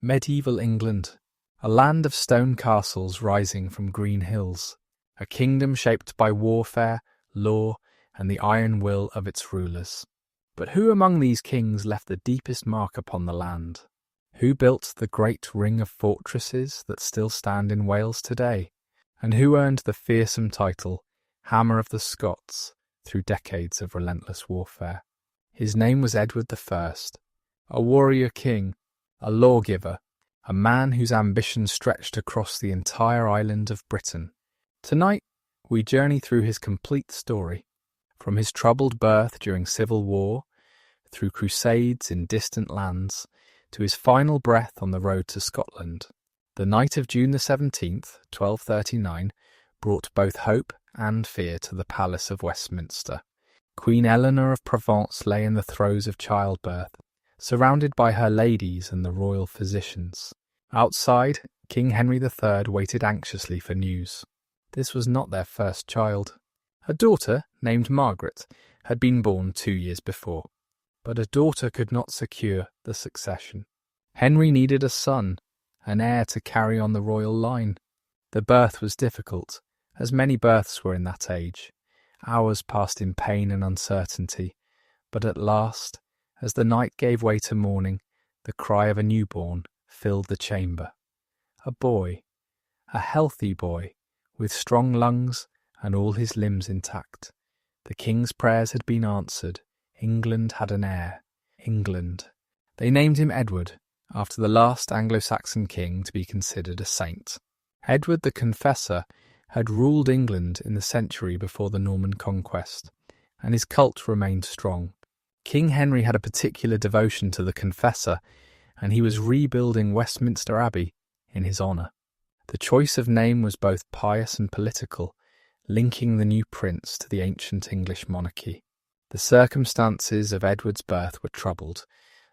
Medieval England, a land of stone castles rising from green hills, a kingdom shaped by warfare, law, and the iron will of its rulers. But who among these kings left the deepest mark upon the land? Who built the great ring of fortresses that still stand in Wales today? And who earned the fearsome title, Hammer of the Scots, through decades of relentless warfare? His name was Edward I, a warrior king, a lawgiver, a man whose ambition stretched across the entire island of Britain. Tonight, we journey through his complete story, from his troubled birth during civil war, through crusades in distant lands, to his final breath on the road to Scotland. The night of June the 17th, 1239, brought both hope and fear to the Palace of Westminster. Queen Eleanor of Provence lay in the throes of childbirth, surrounded by her ladies and the royal physicians. Outside, King Henry III waited anxiously for news. This was not their first child. A daughter, named Margaret, had been born 2 years before. But a daughter could not secure the succession. Henry needed a son, an heir to carry on the royal line. The birth was difficult, as many births were in that age. Hours passed in pain and uncertainty, but at last, as the night gave way to morning, the cry of a newborn filled the chamber. A boy, a healthy boy, with strong lungs and all his limbs intact. The king's prayers had been answered. England had an heir. England. They named him Edward, after the last Anglo-Saxon king to be considered a saint. Edward the Confessor had ruled England in the century before the Norman conquest, and his cult remained strong. King Henry had a particular devotion to the Confessor, and he was rebuilding Westminster Abbey in his honour. The choice of name was both pious and political, linking the new prince to the ancient English monarchy. The circumstances of Edward's birth were troubled,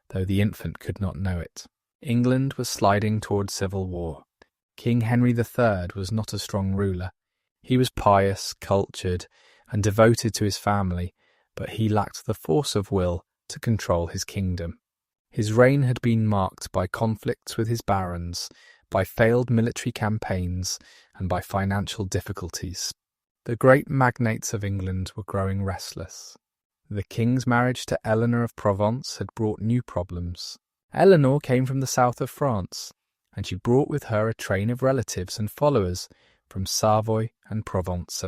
though the infant could not know it. England was sliding towards civil war. King Henry III was not a strong ruler. He was pious, cultured, and devoted to his family, but he lacked the force of will to control his kingdom. His reign had been marked by conflicts with his barons, by failed military campaigns, and by financial difficulties. The great magnates of England were growing restless. The king's marriage to Eleanor of Provence had brought new problems. Eleanor came from the south of France, and she brought with her a train of relatives and followers from Savoy and Provence.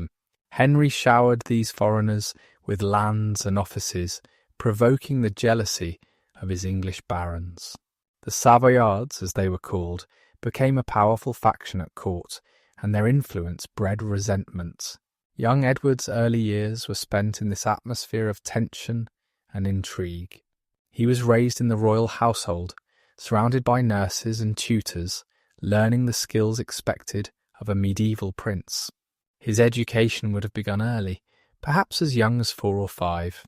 Henry showered these foreigners with lands and offices, provoking the jealousy of his English barons. The Savoyards, as they were called, became a powerful faction at court, and their influence bred resentment. Young Edward's early years were spent in this atmosphere of tension and intrigue. He was raised in the royal household, surrounded by nurses and tutors, learning the skills expected of a medieval prince. His education would have begun early, perhaps as young as 4 or 5.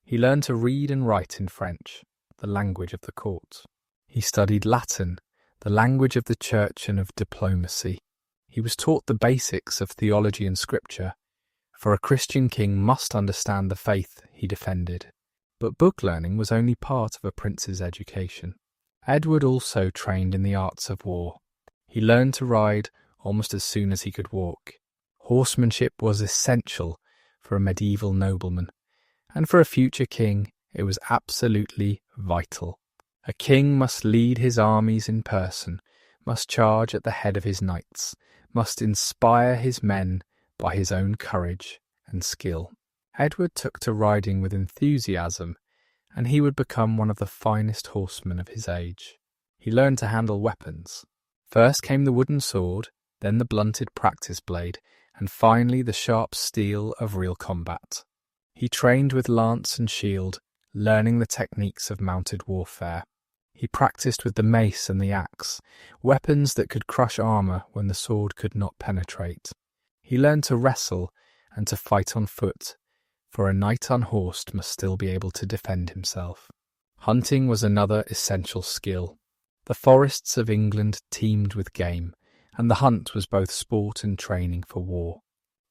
He learned to read and write in French, the language of the court. He studied Latin, the language of the church and of diplomacy. He was taught the basics of theology and scripture, for a Christian king must understand the faith he defended. But book learning was only part of a prince's education. Edward also trained in the arts of war. He learned to ride almost as soon as he could walk. Horsemanship was essential for a medieval nobleman, and for a future king it was absolutely vital. A king must lead his armies in person, must charge at the head of his knights, must inspire his men by his own courage and skill. Edward took to riding with enthusiasm, and he would become one of the finest horsemen of his age. He learned to handle weapons. First came the wooden sword, then the blunted practice blade, and finally the sharp steel of real combat. He trained with lance and shield, learning the techniques of mounted warfare. He practiced with the mace and the axe, weapons that could crush armour when the sword could not penetrate. He learned to wrestle and to fight on foot, for a knight unhorsed must still be able to defend himself. Hunting was another essential skill. The forests of England teemed with game, and the hunt was both sport and training for war.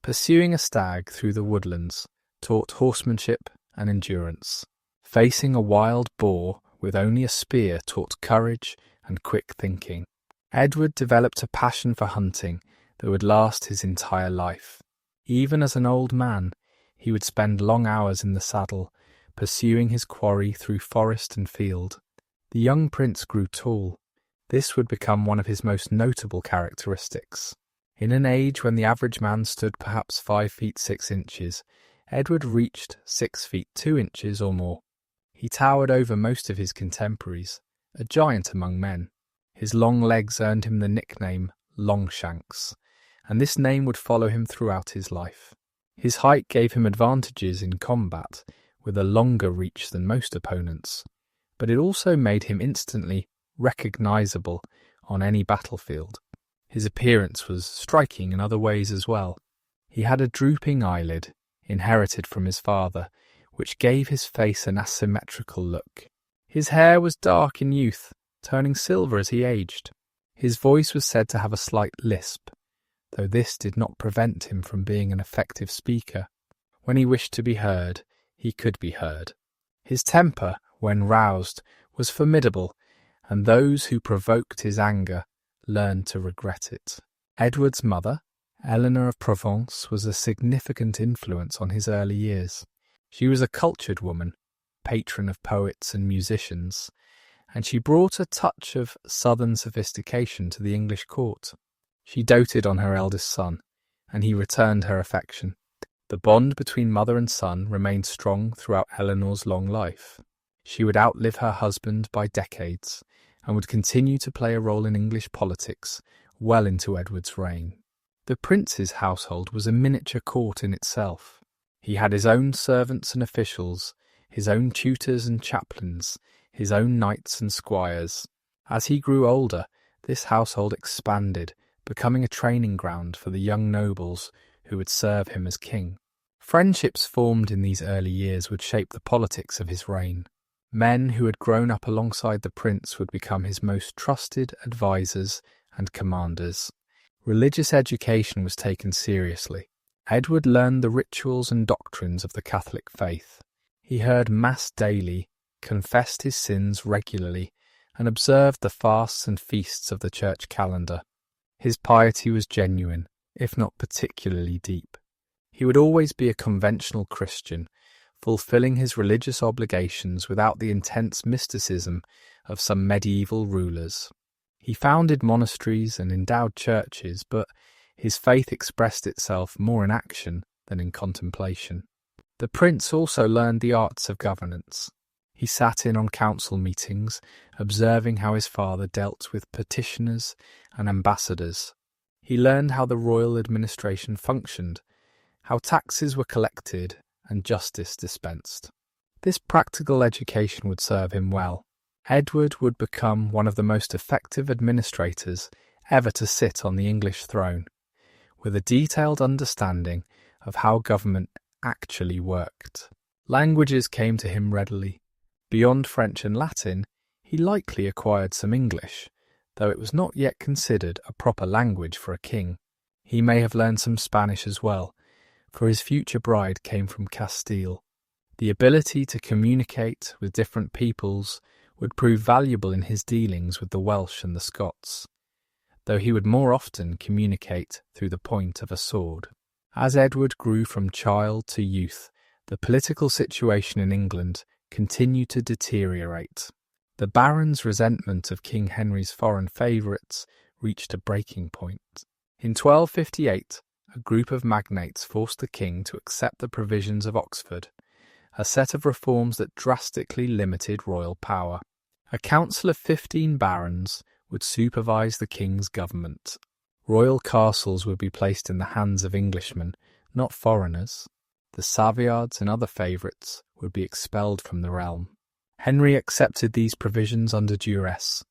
Pursuing a stag through the woodlands taught horsemanship and endurance. Facing a wild boar with only a spear taught courage and quick thinking. Edward developed a passion for hunting that would last his entire life. Even as an old man, he would spend long hours in the saddle, pursuing his quarry through forest and field. The young prince grew tall. This would become one of his most notable characteristics. In an age when the average man stood perhaps 5 feet 6 inches, Edward reached 6 feet 2 inches or more. He towered over most of his contemporaries, a giant among men. His long legs earned him the nickname Longshanks, and this name would follow him throughout his life. His height gave him advantages in combat, with a longer reach than most opponents, but it also made him instantly recognizable on any battlefield. His appearance was striking in other ways as well. He had a drooping eyelid, inherited from his father, which gave his face an asymmetrical look. His hair was dark in youth, turning silver as he aged. His voice was said to have a slight lisp, though this did not prevent him from being an effective speaker. When he wished to be heard, he could be heard. His temper, when roused, was formidable, and those who provoked his anger learned to regret it. Edward's mother, Eleanor of Provence, was a significant influence on his early years. She was a cultured woman, patron of poets and musicians, and she brought a touch of southern sophistication to the English court. She doted on her eldest son, and he returned her affection. The bond between mother and son remained strong throughout Eleanor's long life. She would outlive her husband by decades, and would continue to play a role in English politics well into Edward's reign. The prince's household was a miniature court in itself. He had his own servants and officials, his own tutors and chaplains, his own knights and squires. As he grew older, this household expanded, becoming a training ground for the young nobles who would serve him as king. Friendships formed in these early years would shape the politics of his reign. Men who had grown up alongside the prince would become his most trusted advisors and commanders. Religious education was taken seriously. Edward learned the rituals and doctrines of the Catholic faith. He heard Mass daily, confessed his sins regularly, and observed the fasts and feasts of the church calendar. His piety was genuine, if not particularly deep. He would always be a conventional Christian, fulfilling his religious obligations without the intense mysticism of some medieval rulers. He founded monasteries and endowed churches, but his faith expressed itself more in action than in contemplation. The prince also learned the arts of governance. He sat in on council meetings, observing how his father dealt with petitioners and ambassadors. He learned how the royal administration functioned, how taxes were collected and justice dispensed. This practical education would serve him well. Edward would become one of the most effective administrators ever to sit on the English throne, with a detailed understanding of how government actually worked. Languages came to him readily. Beyond French and Latin, he likely acquired some English, though it was not yet considered a proper language for a king. He may have learned some Spanish as well, for his future bride came from Castile. The ability to communicate with different peoples would prove valuable in his dealings with the Welsh and the Scots, though he would more often communicate through the point of a sword. As Edward grew from child to youth, the political situation in England continued to deteriorate. The barons' resentment of King Henry's foreign favourites reached a breaking point. In 1258, a group of magnates forced the king to accept the provisions of Oxford, a set of reforms that drastically limited royal power. A council of 15 barons would supervise the king's government. Royal castles would be placed in the hands of Englishmen, not foreigners. The Savoyards and other favourites would be expelled from the realm. Henry accepted these provisions under duress,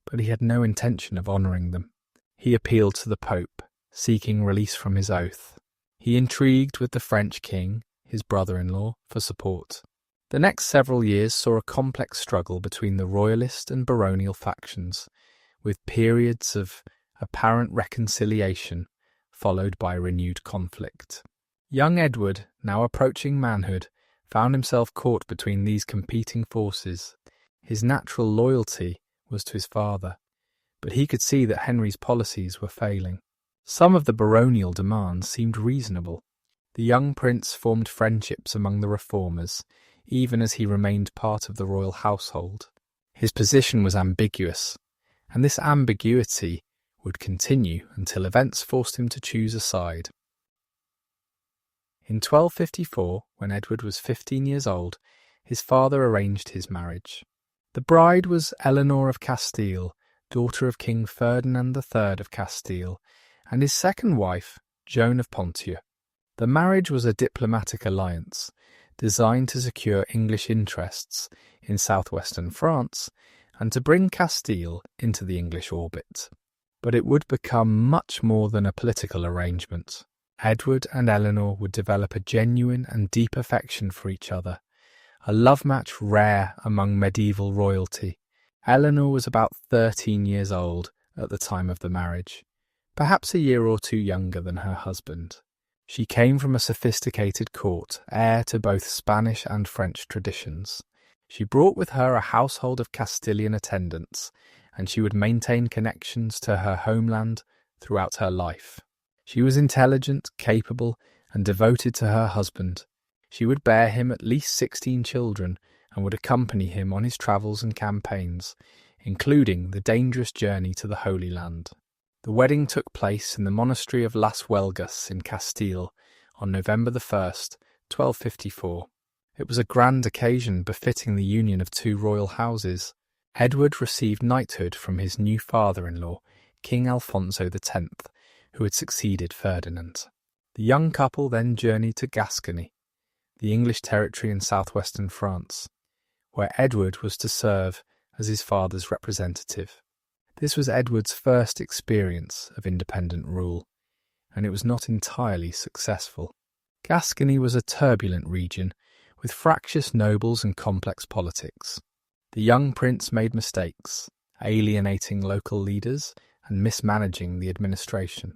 but he had no intention of honouring them. He appealed to the Pope, seeking release from his oath. He intrigued with the French king, his brother-in-law, for support. The next several years saw a complex struggle between the royalist and baronial factions, with periods of apparent reconciliation followed by renewed conflict. Young Edward, now approaching manhood, found himself caught between these competing forces. His natural loyalty was to his father, but he could see that Henry's policies were failing. Some of the baronial demands seemed reasonable. The young prince formed friendships among the reformers, even as he remained part of the royal household. His position was ambiguous, and this ambiguity would continue until events forced him to choose a side. In 1254, when Edward was 15 years old, his father arranged his marriage. The bride was Eleanor of Castile, daughter of King Ferdinand III of Castile, and his second wife, Joan of Ponthieu. The marriage was a diplomatic alliance, designed to secure English interests in southwestern France and to bring Castile into the English orbit. But it would become much more than a political arrangement. Edward and Eleanor would develop a genuine and deep affection for each other, a love match rare among medieval royalty. Eleanor was about 13 years old at the time of the marriage, perhaps a year or two younger than her husband. She came from a sophisticated court, heir to both Spanish and French traditions. She brought with her a household of Castilian attendants, and she would maintain connections to her homeland throughout her life. She was intelligent, capable, and devoted to her husband. She would bear him at least 16 children and would accompany him on his travels and campaigns, including the dangerous journey to the Holy Land. The wedding took place in the monastery of Las Huelgas in Castile on November 1st, 1254. It was a grand occasion befitting the union of two royal houses. Edward received knighthood from his new father-in-law, King Alfonso X, who had succeeded Ferdinand. The young couple then journeyed to Gascony, the English territory in southwestern France, where Edward was to serve as his father's representative. This was Edward's first experience of independent rule, and it was not entirely successful. Gascony was a turbulent region, with fractious nobles and complex politics. The young prince made mistakes, alienating local leaders and mismanaging the administration.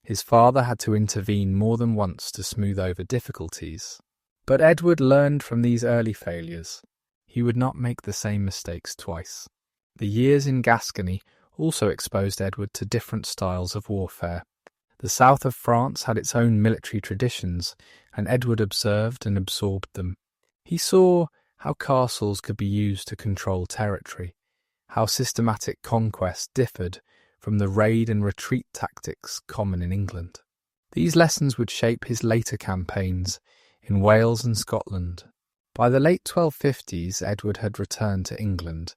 His father had to intervene more than once to smooth over difficulties. But Edward learned from these early failures. He would not make the same mistakes twice. The years in Gascony also exposed Edward to different styles of warfare. The south of France had its own military traditions, and Edward observed and absorbed them. He saw how castles could be used to control territory, how systematic conquest differed from the raid and retreat tactics common in England. These lessons would shape his later campaigns in Wales and Scotland. By the late 1250s, Edward had returned to England,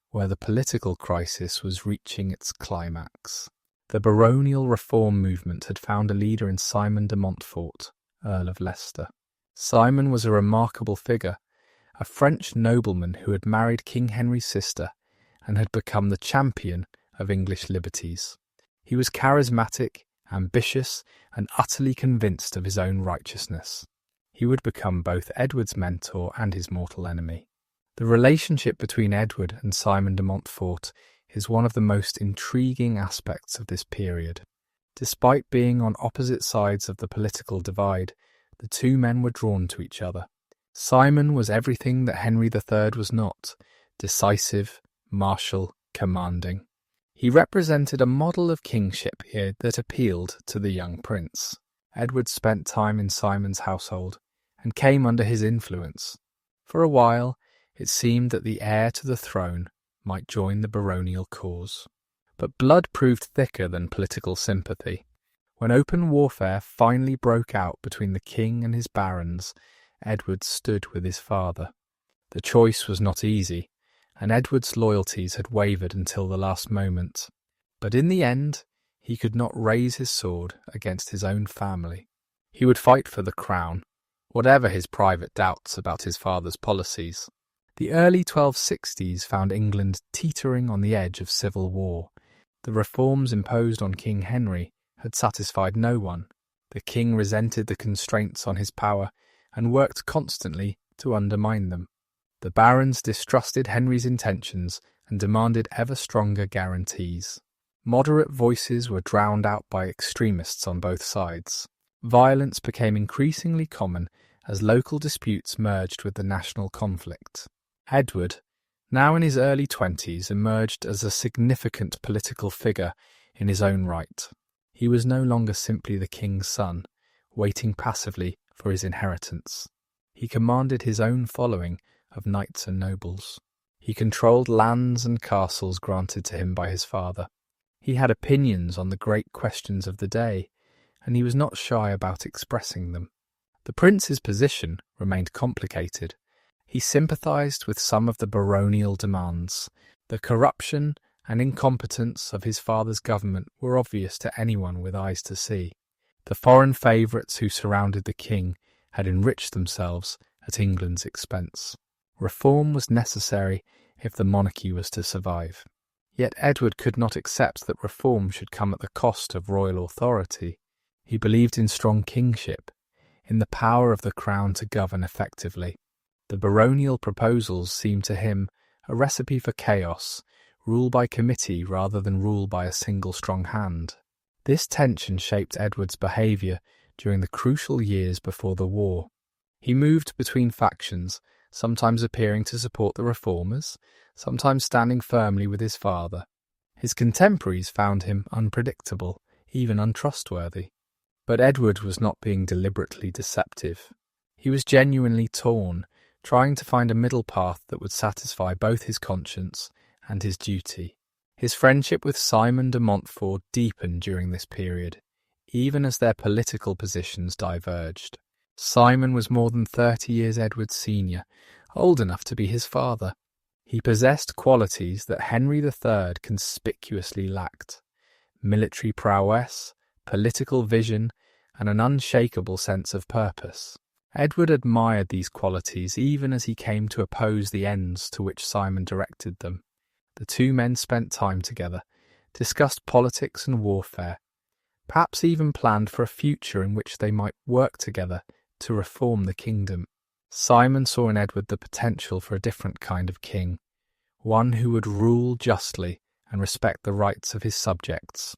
where the political crisis was reaching its climax. The baronial reform movement had found a leader in Simon de Montfort, Earl of Leicester. Simon was a remarkable figure, a French nobleman who had married King Henry's sister and had become the champion of English liberties. He was charismatic, ambitious, and utterly convinced of his own righteousness. He would become both Edward's mentor and his mortal enemy. The relationship between Edward and Simon de Montfort is one of the most intriguing aspects of this period. Despite being on opposite sides of the political divide, the two men were drawn to each other. Simon was everything that Henry III was not: decisive, martial, commanding. He represented a model of kingship here that appealed to the young prince. Edward spent time in Simon's household and came under his influence. For a while, it seemed that the heir to the throne might join the baronial cause. But blood proved thicker than political sympathy. When open warfare finally broke out between the king and his barons, Edward stood with his father. The choice was not easy, and Edward's loyalties had wavered until the last moment. But in the end, he could not raise his sword against his own family. He would fight for the crown, whatever his private doubts about his father's policies. The early 1260s found England teetering on the edge of civil war. The reforms imposed on King Henry had satisfied no one. The king resented the constraints on his power and worked constantly to undermine them. The barons distrusted Henry's intentions and demanded ever stronger guarantees. Moderate voices were drowned out by extremists on both sides. Violence became increasingly common as local disputes merged with the national conflict. Edward, now in his early 20s, emerged as a significant political figure in his own right. He was no longer simply the king's son, waiting passively for his inheritance. He commanded his own following of knights and nobles. He controlled lands and castles granted to him by his father. He had opinions on the great questions of the day, and he was not shy about expressing them. The prince's position remained complicated. He sympathised with some of the baronial demands. The corruption and incompetence of his father's government were obvious to anyone with eyes to see. The foreign favourites who surrounded the king had enriched themselves at England's expense. Reform was necessary if the monarchy was to survive. Yet Edward could not accept that reform should come at the cost of royal authority. He believed in strong kingship, in the power of the crown to govern effectively. The baronial proposals seemed to him a recipe for chaos, rule by committee rather than rule by a single strong hand. This tension shaped Edward's behaviour during the crucial years before the war. He moved between factions, sometimes appearing to support the reformers, sometimes standing firmly with his father. His contemporaries found him unpredictable, even untrustworthy. But Edward was not being deliberately deceptive. He was genuinely torn, trying to find a middle path that would satisfy both his conscience and his duty. His friendship with Simon de Montfort deepened during this period, even as their political positions diverged. Simon was more than 30 years Edward's senior, old enough to be his father. He possessed qualities that Henry III conspicuously lacked: military prowess, political vision, and an unshakable sense of purpose. Edward admired these qualities even as he came to oppose the ends to which Simon directed them. The two men spent time together, discussed politics and warfare, perhaps even planned for a future in which they might work together to reform the kingdom. Simon saw in Edward the potential for a different kind of king, one who would rule justly and respect the rights of his subjects.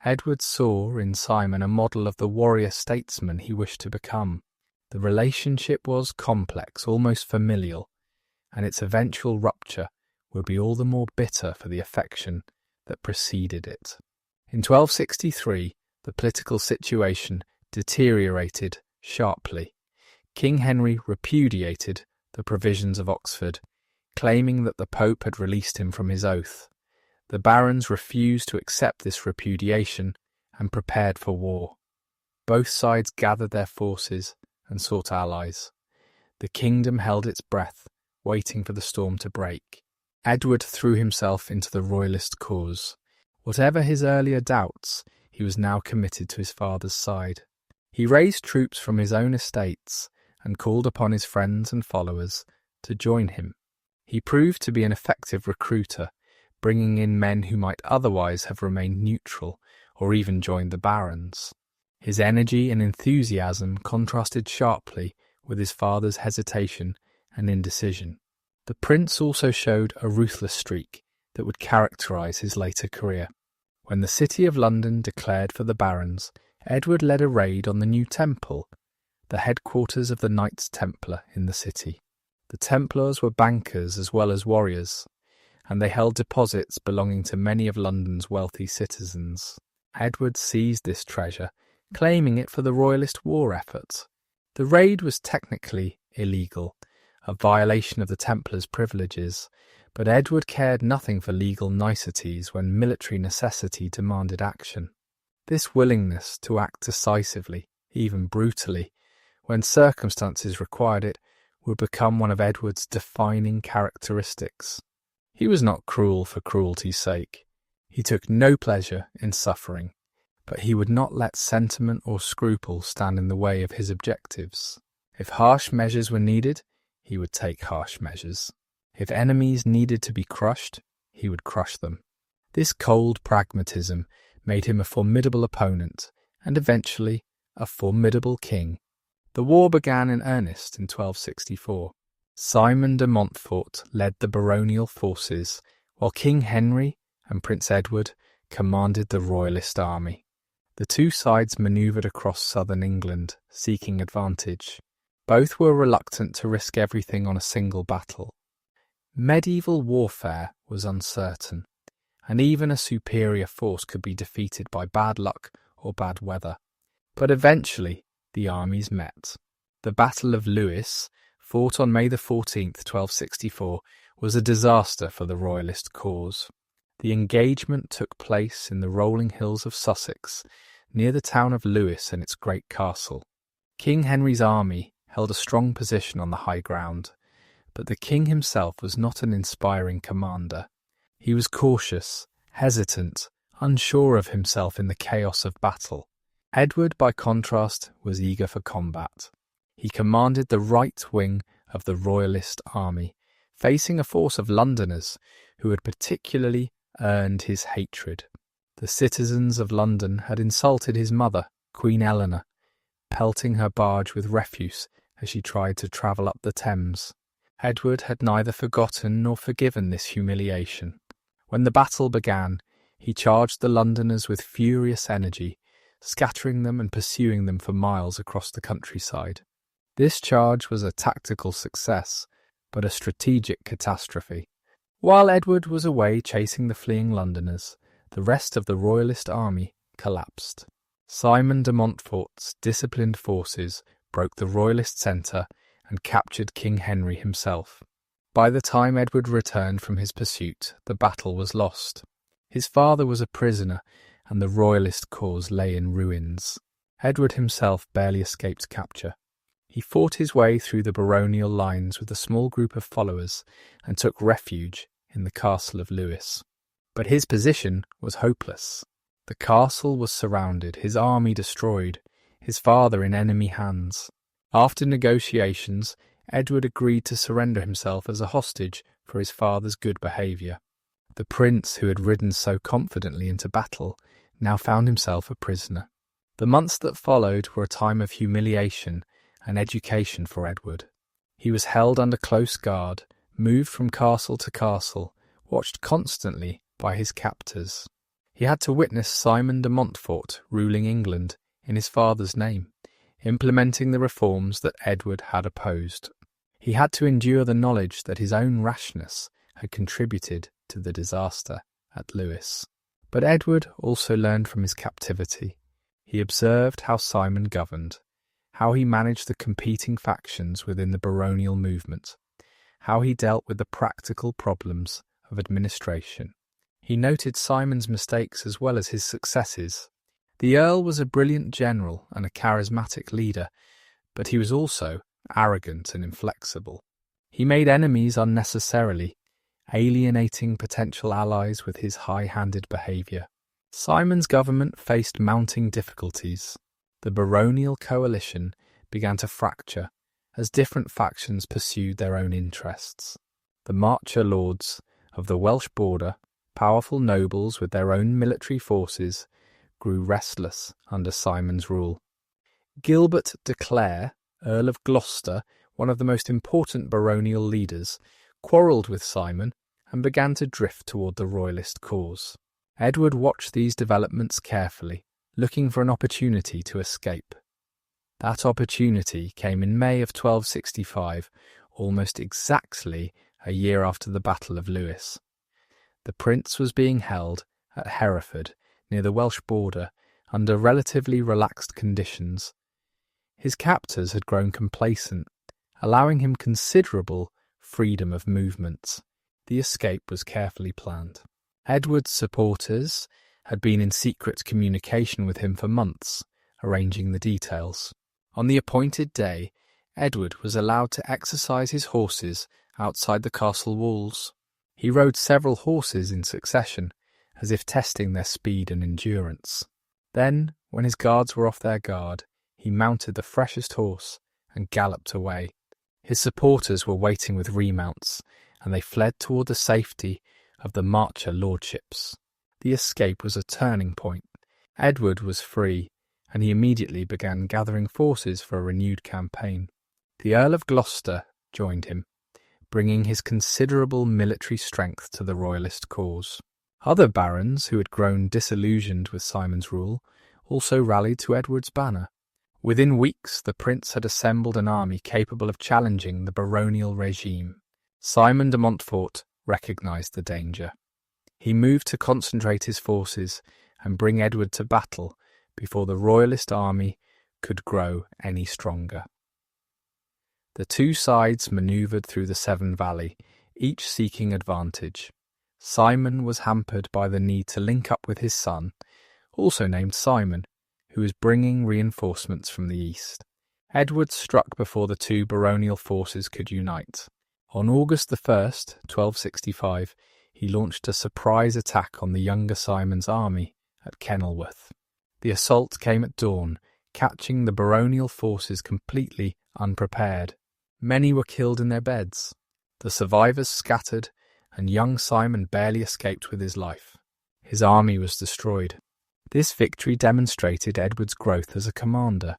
Edward saw in Simon a model of the warrior statesman he wished to become. The relationship was complex, almost familial, and its eventual rupture would be all the more bitter for the affection that preceded it. In 1263, the political situation deteriorated sharply. King Henry repudiated the provisions of Oxford, claiming that the Pope had released him from his oath. The barons refused to accept this repudiation and prepared for war. Both sides gathered their forces and sought allies. The kingdom held its breath, waiting for the storm to break. Edward threw himself into the royalist cause. Whatever his earlier doubts, he was now committed to his father's side. He raised troops from his own estates and called upon his friends and followers to join him. He proved to be an effective recruiter, bringing in men who might otherwise have remained neutral or even joined the barons. His energy and enthusiasm contrasted sharply with his father's hesitation and indecision. The prince also showed a ruthless streak that would characterise his later career. When the city of London declared for the barons, Edward led a raid on the new temple, the headquarters of the Knights Templar in the city. The Templars were bankers as well as warriors, and they held deposits belonging to many of London's wealthy citizens. Edward seized this treasure, claiming it for the royalist war effort. The raid was technically illegal, a violation of the Templars' privileges, but Edward cared nothing for legal niceties when military necessity demanded action. This willingness to act decisively, even brutally, when circumstances required it, would become one of Edward's defining characteristics. He was not cruel for cruelty's sake. He took no pleasure in suffering, but he would not let sentiment or scruple stand in the way of his objectives. If harsh measures were needed, he would take harsh measures. If enemies needed to be crushed, he would crush them. This cold pragmatism made him a formidable opponent and eventually a formidable king. The war began in earnest in 1264. Simon de Montfort led the baronial forces, while King Henry and Prince Edward commanded the royalist army. The two sides manoeuvred across southern England, seeking advantage. Both were reluctant to risk everything on a single battle. Medieval warfare was uncertain, and even a superior force could be defeated by bad luck or bad weather. But eventually, the armies met. The Battle of Lewes, fought on May 14, 1264, was a disaster for the Royalist cause. The engagement took place in the rolling hills of Sussex, near the town of Lewes and its great castle. King Henry's army held a strong position on the high ground, but the king himself was not an inspiring commander. He was cautious, hesitant, unsure of himself in the chaos of battle. Edward, by contrast, was eager for combat. He commanded the right wing of the Royalist army, facing a force of Londoners who had particularly earned his hatred. The citizens of London had insulted his mother, Queen Eleanor, pelting her barge with refuse as she tried to travel up the Thames. Edward had neither forgotten nor forgiven this humiliation. When the battle began, he charged the Londoners with furious energy, scattering them and pursuing them for miles across the countryside. This charge was a tactical success, but a strategic catastrophe. While Edward was away chasing the fleeing Londoners, the rest of the Royalist army collapsed. Simon de Montfort's disciplined forces broke the Royalist centre and captured King Henry himself. By the time Edward returned from his pursuit, the battle was lost. His father was a prisoner, and the Royalist cause lay in ruins. Edward himself barely escaped capture. He fought his way through the baronial lines with a small group of followers and took refuge in the castle of Lewes. But his position was hopeless. The castle was surrounded, his army destroyed, his father in enemy hands. After negotiations, Edward agreed to surrender himself as a hostage for his father's good behaviour. The prince, who had ridden so confidently into battle, now found himself a prisoner. The months that followed were a time of humiliation and education for Edward. He was held under close guard, moved from castle to castle, watched constantly by his captors. He had to witness Simon de Montfort ruling England in his father's name, implementing the reforms that Edward had opposed. He had to endure the knowledge that his own rashness had contributed to the disaster at Lewes. But Edward also learned from his captivity. He observed how Simon governed, how he managed the competing factions within the baronial movement, how he dealt with the practical problems of administration. He noted Simon's mistakes as well as his successes. The Earl was a brilliant general and a charismatic leader, but he was also arrogant and inflexible. He made enemies unnecessarily, alienating potential allies with his high-handed behaviour. Simon's government faced mounting difficulties. The baronial coalition began to fracture as different factions pursued their own interests. The Marcher lords of the Welsh border, powerful nobles with their own military forces, grew restless under Simon's rule. Gilbert de Clare, Earl of Gloucester, one of the most important baronial leaders, quarrelled with Simon and began to drift toward the Royalist cause. Edward watched these developments carefully, looking for an opportunity to escape. That opportunity came in May of 1265, almost exactly a year after the Battle of Lewes. The prince was being held at Hereford, near the Welsh border, under relatively relaxed conditions. His captors had grown complacent, allowing him considerable freedom of movement. The escape was carefully planned. Edward's supporters had been in secret communication with him for months, arranging the details. On the appointed day, Edward was allowed to exercise his horses outside the castle walls. He rode several horses in succession, as if testing their speed and endurance. Then, when his guards were off their guard, he mounted the freshest horse and galloped away. His supporters were waiting with remounts, and they fled toward the safety of the Marcher lordships. The escape was a turning point. Edward was free, and he immediately began gathering forces for a renewed campaign. The Earl of Gloucester joined him, bringing his considerable military strength to the Royalist cause. Other barons who had grown disillusioned with Simon's rule also rallied to Edward's banner. Within weeks, the prince had assembled an army capable of challenging the baronial regime. Simon de Montfort recognised the danger. He moved to concentrate his forces and bring Edward to battle before the royalist army could grow any stronger. The two sides manoeuvred through the Severn Valley, each seeking advantage. Simon was hampered by the need to link up with his son, also named Simon, who was bringing reinforcements from the east. Edward struck before the two baronial forces could unite. On August 1st, 1265, he launched a surprise attack on the younger Simon's army at Kenilworth. The assault came at dawn, catching the baronial forces completely unprepared. Many were killed in their beds. The survivors scattered, and young Simon barely escaped with his life. His army was destroyed. This victory demonstrated Edward's growth as a commander.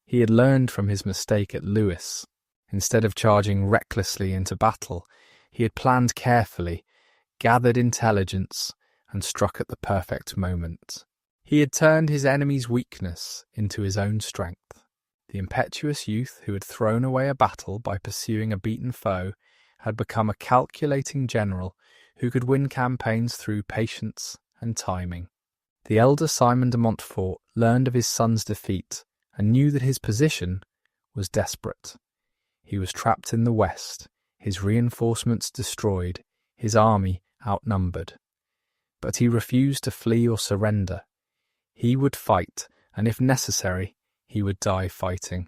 He had learned from his mistake at Lewes. Instead of charging recklessly into battle, he had planned carefully, gathered intelligence, and struck at the perfect moment. He had turned his enemy's weakness into his own strength. The impetuous youth who had thrown away a battle by pursuing a beaten foe had become a calculating general who could win campaigns through patience and timing. The elder Simon de Montfort learned of his son's defeat and knew that his position was desperate. He was trapped in the west, his reinforcements destroyed, his army outnumbered. But he refused to flee or surrender. He would fight, and if necessary, he would die fighting.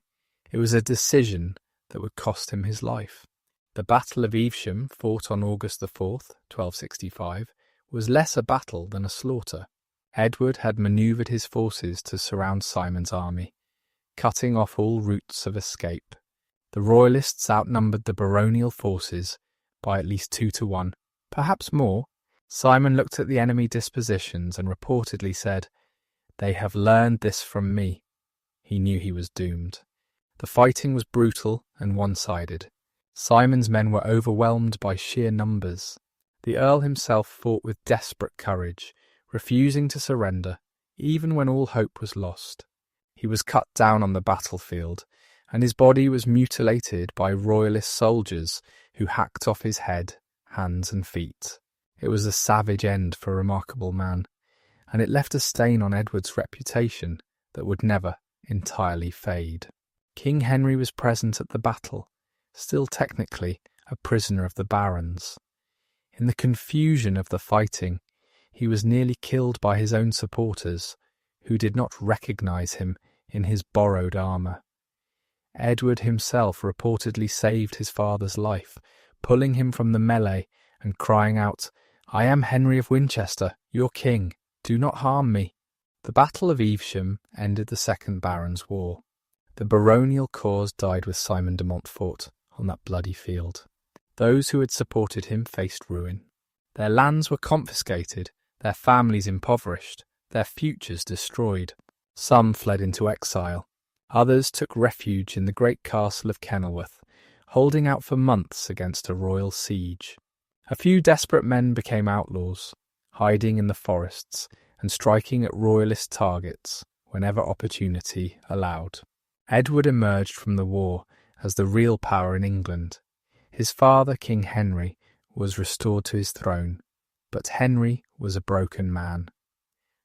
It was a decision that would cost him his life. The Battle of Evesham, fought on August 4th, 1265, was less a battle than a slaughter. Edward had manoeuvred his forces to surround Simon's army, cutting off all routes of escape. The royalists outnumbered the baronial forces by at least 2-1, perhaps more. Simon looked at the enemy dispositions and reportedly said, "They have learned this from me." He knew he was doomed. The fighting was brutal and one-sided. Simon's men were overwhelmed by sheer numbers. The Earl himself fought with desperate courage, refusing to surrender, even when all hope was lost. He was cut down on the battlefield, and his body was mutilated by royalist soldiers who hacked off his head, hands and feet. It was a savage end for a remarkable man, and it left a stain on Edward's reputation that would never entirely fade. King Henry was present at the battle, still technically a prisoner of the barons. In the confusion of the fighting, he was nearly killed by his own supporters, who did not recognise him in his borrowed armour. Edward himself reportedly saved his father's life, pulling him from the melee and crying out, "I am Henry of Winchester, your king. Do not harm me." The Battle of Evesham ended the Second Barons' War. The baronial cause died with Simon de Montfort on that bloody field. Those who had supported him faced ruin. Their lands were confiscated, their families impoverished, their futures destroyed. Some fled into exile. Others took refuge in the great castle of Kenilworth, holding out for months against a royal siege. A few desperate men became outlaws, hiding in the forests and striking at royalist targets whenever opportunity allowed. Edward emerged from the war as the real power in England. His father, King Henry, was restored to his throne, but Henry was a broken man.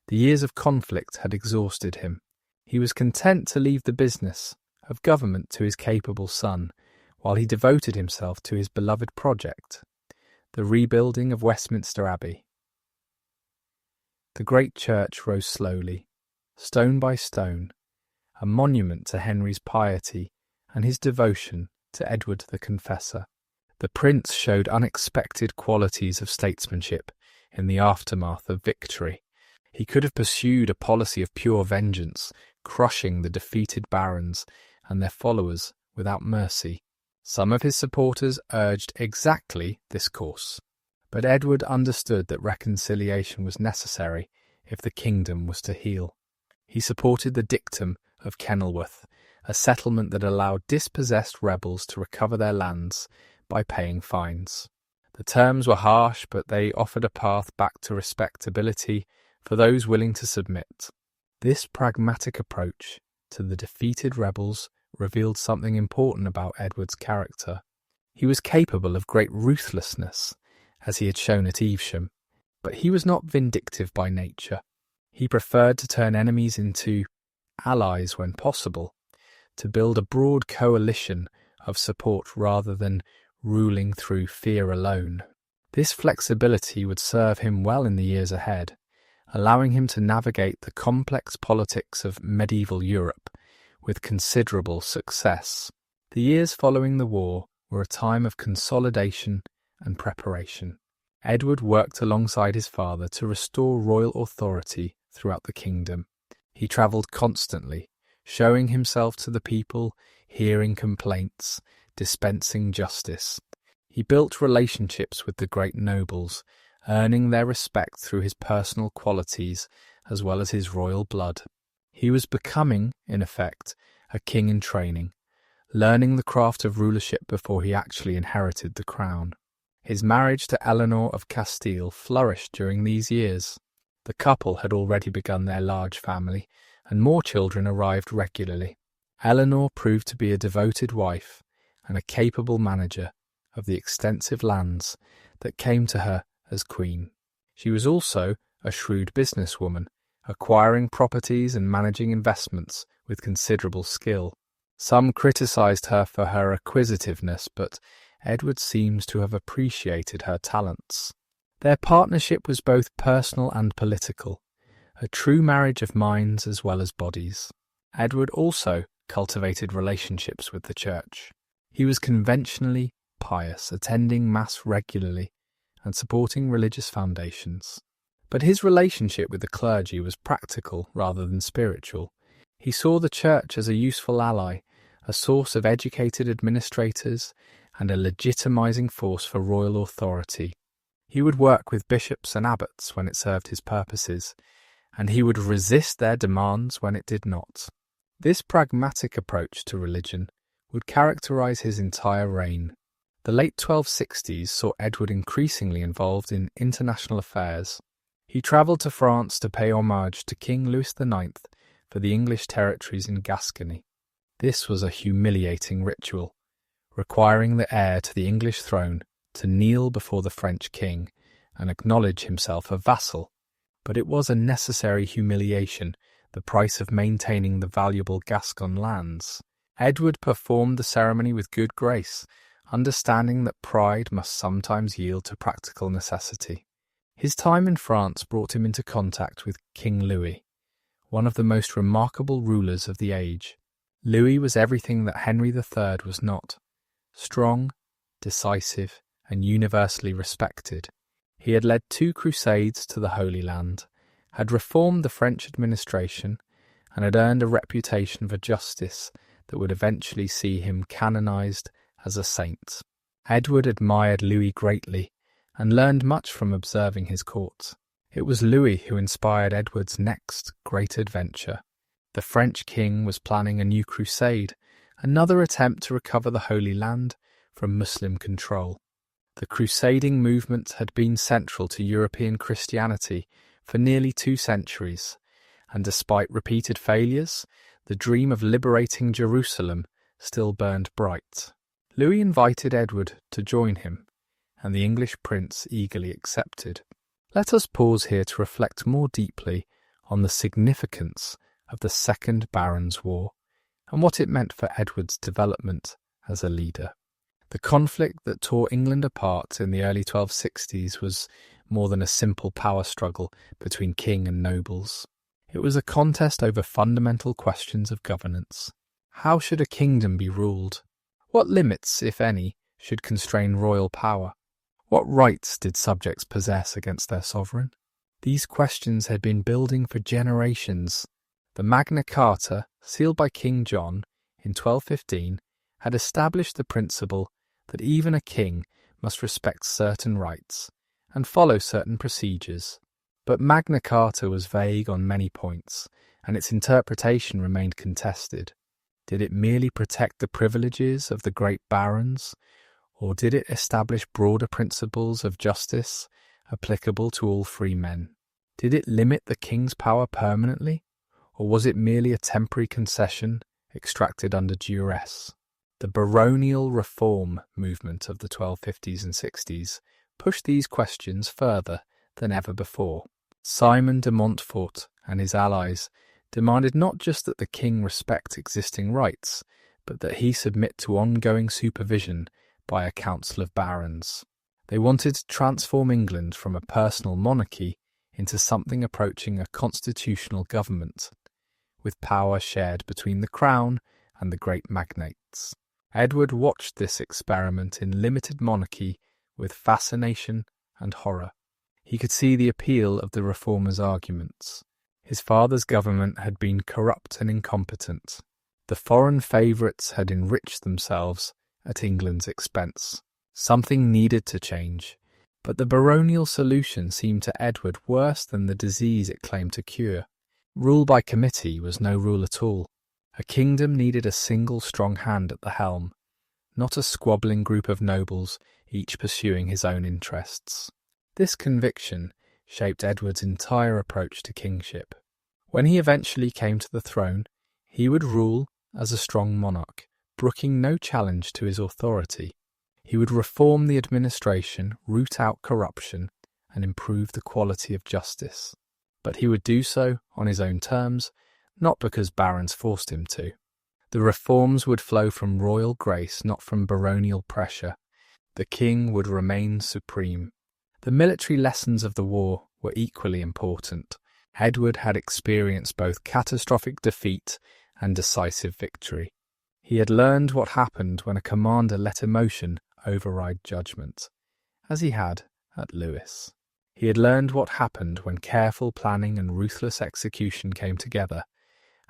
The years of conflict had exhausted him. He was content to leave the business of government to his capable son, while he devoted himself to his beloved project, the rebuilding of Westminster Abbey. The great church rose slowly, stone by stone, a monument to Henry's piety and his devotion to Edward the Confessor. The prince showed unexpected qualities of statesmanship in the aftermath of victory. He could have pursued a policy of pure vengeance, crushing the defeated barons and their followers without mercy. Some of his supporters urged exactly this course, but Edward understood that reconciliation was necessary if the kingdom was to heal. He supported the dictum of Kenilworth, a settlement that allowed dispossessed rebels to recover their lands by paying fines. The terms were harsh, but they offered a path back to respectability for those willing to submit. This pragmatic approach to the defeated rebels revealed something important about Edward's character. He was capable of great ruthlessness, as he had shown at Evesham, but he was not vindictive by nature. He preferred to turn enemies into allies when possible, to build a broad coalition of support rather than ruling through fear alone. This flexibility would serve him well in the years ahead, allowing him to navigate the complex politics of medieval Europe with considerable success. The years following the war were a time of consolidation and preparation. Edward worked alongside his father to restore royal authority throughout the kingdom. He travelled constantly, showing himself to the people, hearing complaints, dispensing justice. He built relationships with the great nobles, earning their respect through his personal qualities as well as his royal blood. He was becoming, in effect, a king in training, learning the craft of rulership before he actually inherited the crown. His marriage to Eleanor of Castile flourished during these years. The couple had already begun their large family, and more children arrived regularly. Eleanor proved to be a devoted wife and a capable manager of the extensive lands that came to her as queen. She was also a shrewd businesswoman, acquiring properties and managing investments with considerable skill. Some criticised her for her acquisitiveness, but Edward seems to have appreciated her talents. Their partnership was both personal and political, a true marriage of minds as well as bodies. Edward also cultivated relationships with the church. He was conventionally pious, attending Mass regularly and supporting religious foundations. But his relationship with the clergy was practical rather than spiritual. He saw the church as a useful ally, a source of educated administrators, and a legitimizing force for royal authority. He would work with bishops and abbots when it served his purposes, and he would resist their demands when it did not. This pragmatic approach to religion would characterize his entire reign. The late 1260s saw Edward increasingly involved in international affairs. He travelled to France to pay homage to King Louis IX for the English territories in Gascony. This was a humiliating ritual, requiring the heir to the English throne to kneel before the French king and acknowledge himself a vassal. But it was a necessary humiliation, the price of maintaining the valuable Gascon lands. Edward performed the ceremony with good grace, understanding that pride must sometimes yield to practical necessity. His time in France brought him into contact with King Louis, one of the most remarkable rulers of the age. Louis was everything that Henry III was not: strong, decisive, and universally respected. He had led 2 crusades to the Holy Land, had reformed the French administration, and had earned a reputation for justice that would eventually see him canonized as a saint. Edward admired Louis greatly and learned much from observing his court. It was Louis who inspired Edward's next great adventure. The French king was planning a new crusade, another attempt to recover the Holy Land from Muslim control. The crusading movement had been central to European Christianity for nearly 2 centuries, and despite repeated failures, the dream of liberating Jerusalem still burned bright. Louis invited Edward to join him, and the English prince eagerly accepted. Let us pause here to reflect more deeply on the significance of the Second Barons' War and what it meant for Edward's development as a leader. The conflict that tore England apart in the early 1260s was more than a simple power struggle between king and nobles. It was a contest over fundamental questions of governance. How should a kingdom be ruled? What limits, if any, should constrain royal power? What rights did subjects possess against their sovereign? These questions had been building for generations. The Magna Carta, sealed by King John in 1215, had established the principle that even a king must respect certain rights and follow certain procedures. But Magna Carta was vague on many points, and its interpretation remained contested. Did it merely protect the privileges of the great barons, or did it establish broader principles of justice applicable to all free men? Did it limit the king's power permanently, or was it merely a temporary concession extracted under duress? The baronial reform movement of the 1250s and 60s pushed these questions further than ever before. Simon de Montfort and his allies demanded not just that the king respect existing rights, but that he submit to ongoing supervision by a council of barons. They wanted to transform England from a personal monarchy into something approaching a constitutional government, with power shared between the crown and the great magnates. Edward watched this experiment in limited monarchy with fascination and horror. He could see the appeal of the reformers' arguments. His father's government had been corrupt and incompetent. The foreign favourites had enriched themselves at England's expense. Something needed to change, but the baronial solution seemed to Edward worse than the disease it claimed to cure. Rule by committee was no rule at all. A kingdom needed a single strong hand at the helm, not a squabbling group of nobles, each pursuing his own interests. This conviction shaped Edward's entire approach to kingship. When he eventually came to the throne, he would rule as a strong monarch, brooking no challenge to his authority. He would reform the administration, root out corruption, and improve the quality of justice. But he would do so on his own terms, not because barons forced him to. The reforms would flow from royal grace, not from baronial pressure. The king would remain supreme. The military lessons of the war were equally important. Edward had experienced both catastrophic defeat and decisive victory. He had learned what happened when a commander let emotion override judgment, as he had at Lewes. He had learned what happened when careful planning and ruthless execution came together,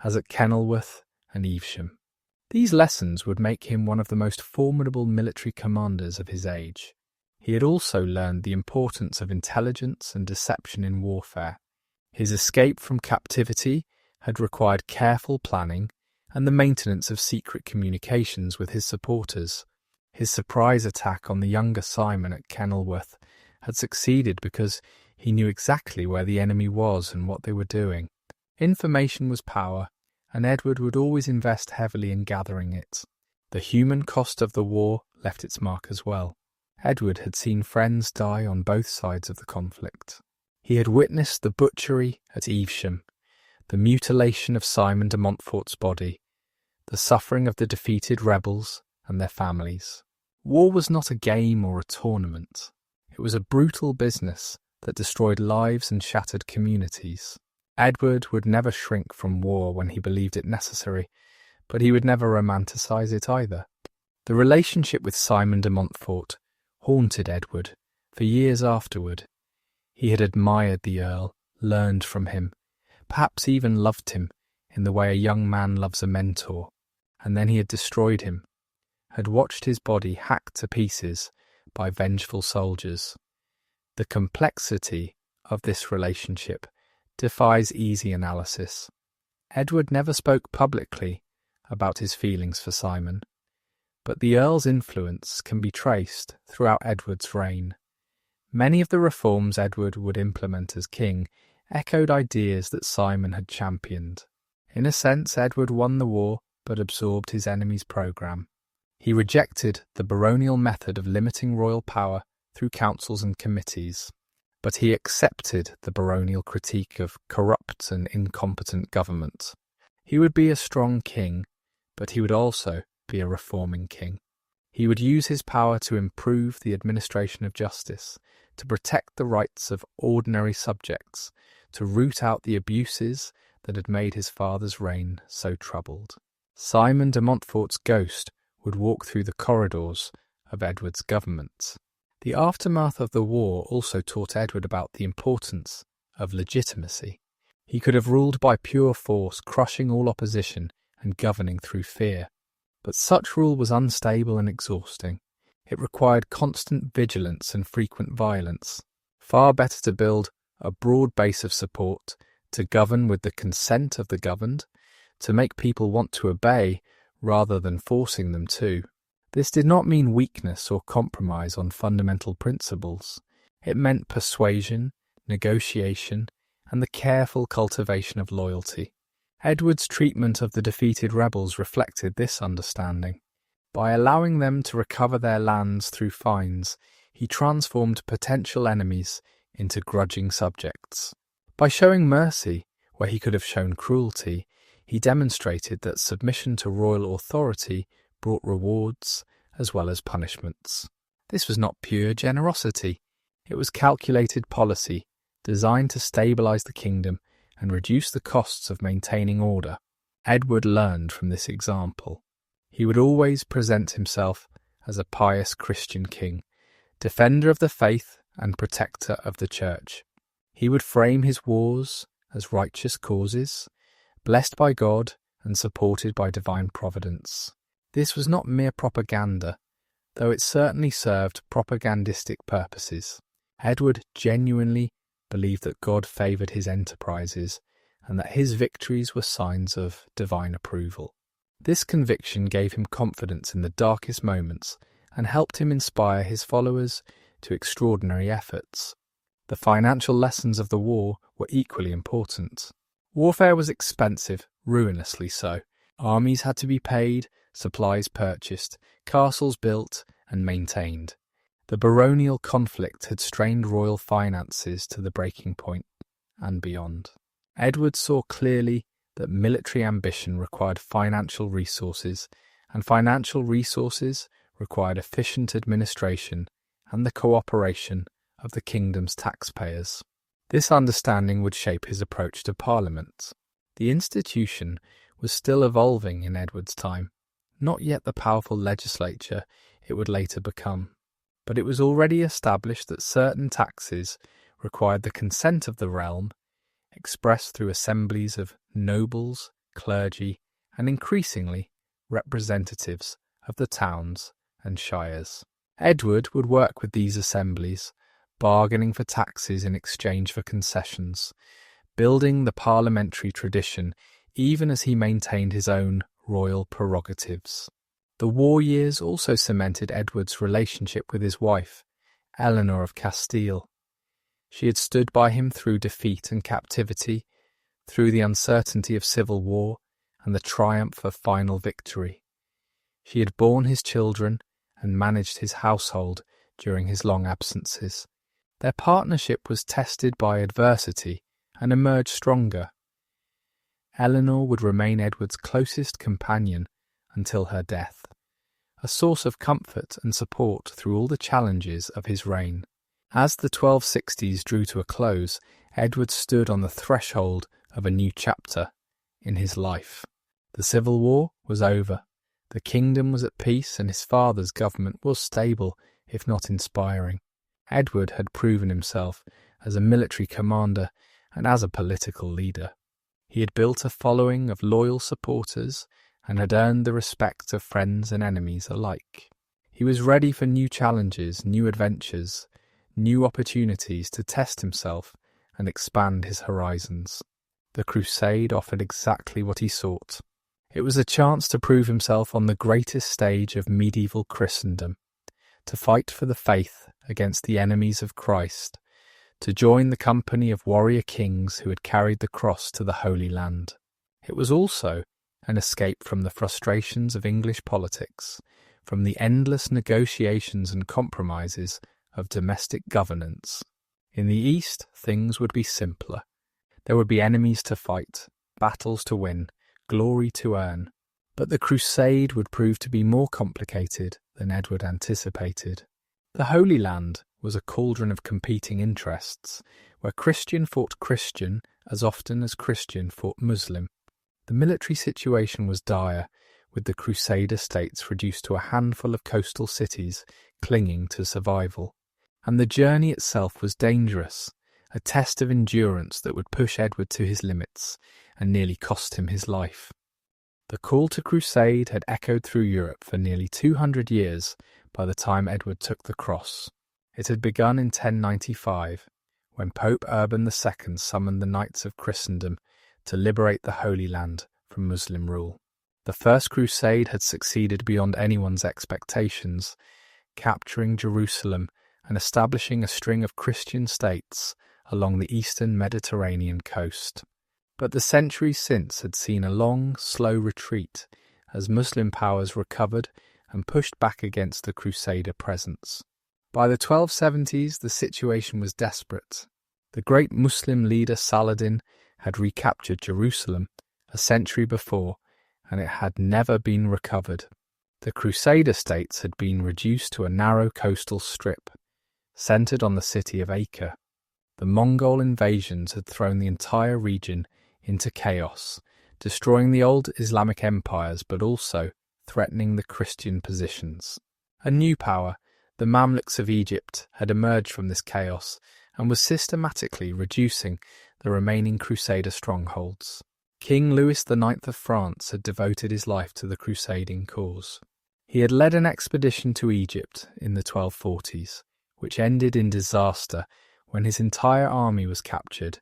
as at Kenilworth and Evesham. These lessons would make him one of the most formidable military commanders of his age. He had also learned the importance of intelligence and deception in warfare. His escape from captivity had required careful planning and the maintenance of secret communications with his supporters. His surprise attack on the younger Simon at Kenilworth had succeeded because he knew exactly where the enemy was and what they were doing. Information was power, and Edward would always invest heavily in gathering it. The human cost of the war left its mark as well. Edward had seen friends die on both sides of the conflict. He had witnessed the butchery at Evesham, the mutilation of Simon de Montfort's body, the suffering of the defeated rebels and their families. War was not a game or a tournament. It was a brutal business that destroyed lives and shattered communities. Edward would never shrink from war when he believed it necessary, but he would never romanticize it either. The relationship with Simon de Montfort haunted Edward for years afterward. He had admired the Earl, learned from him, perhaps even loved him in the way a young man loves a mentor, and then he had destroyed him, had watched his body hacked to pieces by vengeful soldiers. The complexity of this relationship defies easy analysis. Edward never spoke publicly about his feelings for Simon, but the Earl's influence can be traced throughout Edward's reign. Many of the reforms Edward would implement as king echoed ideas that Simon had championed. In a sense, Edward won the war but absorbed his enemy's programme. He rejected the baronial method of limiting royal power through councils and committees, but he accepted the baronial critique of corrupt and incompetent government. He would be a strong king, but he would also be a reforming king. He would use his power to improve the administration of justice, to protect the rights of ordinary subjects, to root out the abuses that had made his father's reign so troubled. Simon de Montfort's ghost would walk through the corridors of Edward's government. The aftermath of the war also taught Edward about the importance of legitimacy. He could have ruled by pure force, crushing all opposition and governing through fear. But such rule was unstable and exhausting. It required constant vigilance and frequent violence. Far better to build a broad base of support, to govern with the consent of the governed, to make people want to obey rather than forcing them to. This did not mean weakness or compromise on fundamental principles. It meant persuasion, negotiation, and the careful cultivation of loyalty. Edward's treatment of the defeated rebels reflected this understanding. By allowing them to recover their lands through fines, he transformed potential enemies into grudging subjects. By showing mercy where he could have shown cruelty, he demonstrated that submission to royal authority brought rewards as well as punishments. This was not pure generosity. It was calculated policy designed to stabilize the kingdom and reduce the costs of maintaining order. Edward learned from this example. He would always present himself as a pious Christian king, defender of the faith and protector of the church. He would frame his wars as righteous causes, blessed by God and supported by divine providence. This was not mere propaganda, though it certainly served propagandistic purposes. Edward genuinely believed that God favoured his enterprises and that his victories were signs of divine approval. This conviction gave him confidence in the darkest moments and helped him inspire his followers to extraordinary efforts. The financial lessons of the war were equally important. Warfare was expensive, ruinously so. Armies had to be paid, supplies purchased, castles built and maintained. The baronial conflict had strained royal finances to the breaking point and beyond. Edward saw clearly that military ambition required financial resources, and financial resources required efficient administration and the cooperation of the kingdom's taxpayers. This understanding would shape his approach to Parliament. The institution was still evolving in Edward's time, not yet the powerful legislature it would later become, but it was already established that certain taxes required the consent of the realm, expressed through assemblies of nobles, clergy, and increasingly representatives of the towns and shires. Edward would work with these assemblies, bargaining for taxes in exchange for concessions, building the parliamentary tradition even as he maintained his own royal prerogatives. The war years also cemented Edward's relationship with his wife, Eleanor of Castile. She had stood by him through defeat and captivity, through the uncertainty of civil war and the triumph of final victory. She had borne his children and managed his household during his long absences. Their partnership was tested by adversity and emerged stronger. Eleanor would remain Edward's closest companion until her death, a source of comfort and support through all the challenges of his reign. As the 1260s drew to a close, Edward stood on the threshold of a new chapter in his life. The Civil War was over. The kingdom was at peace and his father's government was stable, if not inspiring. Edward had proven himself as a military commander and as a political leader. He had built a following of loyal supporters and had earned the respect of friends and enemies alike. He was ready for new challenges, new adventures, new opportunities to test himself and expand his horizons. The crusade offered exactly what he sought. It was a chance to prove himself on the greatest stage of medieval Christendom, to fight for the faith against the enemies of Christ, to join the company of warrior kings who had carried the cross to the Holy Land. It was also an escape from the frustrations of English politics, from the endless negotiations and compromises of domestic governance. In the East, things would be simpler. There would be enemies to fight, battles to win, glory to earn. But the crusade would prove to be more complicated than Edward anticipated. The Holy Land was a cauldron of competing interests, where Christian fought Christian as often as Christian fought Muslim. The military situation was dire, with the Crusader states reduced to a handful of coastal cities clinging to survival. And the journey itself was dangerous, a test of endurance that would push Edward to his limits and nearly cost him his life. The call to crusade had echoed through Europe for nearly 200 years by the time Edward took the cross. It had begun in 1095, when Pope Urban II summoned the Knights of Christendom to liberate the Holy Land from Muslim rule. The First Crusade had succeeded beyond anyone's expectations, capturing Jerusalem and establishing a string of Christian states along the eastern Mediterranean coast. But the centuries since had seen a long, slow retreat as Muslim powers recovered and pushed back against the Crusader presence. By the 1270s, the situation was desperate. The great Muslim leader Saladin had recaptured Jerusalem a century before, and it had never been recovered. The Crusader states had been reduced to a narrow coastal strip, centered on the city of Acre. The Mongol invasions had thrown the entire region into chaos, destroying the old Islamic empires but also threatening the Christian positions. A new power, the Mamluks of Egypt, had emerged from this chaos and was systematically reducing the remaining Crusader strongholds. King Louis IX of France had devoted his life to the crusading cause. He had led an expedition to Egypt in the 1240s, which ended in disaster when his entire army was captured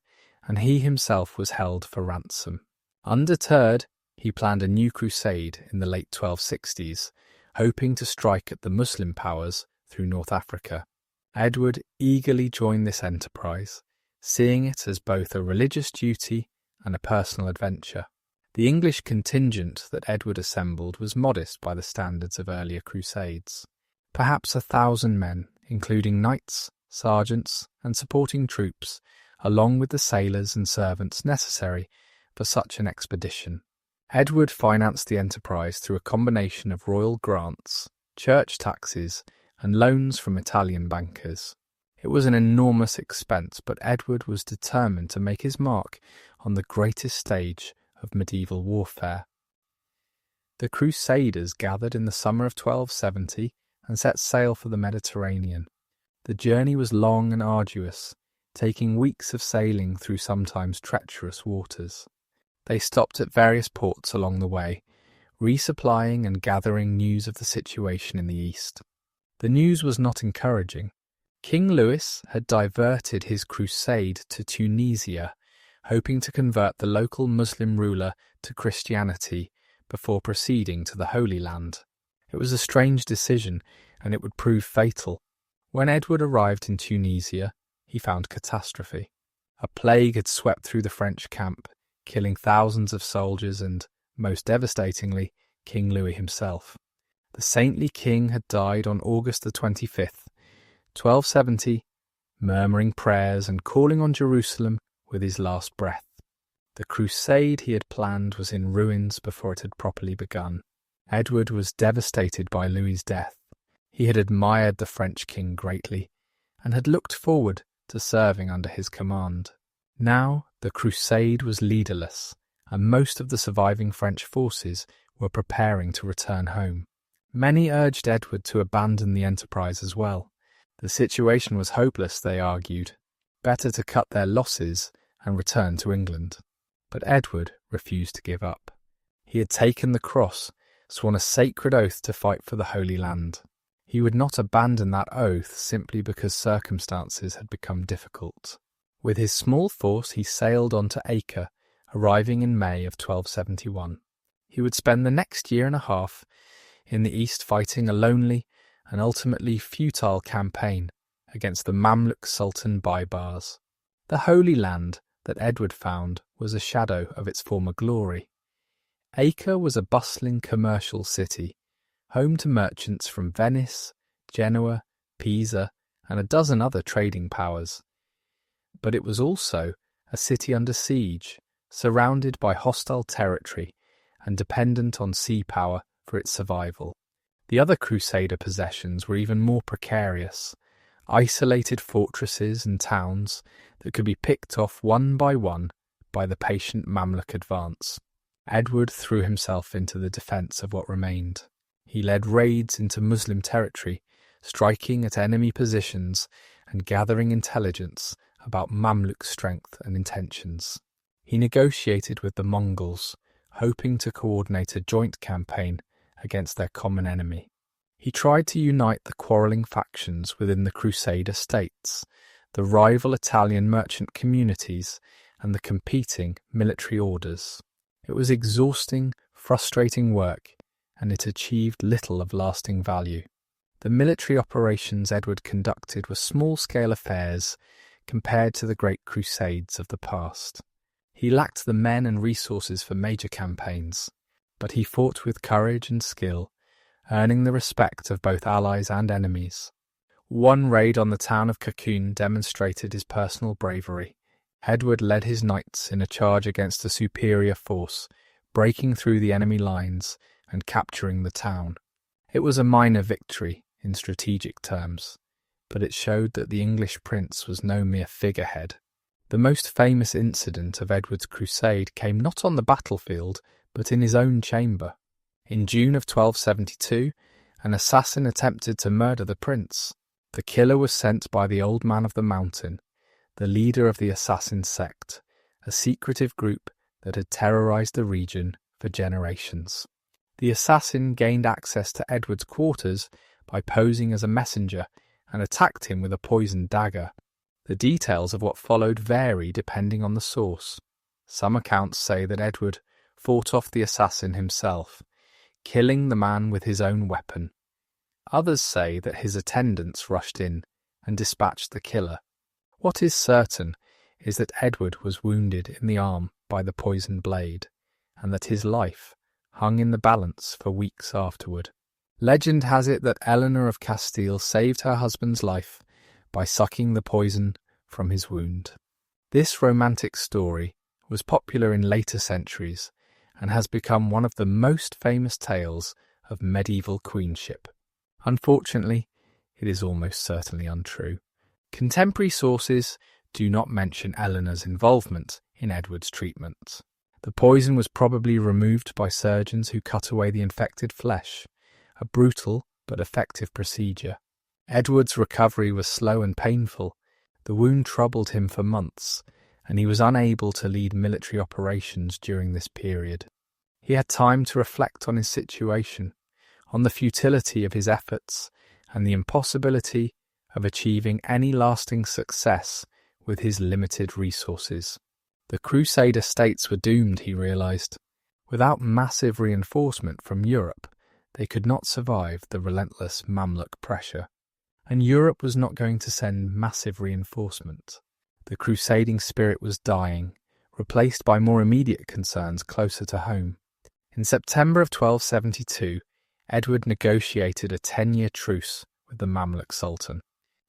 and he himself was held for ransom. Undeterred, he planned a new crusade in the late 1260s, hoping to strike at the Muslim powers through North Africa. Edward eagerly joined this enterprise, seeing it as both a religious duty and a personal adventure. The English contingent that Edward assembled was modest by the standards of earlier crusades. Perhaps 1,000 men, including knights, sergeants, and supporting troops, along with the sailors and servants necessary for such an expedition. Edward financed the enterprise through a combination of royal grants, church taxes, and loans from Italian bankers. It was an enormous expense, but Edward was determined to make his mark on the greatest stage of medieval warfare. The Crusaders gathered in the summer of 1270 and set sail for the Mediterranean. The journey was long and arduous, taking weeks of sailing through sometimes treacherous waters. They stopped at various ports along the way, resupplying and gathering news of the situation in the east. The news was not encouraging. King Louis had diverted his crusade to Tunisia, hoping to convert the local Muslim ruler to Christianity before proceeding to the Holy Land. It was a strange decision, and it would prove fatal. When Edward arrived in Tunisia, he found catastrophe. A plague had swept through the French camp, killing thousands of soldiers and, most devastatingly, King Louis himself. The saintly king had died on August the 25th, 1270, murmuring prayers and calling on Jerusalem with his last breath. The crusade he had planned was in ruins before it had properly begun. Edward was devastated by Louis's death. He had admired the French king greatly and had looked forward to serving under his command. Now the crusade was leaderless, and most of the surviving French forces were preparing to return home. Many urged Edward to abandon the enterprise as well. The situation was hopeless, they argued. Better to cut their losses and return to England. But Edward refused to give up. He had taken the cross, sworn a sacred oath to fight for the Holy Land. He would not abandon that oath simply because circumstances had become difficult. With his small force he sailed on to Acre, arriving in May of 1271. He would spend the next year and a half in the east fighting a lonely and ultimately futile campaign against the Mamluk Sultan Baybars. The Holy Land that Edward found was a shadow of its former glory. Acre was a bustling commercial city, home to merchants from Venice, Genoa, Pisa, and a dozen other trading powers. But it was also a city under siege, surrounded by hostile territory and dependent on sea power for its survival. The other Crusader possessions were even more precarious, isolated fortresses and towns that could be picked off one by the patient Mamluk advance. Edward threw himself into the defence of what remained. He led raids into Muslim territory, striking at enemy positions and gathering intelligence about Mamluk strength and intentions. He negotiated with the Mongols, hoping to coordinate a joint campaign against their common enemy. He tried to unite the quarrelling factions within the Crusader states, the rival Italian merchant communities, and the competing military orders. It was exhausting, frustrating work, and it achieved little of lasting value. The military operations Edward conducted were small-scale affairs compared to the great crusades of the past. He lacked the men and resources for major campaigns, but he fought with courage and skill, earning the respect of both allies and enemies. One raid on the town of Cocoon demonstrated his personal bravery. Edward led his knights in a charge against a superior force, breaking through the enemy lines and capturing the town. It was a minor victory in strategic terms, but it showed that the English prince was no mere figurehead. The most famous incident of Edward's crusade came not on the battlefield, but in his own chamber. In June of 1272, an assassin attempted to murder the prince. The killer was sent by the Old Man of the Mountain, the leader of the assassin sect, a secretive group that had terrorized the region for generations. The assassin gained access to Edward's quarters by posing as a messenger and attacked him with a poisoned dagger. The details of what followed vary depending on the source. Some accounts say that Edward fought off the assassin himself, killing the man with his own weapon. Others say that his attendants rushed in and dispatched the killer. What is certain is that Edward was wounded in the arm by the poisoned blade, and that his life hung in the balance for weeks afterward. Legend has it that Eleanor of Castile saved her husband's life by sucking the poison from his wound. This romantic story was popular in later centuries and has become one of the most famous tales of medieval queenship. Unfortunately, it is almost certainly untrue. Contemporary sources do not mention Eleanor's involvement in Edward's treatment. The poison was probably removed by surgeons who cut away the infected flesh, a brutal but effective procedure. Edward's recovery was slow and painful. The wound troubled him for months, and he was unable to lead military operations during this period. He had time to reflect on his situation, on the futility of his efforts, and the impossibility of achieving any lasting success with his limited resources. The Crusader states were doomed, he realised. Without massive reinforcement from Europe, they could not survive the relentless Mamluk pressure. And Europe was not going to send massive reinforcement. The crusading spirit was dying, replaced by more immediate concerns closer to home. In September of 1272, Edward negotiated a 10-year truce with the Mamluk Sultan.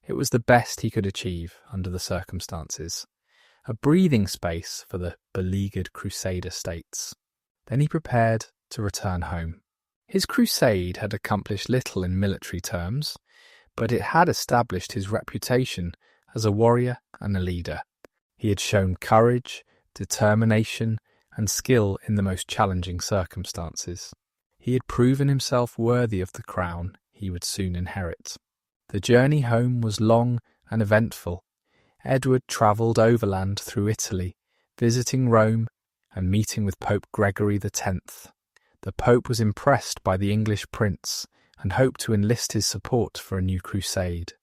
It was the best he could achieve under the circumstances, a breathing space for the beleaguered Crusader states. Then he prepared to return home. His crusade had accomplished little in military terms, but it had established his reputation as a warrior and a leader. He had shown courage, determination, and skill in the most challenging circumstances. He had proven himself worthy of the crown he would soon inherit. The journey home was long and eventful. Edward travelled overland through Italy, visiting Rome and meeting with Pope Gregory X. The Pope was impressed by the English prince and hoped to enlist his support for a new crusade.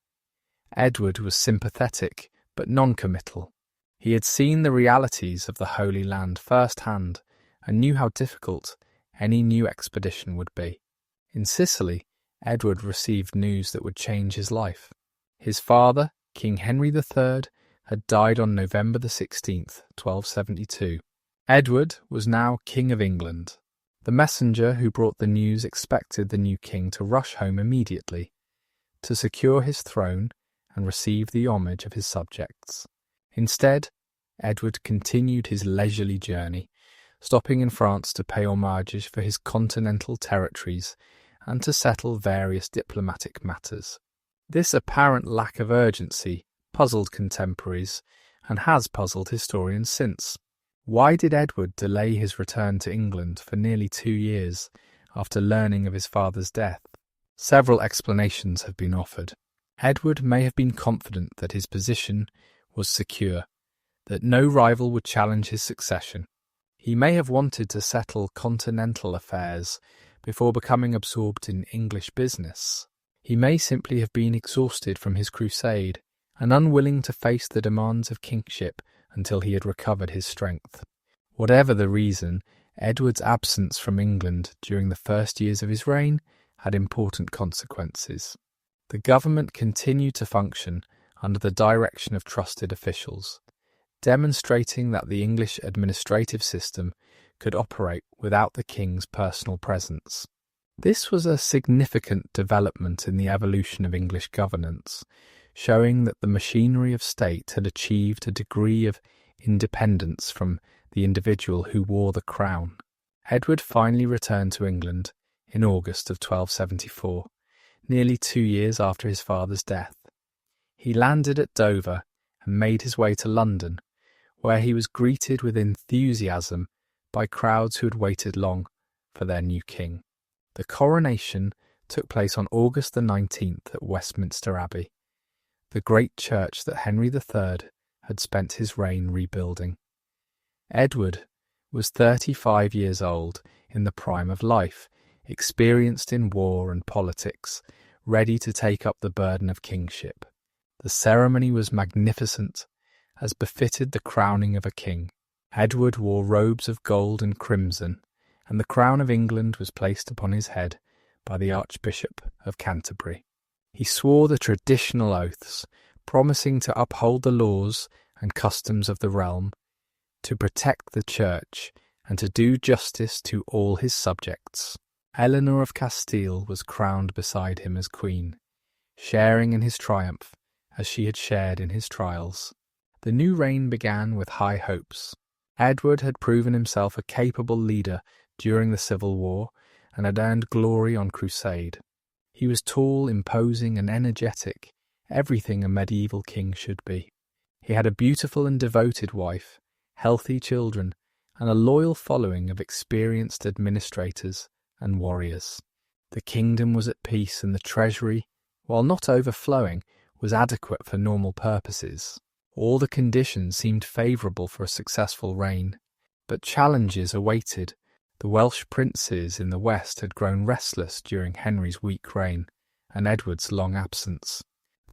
Edward was sympathetic but non-committal. He had seen the realities of the Holy Land firsthand and knew how difficult any new expedition would be. In Sicily, Edward received news that would change his life. His father, King Henry III, had died on November 16th, 1272. Edward was now King of England. The messenger who brought the news expected the new king to rush home immediately, to secure his throne and receive the homage of his subjects. Instead, Edward continued his leisurely journey, stopping in France to pay homages for his continental territories and to settle various diplomatic matters. This apparent lack of urgency puzzled contemporaries and has puzzled historians since. Why did Edward delay his return to England for nearly 2 years after learning of his father's death? Several explanations have been offered. Edward may have been confident that his position was secure, that no rival would challenge his succession. He may have wanted to settle continental affairs before becoming absorbed in English business. He may simply have been exhausted from his crusade and unwilling to face the demands of kingship until he had recovered his strength. Whatever the reason, Edward's absence from England during the first years of his reign had important consequences. The government continued to function under the direction of trusted officials, demonstrating that the English administrative system could operate without the king's personal presence. This was a significant development in the evolution of English governance, showing that the machinery of state had achieved a degree of independence from the individual who wore the crown. Edward finally returned to England in August of 1274, nearly 2 years after his father's death. He landed at Dover and made his way to London, where he was greeted with enthusiasm by crowds who had waited long for their new king. The coronation took place on August the 19th at Westminster Abbey, the great church that Henry III had spent his reign rebuilding. Edward was 35 years old, in the prime of life, experienced in war and politics, ready to take up the burden of kingship. The ceremony was magnificent, as befitted the crowning of a king. Edward wore robes of gold and crimson, and the crown of England was placed upon his head by the Archbishop of Canterbury. He swore the traditional oaths, promising to uphold the laws and customs of the realm, to protect the church, and to do justice to all his subjects. Eleanor of Castile was crowned beside him as queen, sharing in his triumph as she had shared in his trials. The new reign began with high hopes. Edward had proven himself a capable leader during the Civil War and had earned glory on crusade. He was tall, imposing, and energetic, everything a medieval king should be. He had a beautiful and devoted wife, healthy children, and a loyal following of experienced administrators and warriors. The kingdom was at peace, and the treasury, while not overflowing, was adequate for normal purposes. All the conditions seemed favourable for a successful reign, but challenges awaited. The Welsh princes in the west had grown restless during Henry's weak reign and Edward's long absence.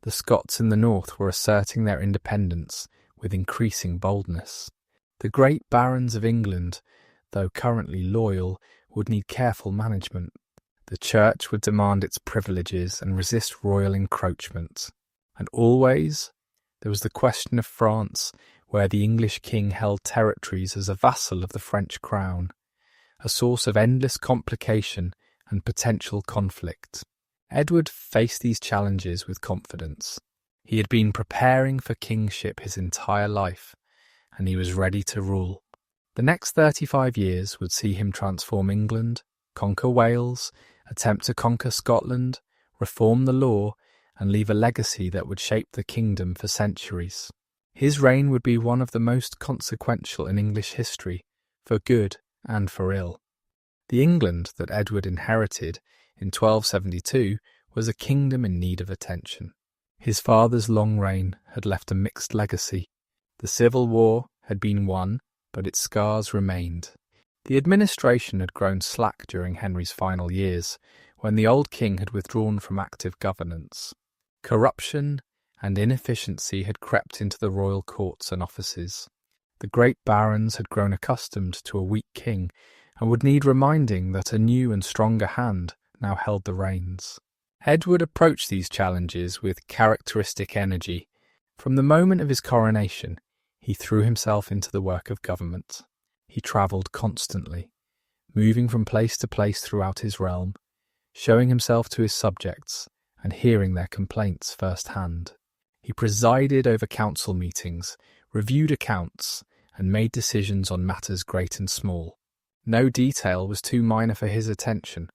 The Scots in the north were asserting their independence with increasing boldness. The great barons of England, though currently loyal, would need careful management. The church would demand its privileges and resist royal encroachment. And always there was the question of France, where the English king held territories as a vassal of the French crown, a source of endless complication and potential conflict. Edward faced these challenges with confidence. He had been preparing for kingship his entire life, and he was ready to rule. The next 35 years would see him transform England, conquer Wales, attempt to conquer Scotland, reform the law, and leave a legacy that would shape the kingdom for centuries. His reign would be one of the most consequential in English history, for good and for ill. The England that Edward inherited in 1272 was a kingdom in need of attention. His father's long reign had left a mixed legacy. The Civil War had been won, but its scars remained. The administration had grown slack during Henry's final years, when the old king had withdrawn from active governance. Corruption and inefficiency had crept into the royal courts and offices. The great barons had grown accustomed to a weak king and would need reminding that a new and stronger hand now held the reins. Edward approached these challenges with characteristic energy. From the moment of his coronation, he threw himself into the work of government. He travelled constantly, moving from place to place throughout his realm, showing himself to his subjects and hearing their complaints firsthand. He presided over council meetings, reviewed accounts, and made decisions on matters great and small. No detail was too minor for his attention,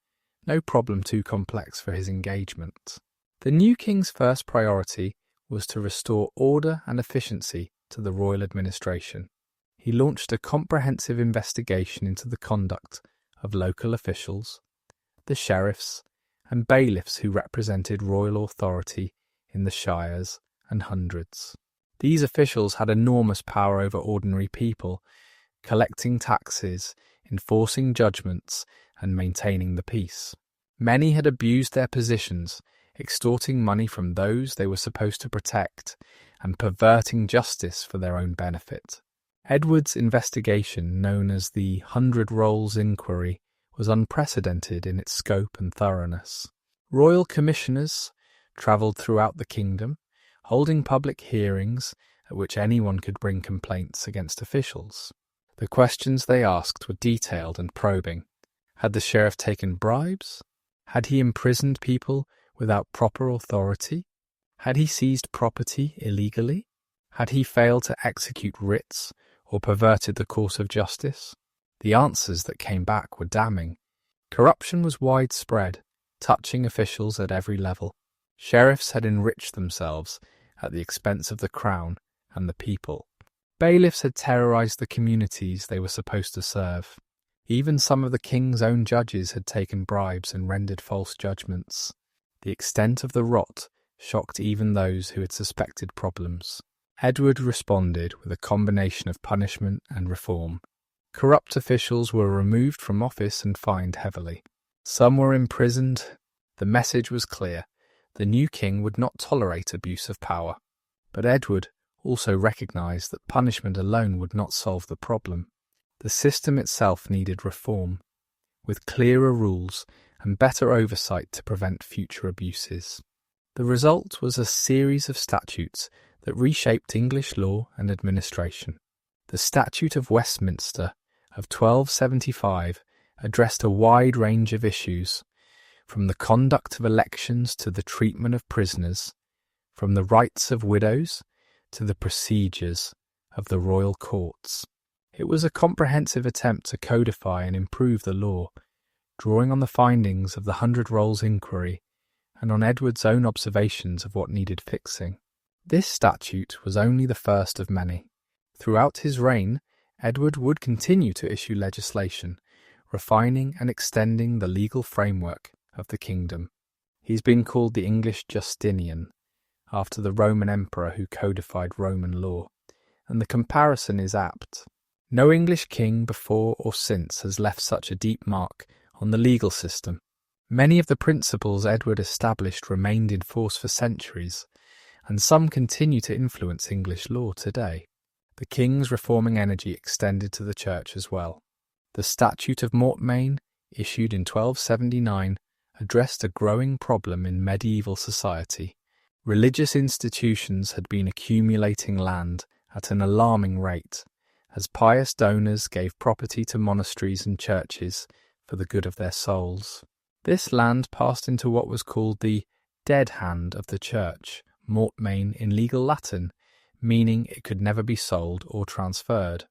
no problem too complex for his engagement. The new king's first priority was to restore order and efficiency to the royal administration. He launched a comprehensive investigation into the conduct of local officials, the sheriffs, and bailiffs who represented royal authority in the shires and hundreds. These officials had enormous power over ordinary people, collecting taxes, enforcing judgments, and maintaining the peace. Many had abused their positions, extorting money from those they were supposed to protect, and perverting justice for their own benefit. Edward's investigation, known as the 100 Rolls Inquiry, was unprecedented in its scope and thoroughness. Royal commissioners travelled throughout the kingdom, holding public hearings at which anyone could bring complaints against officials. The questions they asked were detailed and probing. Had the sheriff taken bribes? Had he imprisoned people without proper authority? Had he seized property illegally? Had he failed to execute writs or perverted the course of justice? The answers that came back were damning. Corruption was widespread, touching officials at every level. Sheriffs had enriched themselves at the expense of the crown and the people. Bailiffs had terrorized the communities they were supposed to serve. Even some of the king's own judges had taken bribes and rendered false judgments. The extent of the rot shocked even those who had suspected problems. Edward responded with a combination of punishment and reform. Corrupt officials were removed from office and fined heavily. Some were imprisoned. The message was clear. The new king would not tolerate abuse of power. But Edward also recognized that punishment alone would not solve the problem. The system itself needed reform, with clearer rules and better oversight to prevent future abuses. The result was a series of statutes that reshaped English law and administration. The Statute of Westminster of 1275 addressed a wide range of issues, from the conduct of elections to the treatment of prisoners, from the rights of widows to the procedures of the royal courts. It was a comprehensive attempt to codify and improve the law, drawing on the findings of the 100 Rolls inquiry and on Edward's own observations of what needed fixing. This statute was only the first of many. Throughout his reign, Edward would continue to issue legislation, refining and extending the legal framework of the kingdom. He's been called the English Justinian, after the Roman emperor who codified Roman law, and the comparison is apt. No English king before or since has left such a deep mark on the legal system. Many of the principles Edward established remained in force for centuries, and some continue to influence English law today. The king's reforming energy extended to the church as well. The Statute of Mortmain, issued in 1279, addressed a growing problem in medieval society. Religious institutions had been accumulating land at an alarming rate, as pious donors gave property to monasteries and churches for the good of their souls. This land passed into what was called the dead hand of the church, mortmain in legal Latin, meaning it could never be sold or transferred.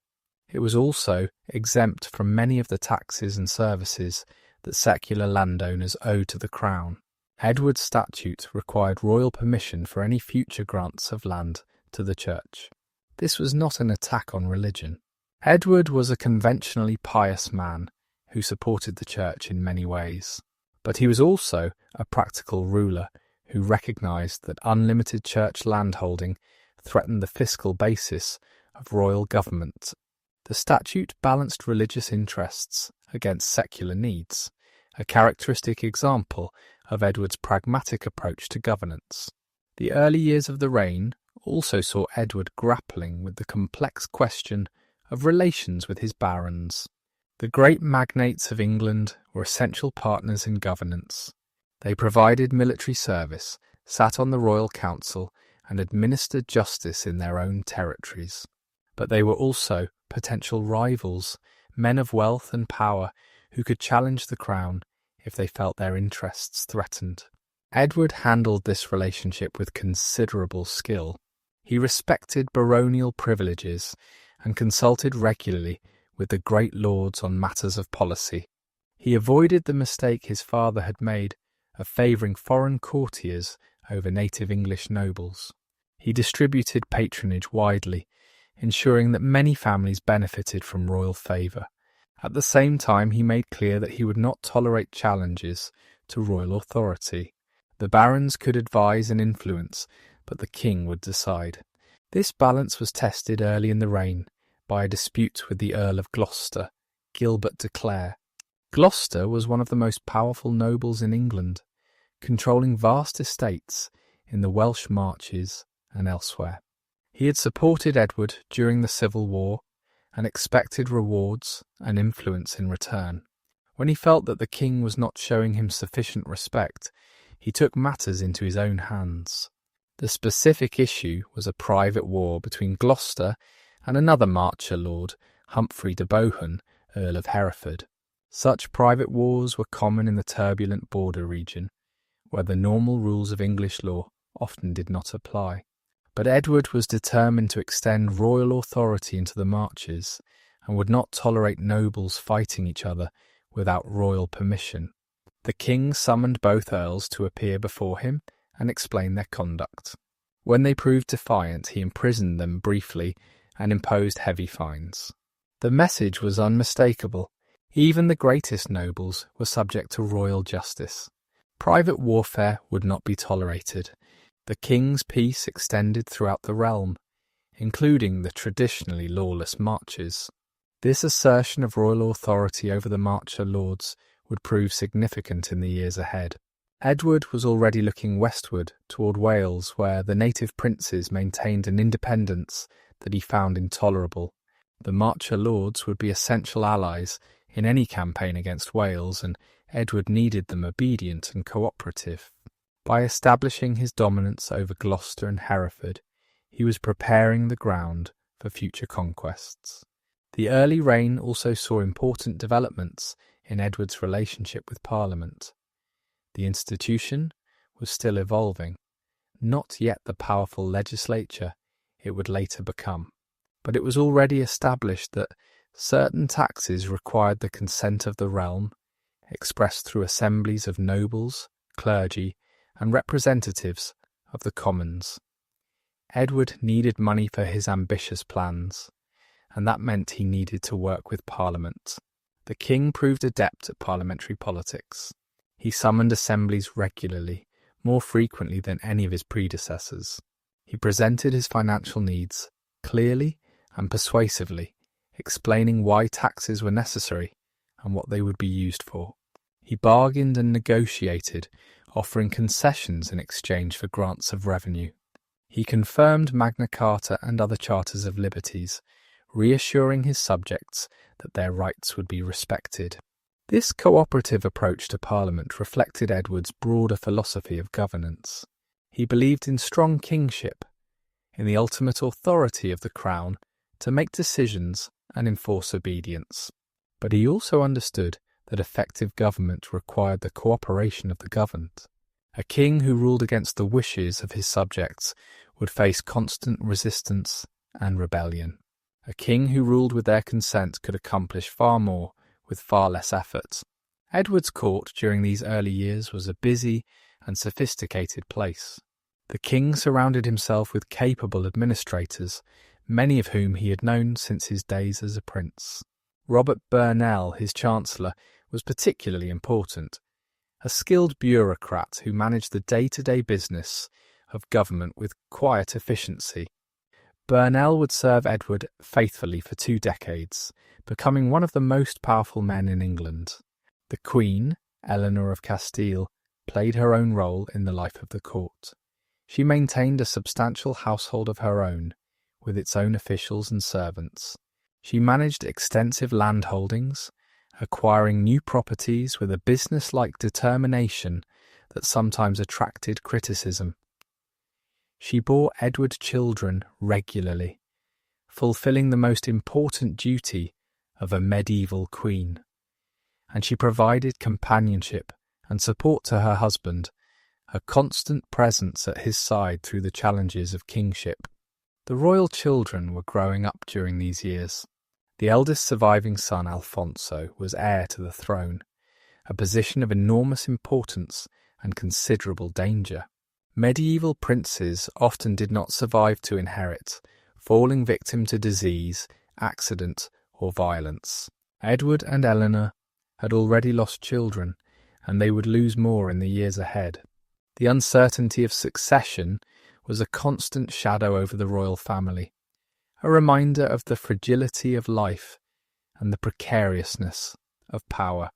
It was also exempt from many of the taxes and services that secular landowners owed to the crown. Edward's statute required royal permission for any future grants of land to the church. This was not an attack on religion. Edward was a conventionally pious man who supported the church in many ways. But he was also a practical ruler who recognized that unlimited church landholding threatened the fiscal basis of royal government. The statute balanced religious interests against secular needs, a characteristic example of Edward's pragmatic approach to governance. The early years of the reign also saw Edward grappling with the complex question of relations with his barons. The great magnates of England were essential partners in governance. They provided military service, sat on the royal council, and administered justice in their own territories. But they were also potential rivals, men of wealth and power who could challenge the crown if they felt their interests threatened. Edward handled this relationship with considerable skill. He respected baronial privileges and consulted regularly with the great lords on matters of policy. He avoided the mistake his father had made of favouring foreign courtiers over native English nobles. He distributed patronage widely, ensuring that many families benefited from royal favour. At the same time, he made clear that he would not tolerate challenges to royal authority. The barons could advise and influence, but the king would decide. This balance was tested early in the reign by a dispute with the Earl of Gloucester, Gilbert de Clare. Gloucester was one of the most powerful nobles in England, controlling vast estates in the Welsh Marches and elsewhere. He had supported Edward during the Civil War and expected rewards and influence in return. When he felt that the king was not showing him sufficient respect, he took matters into his own hands. The specific issue was a private war between Gloucester and another Marcher lord, Humphrey de Bohun, Earl of Hereford. Such private wars were common in the turbulent border region, where the normal rules of English law often did not apply. But Edward was determined to extend royal authority into the marches and would not tolerate nobles fighting each other without royal permission. The king summoned both earls to appear before him and explain their conduct. When they proved defiant, he imprisoned them briefly and imposed heavy fines. The message was unmistakable. Even the greatest nobles were subject to royal justice. Private warfare would not be tolerated. The king's peace extended throughout the realm, including the traditionally lawless marches. This assertion of royal authority over the marcher lords would prove significant in the years ahead. Edward was already looking westward toward Wales, where the native princes maintained an independence that he found intolerable. The marcher lords would be essential allies in any campaign against Wales, and Edward needed them obedient and cooperative. By establishing his dominance over Gloucester and Hereford, he was preparing the ground for future conquests. The early reign also saw important developments in Edward's relationship with Parliament. The institution was still evolving, not yet the powerful legislature it would later become, but it was already established that certain taxes required the consent of the realm, expressed through assemblies of nobles, clergy, and representatives of the commons. Edward needed money for his ambitious plans, and that meant he needed to work with Parliament. The king proved adept at parliamentary politics. He summoned assemblies regularly, more frequently than any of his predecessors. He presented his financial needs clearly and persuasively, explaining why taxes were necessary and what they would be used for. He bargained and negotiated, offering concessions in exchange for grants of revenue. He confirmed Magna Carta and other charters of liberties, reassuring his subjects that their rights would be respected. This cooperative approach to Parliament reflected Edward's broader philosophy of governance. He believed in strong kingship, in the ultimate authority of the crown to make decisions and enforce obedience. But he also understood that effective government required the cooperation of the governed. A king who ruled against the wishes of his subjects would face constant resistance and rebellion. A king who ruled with their consent could accomplish far more with far less effort. Edward's court during these early years was a busy and sophisticated place. The king surrounded himself with capable administrators, many of whom he had known since his days as a prince. Robert Burnell, his chancellor, was particularly important, a skilled bureaucrat who managed the day-to-day business of government with quiet efficiency. Burnell would serve Edward faithfully for 2 decades, becoming one of the most powerful men in England. The Queen, Eleanor of Castile, played her own role in the life of the court. She maintained a substantial household of her own, with its own officials and servants. She managed extensive land holdings, acquiring new properties with a business-like determination that sometimes attracted criticism. She bore Edward children regularly, fulfilling the most important duty of a medieval queen, and she provided companionship and support to her husband, a constant presence at his side through the challenges of kingship. The royal children were growing up during these years. The eldest surviving son, Alfonso, was heir to the throne, a position of enormous importance and considerable danger. Medieval princes often did not survive to inherit, falling victim to disease, accident, or violence. Edward and Eleanor had already lost children, and they would lose more in the years ahead. The uncertainty of succession was a constant shadow over the royal family, a reminder of the fragility of life and the precariousness of power.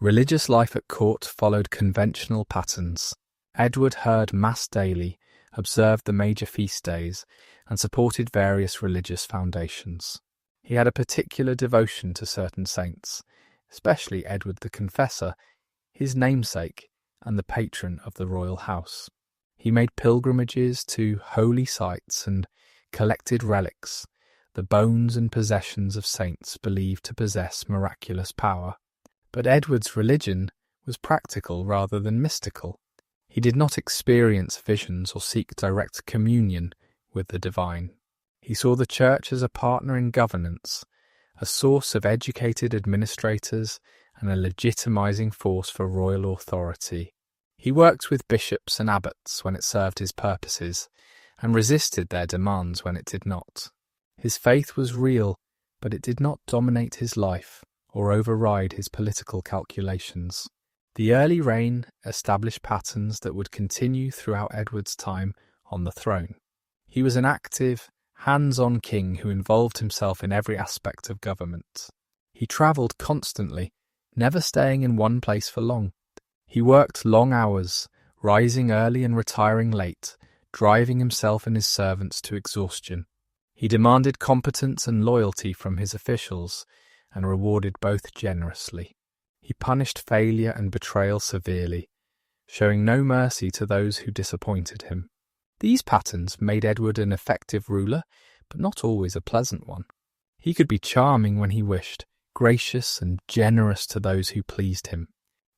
Religious life at court followed conventional patterns. Edward heard Mass daily, observed the major feast days, and supported various religious foundations. He had a particular devotion to certain saints, especially Edward the Confessor, his namesake and the patron of the royal house. He made pilgrimages to holy sites and collected relics, the bones and possessions of saints believed to possess miraculous power. But Edward's religion was practical rather than mystical. He did not experience visions or seek direct communion with the divine. He saw the church as a partner in governance, a source of educated administrators, and a legitimizing force for royal authority. He worked with bishops and abbots when it served his purposes, and resisted their demands when it did not. His faith was real, but it did not dominate his life or override his political calculations. The early reign established patterns that would continue throughout Edward's time on the throne. He was an active, hands-on king who involved himself in every aspect of government. He travelled constantly, never staying in one place for long. He worked long hours, rising early and retiring late, driving himself and his servants to exhaustion. He demanded competence and loyalty from his officials, and rewarded both generously. He punished failure and betrayal severely, showing no mercy to those who disappointed him. These patterns made Edward an effective ruler, but not always a pleasant one. He could be charming when he wished, gracious and generous to those who pleased him,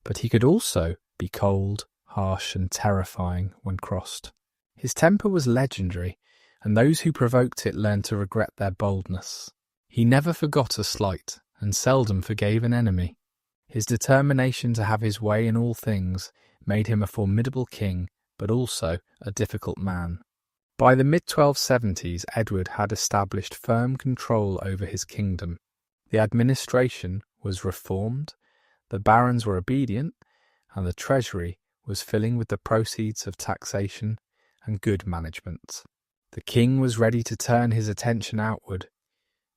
but he could also be cold, harsh and terrifying when crossed. His temper was legendary, and those who provoked it learned to regret their boldness. He never forgot a slight, and seldom forgave an enemy. His determination to have his way in all things made him a formidable king, but also a difficult man. By the mid-1270s, Edward had established firm control over his kingdom. The administration was reformed, the barons were obedient, and the treasury was filling with the proceeds of taxation and good management. The king was ready to turn his attention outward,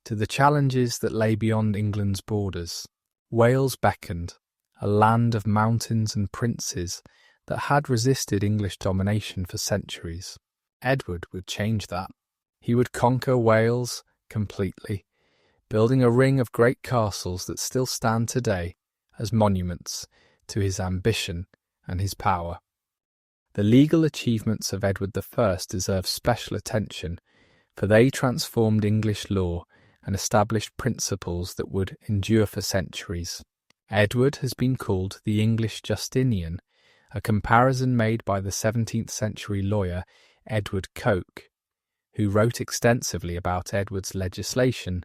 to the challenges that lay beyond England's borders. Wales beckoned, a land of mountains and princes that had resisted English domination for centuries. Edward would change that. He would conquer Wales completely, building a ring of great castles that still stand today as monuments to his ambition and his power. The legal achievements of Edward I deserve special attention, for they transformed English law and established principles that would endure for centuries. Edward has been called the English Justinian, a comparison made by the 17th century lawyer Edward Coke, who wrote extensively about Edward's legislation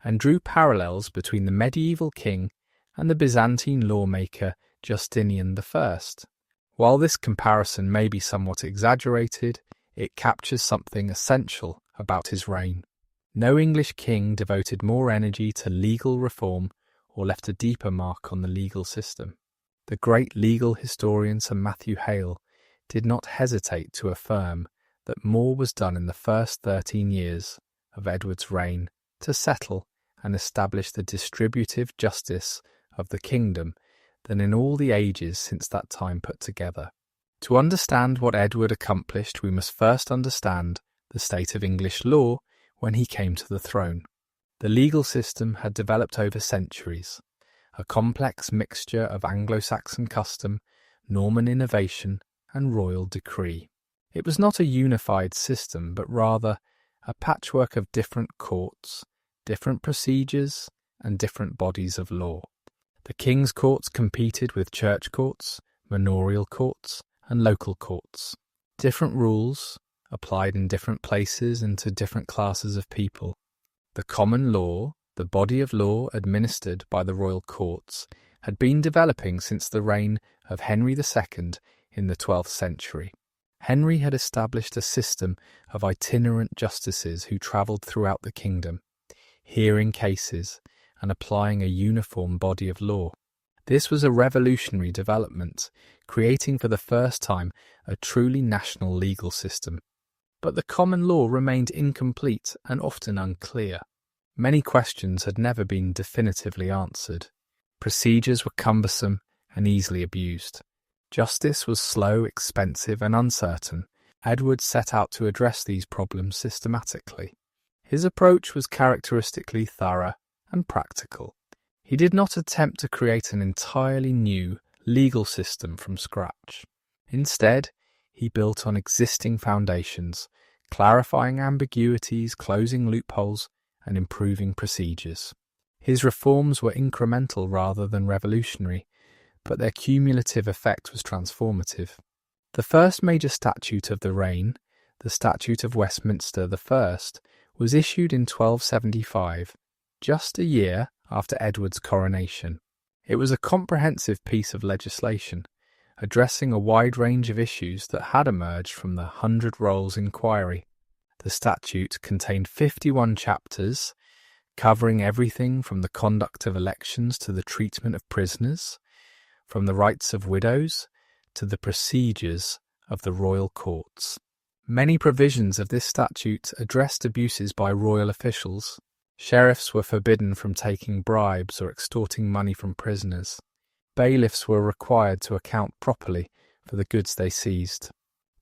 and drew parallels between the medieval king and the Byzantine lawmaker Justinian I. While this comparison may be somewhat exaggerated, it captures something essential about his reign. No English king devoted more energy to legal reform or left a deeper mark on the legal system. The great legal historian Sir Matthew Hale did not hesitate to affirm that more was done in the first 13 years of Edward's reign to settle and establish the distributive justice of the kingdom than in all the ages since that time put together. To understand what Edward accomplished, we must first understand the state of English law when he came to the throne. The legal system had developed over centuries, a complex mixture of Anglo-Saxon custom, Norman innovation, and royal decree. It was not a unified system, but rather a patchwork of different courts, different procedures, and different bodies of law. The king's courts competed with church courts, manorial courts, and local courts. Different rules applied in different places and to different classes of people. The common law, the body of law administered by the royal courts, had been developing since the reign of Henry II in the 12th century. Henry had established a system of itinerant justices who travelled throughout the kingdom, hearing cases and applying a uniform body of law. This was a revolutionary development, creating for the first time a truly national legal system. But the common law remained incomplete and often unclear. Many questions had never been definitively answered. Procedures were cumbersome and easily abused. Justice was slow, expensive, and uncertain. Edward set out to address these problems systematically. His approach was characteristically thorough and practical. He did not attempt to create an entirely new legal system from scratch. Instead, he built on existing foundations, clarifying ambiguities, closing loopholes, and improving procedures. His reforms were incremental rather than revolutionary, but their cumulative effect was transformative. The first major statute of the reign, the Statute of Westminster I, was issued in 1275, just a year after Edward's coronation. It was a comprehensive piece of legislation, addressing a wide range of issues that had emerged from the Hundred Rolls inquiry. The statute contained 51 chapters, covering everything from the conduct of elections to the treatment of prisoners, from the rights of widows to the procedures of the royal courts. Many provisions of this statute addressed abuses by royal officials. Sheriffs were forbidden from taking bribes or extorting money from prisoners. Bailiffs were required to account properly for the goods they seized.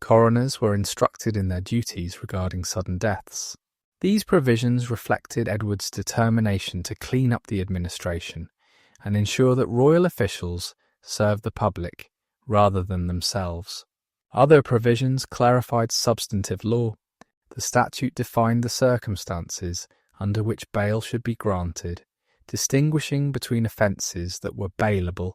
Coroners were instructed in their duties regarding sudden deaths. These provisions reflected Edward's determination to clean up the administration and ensure that royal officials served the public rather than themselves. Other provisions clarified substantive law. The statute defined the circumstances under which bail should be granted, distinguishing between offences that were bailable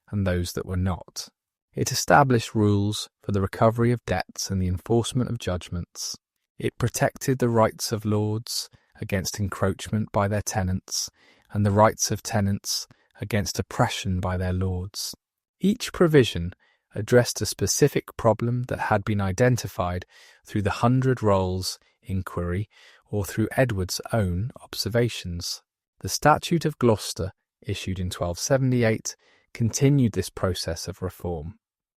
and those that were not. It established rules for the recovery of debts and the enforcement of judgments. It protected the rights of lords against encroachment by their tenants, and the rights of tenants against oppression by their lords. Each provision addressed a specific problem that had been identified through the Hundred Rolls inquiry or through Edward's own observations. The Statute of Gloucester, issued in 1278, continued this process of reform.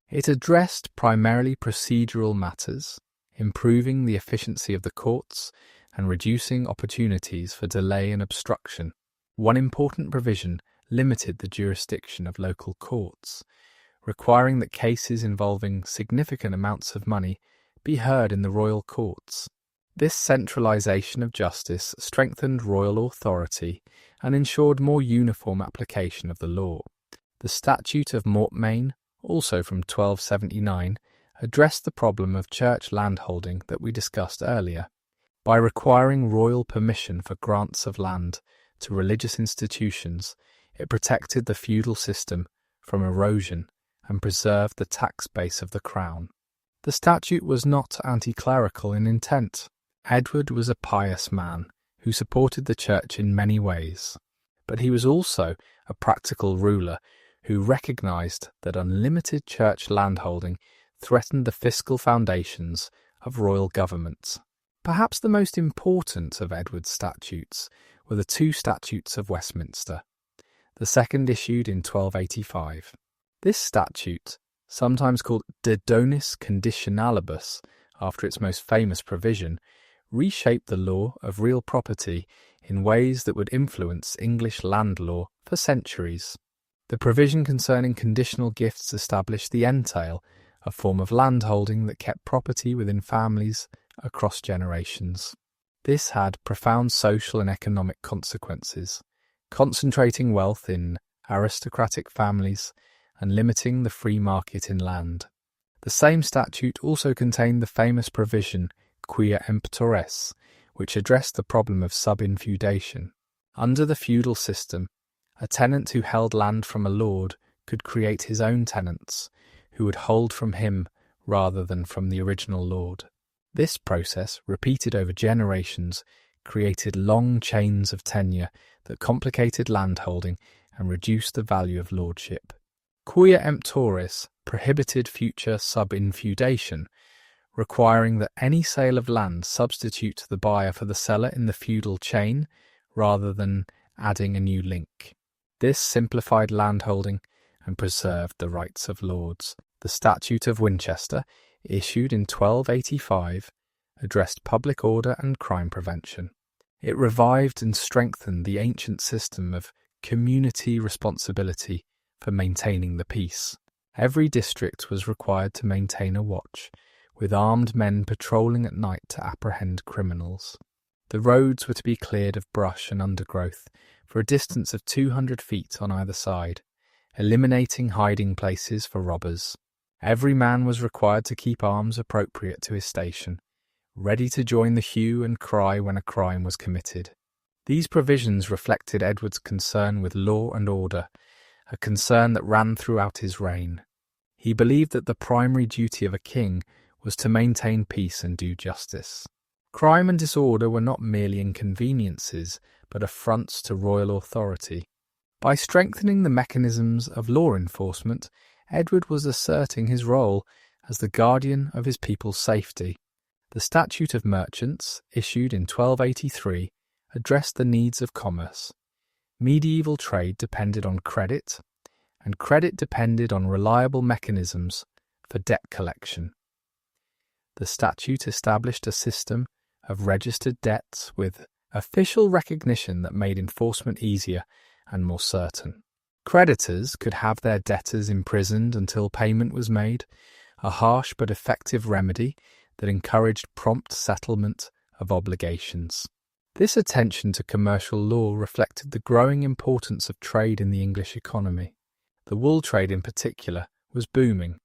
It addressed primarily procedural matters, improving the efficiency of the courts and reducing opportunities for delay and obstruction. One important provision limited the jurisdiction of local courts, requiring that cases involving significant amounts of money be heard in the royal courts. This centralisation of justice strengthened royal authority and ensured more uniform application of the law. The Statute of Mortmain, also from 1279, addressed the problem of church landholding that we discussed earlier. By requiring royal permission for grants of land to religious institutions, it protected the feudal system from erosion and preserved the tax base of the crown. The statute was not anti-clerical in intent. Edward was a pious man who supported the church in many ways, but he was also a practical ruler who recognised that unlimited church landholding threatened the fiscal foundations of royal governments. Perhaps the most important of Edward's statutes were the two Statutes of Westminster, the second issued in 1285. This statute, sometimes called De Donis Conditionalibus after its most famous provision, reshaped the law of real property in ways that would influence English land law for centuries. The provision concerning conditional gifts established the entail, a form of landholding that kept property within families across generations. This had profound social and economic consequences, concentrating wealth in aristocratic families and limiting the free market in land. The same statute also contained the famous provision Quia Emptores, which addressed the problem of sub-infeudation. Under the feudal system, a tenant who held land from a lord could create his own tenants, who would hold from him rather than from the original lord. This process, repeated over generations, created long chains of tenure that complicated landholding and reduced the value of lordship. Quia Emptores prohibited future sub-infeudation, requiring that any sale of land substitute the buyer for the seller in the feudal chain rather than adding a new link. This simplified landholding and preserved the rights of lords. The Statute of Winchester, issued in 1285, addressed public order and crime prevention. It revived and strengthened the ancient system of community responsibility for maintaining the peace. Every district was required to maintain a watch, with armed men patrolling at night to apprehend criminals. The roads were to be cleared of brush and undergrowth for a distance of 200 feet on either side, eliminating hiding places for robbers. Every man was required to keep arms appropriate to his station, ready to join the hue and cry when a crime was committed. These provisions reflected Edward's concern with law and order, a concern that ran throughout his reign. He believed that the primary duty of a king was to maintain peace and do justice. Crime and disorder were not merely inconveniences, but affronts to royal authority. By strengthening the mechanisms of law enforcement, Edward was asserting his role as the guardian of his people's safety. The Statute of Merchants, issued in 1283, addressed the needs of commerce. Medieval trade depended on credit, and credit depended on reliable mechanisms for debt collection. The statute established a system of registered debts with official recognition that made enforcement easier and more certain. Creditors could have their debtors imprisoned until payment was made, a harsh but effective remedy that encouraged prompt settlement of obligations. This attention to commercial law reflected the growing importance of trade in the English economy. The wool trade in particular was booming,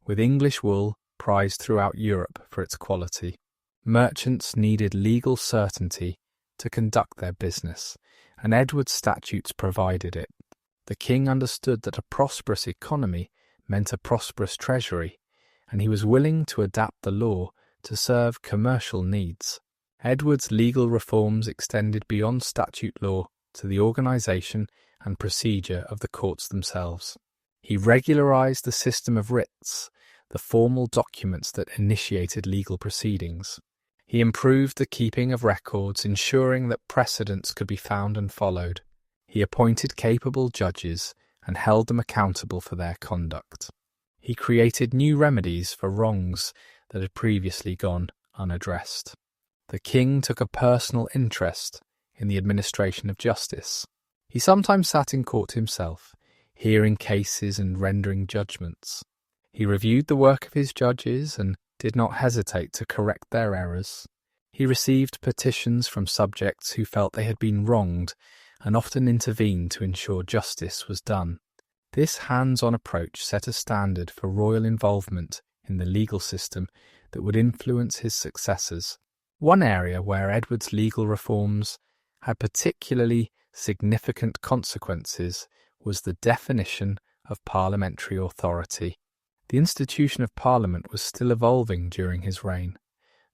with English wool prized throughout Europe for its quality. Merchants needed legal certainty to conduct their business, and Edward's statutes provided it. The king understood that a prosperous economy meant a prosperous treasury, and he was willing to adapt the law to serve commercial needs. Edward's legal reforms extended beyond statute law to the organisation and procedure of the courts themselves. He regularised the system of writs, the formal documents that initiated legal proceedings. He improved the keeping of records, ensuring that precedents could be found and followed. He appointed capable judges and held them accountable for their conduct. He created new remedies for wrongs that had previously gone unaddressed. The king took a personal interest in the administration of justice. He sometimes sat in court himself, hearing cases and rendering judgments. He reviewed the work of his judges and did not hesitate to correct their errors. He received petitions from subjects who felt they had been wronged and often intervened to ensure justice was done. This hands-on approach set a standard for royal involvement in the legal system that would influence his successors. One area where Edward's legal reforms had particularly significant consequences was the definition of parliamentary authority. The institution of Parliament was still evolving during his reign,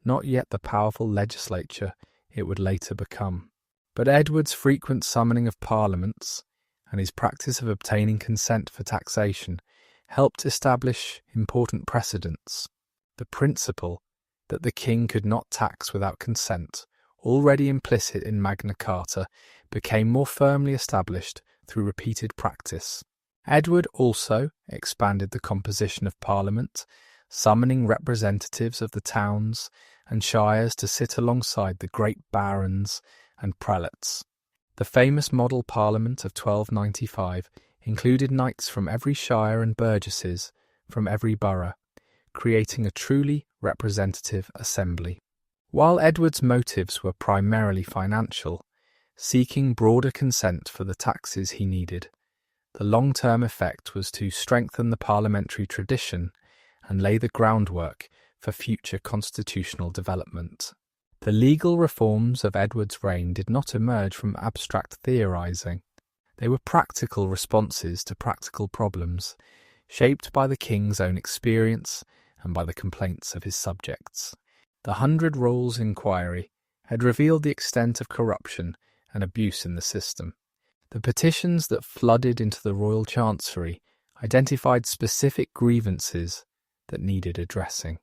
not yet the powerful legislature it would later become. But Edward's frequent summoning of parliaments and his practice of obtaining consent for taxation helped establish important precedents. The principle that the king could not tax without consent, already implicit in Magna Carta, became more firmly established through repeated practice. Edward also expanded the composition of Parliament, summoning representatives of the towns and shires to sit alongside the great barons and prelates. The famous Model Parliament of 1295 included knights from every shire and burgesses from every borough, creating a truly representative assembly. While Edward's motives were primarily financial, seeking broader consent for the taxes he needed, the long-term effect was to strengthen the parliamentary tradition and lay the groundwork for future constitutional development. The legal reforms of Edward's reign did not emerge from abstract theorising. They were practical responses to practical problems, shaped by the king's own experience and by the complaints of his subjects. The 100 Rolls inquiry had revealed the extent of corruption and abuse in the system. The petitions that flooded into the royal chancery identified specific grievances that needed addressing.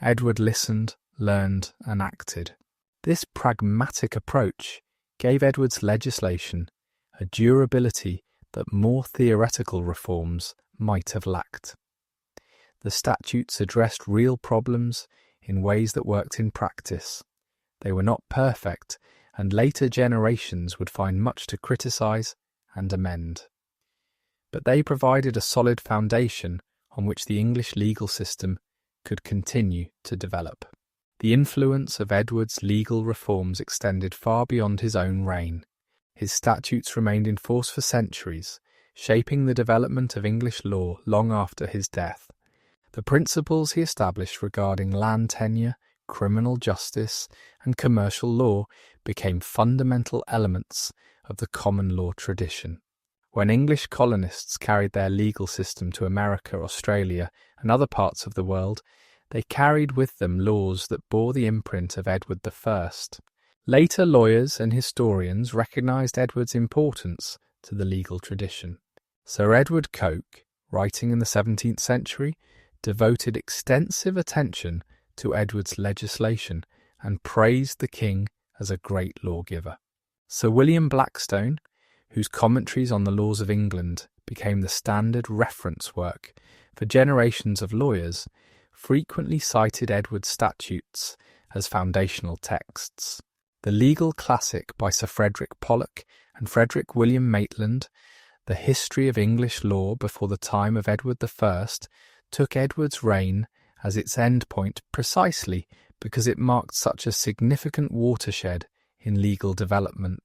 Edward listened, learned, and acted. This pragmatic approach gave Edward's legislation a durability that more theoretical reforms might have lacked. The statutes addressed real problems in ways that worked in practice. They were not perfect, and later generations would find much to criticise and amend. But they provided a solid foundation on which the English legal system could continue to develop. The influence of Edward's legal reforms extended far beyond his own reign. His statutes remained in force for centuries, shaping the development of English law long after his death. The principles he established regarding land tenure, criminal justice, and commercial law became fundamental elements of the common law tradition. When English colonists carried their legal system to America, Australia, and other parts of the world, they carried with them laws that bore the imprint of Edward I. Later lawyers and historians recognised Edward's importance to the legal tradition. Sir Edward Coke, writing in the 17th century, devoted extensive attention to Edward's legislation and praised the king as a great lawgiver. Sir William Blackstone, whose commentaries on the laws of England became the standard reference work for generations of lawyers, frequently cited Edward's statutes as foundational texts. The legal classic by Sir Frederick Pollock and Frederick William Maitland, The History of English Law Before the Time of Edward I, took Edward's reign as its endpoint precisely because it marked such a significant watershed in legal development.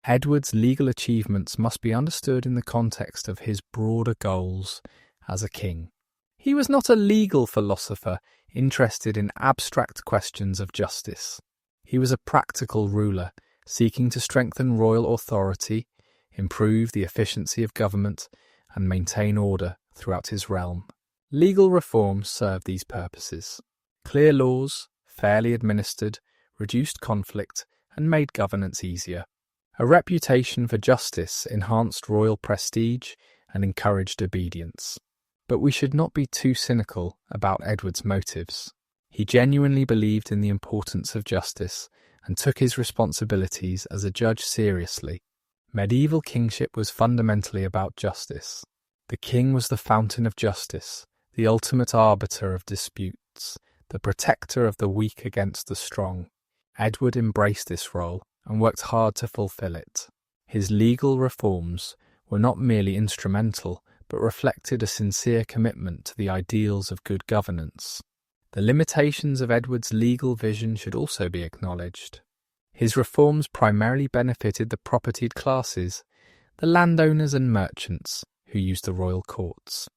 Edward's legal achievements must be understood in the context of his broader goals as a king. He was not a legal philosopher interested in abstract questions of justice. He was a practical ruler, seeking to strengthen royal authority, improve the efficiency of government, and maintain order throughout his realm. Legal reforms served these purposes. Clear laws, fairly administered, reduced conflict, and made governance easier. A reputation for justice enhanced royal prestige and encouraged obedience. But we should not be too cynical about Edward's motives. He genuinely believed in the importance of justice and took his responsibilities as a judge seriously. Medieval kingship was fundamentally about justice. The king was the fountain of justice, the ultimate arbiter of disputes, the protector of the weak against the strong. Edward embraced this role and worked hard to fulfill it. His legal reforms were not merely instrumental, but reflected a sincere commitment to the ideals of good governance. The limitations of Edward's legal vision should also be acknowledged. His reforms primarily benefited the propertied classes, the landowners and merchants who used the royal courts.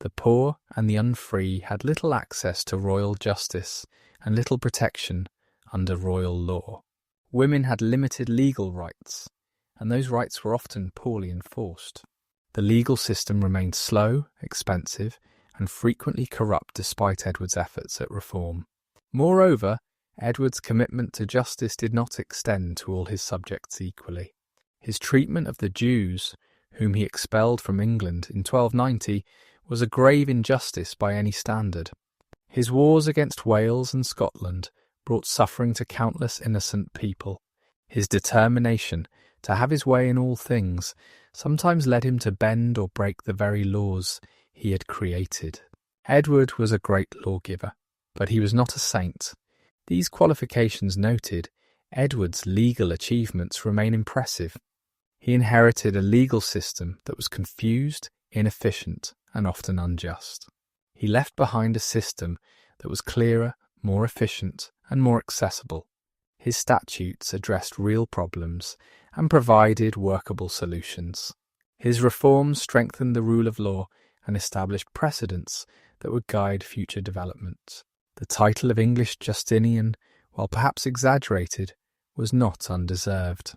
The poor and the unfree had little access to royal justice and little protection under royal law. Women had limited legal rights, and those rights were often poorly enforced. The legal system remained slow, expensive, and frequently corrupt despite Edward's efforts at reform. Moreover, Edward's commitment to justice did not extend to all his subjects equally. His treatment of the Jews, whom he expelled from England in 1290, was a grave injustice by any standard. His wars against Wales and Scotland brought suffering to countless innocent people. His determination to have his way in all things sometimes led him to bend or break the very laws he had created. Edward was a great lawgiver, but he was not a saint. These qualifications noted, Edward's legal achievements remain impressive. He inherited a legal system that was confused, inefficient, and often unjust. He left behind a system that was clearer, more efficient, and more accessible. His statutes addressed real problems and provided workable solutions. His reforms strengthened the rule of law and established precedents that would guide future development. The title of English Justinian, while perhaps exaggerated, was not undeserved.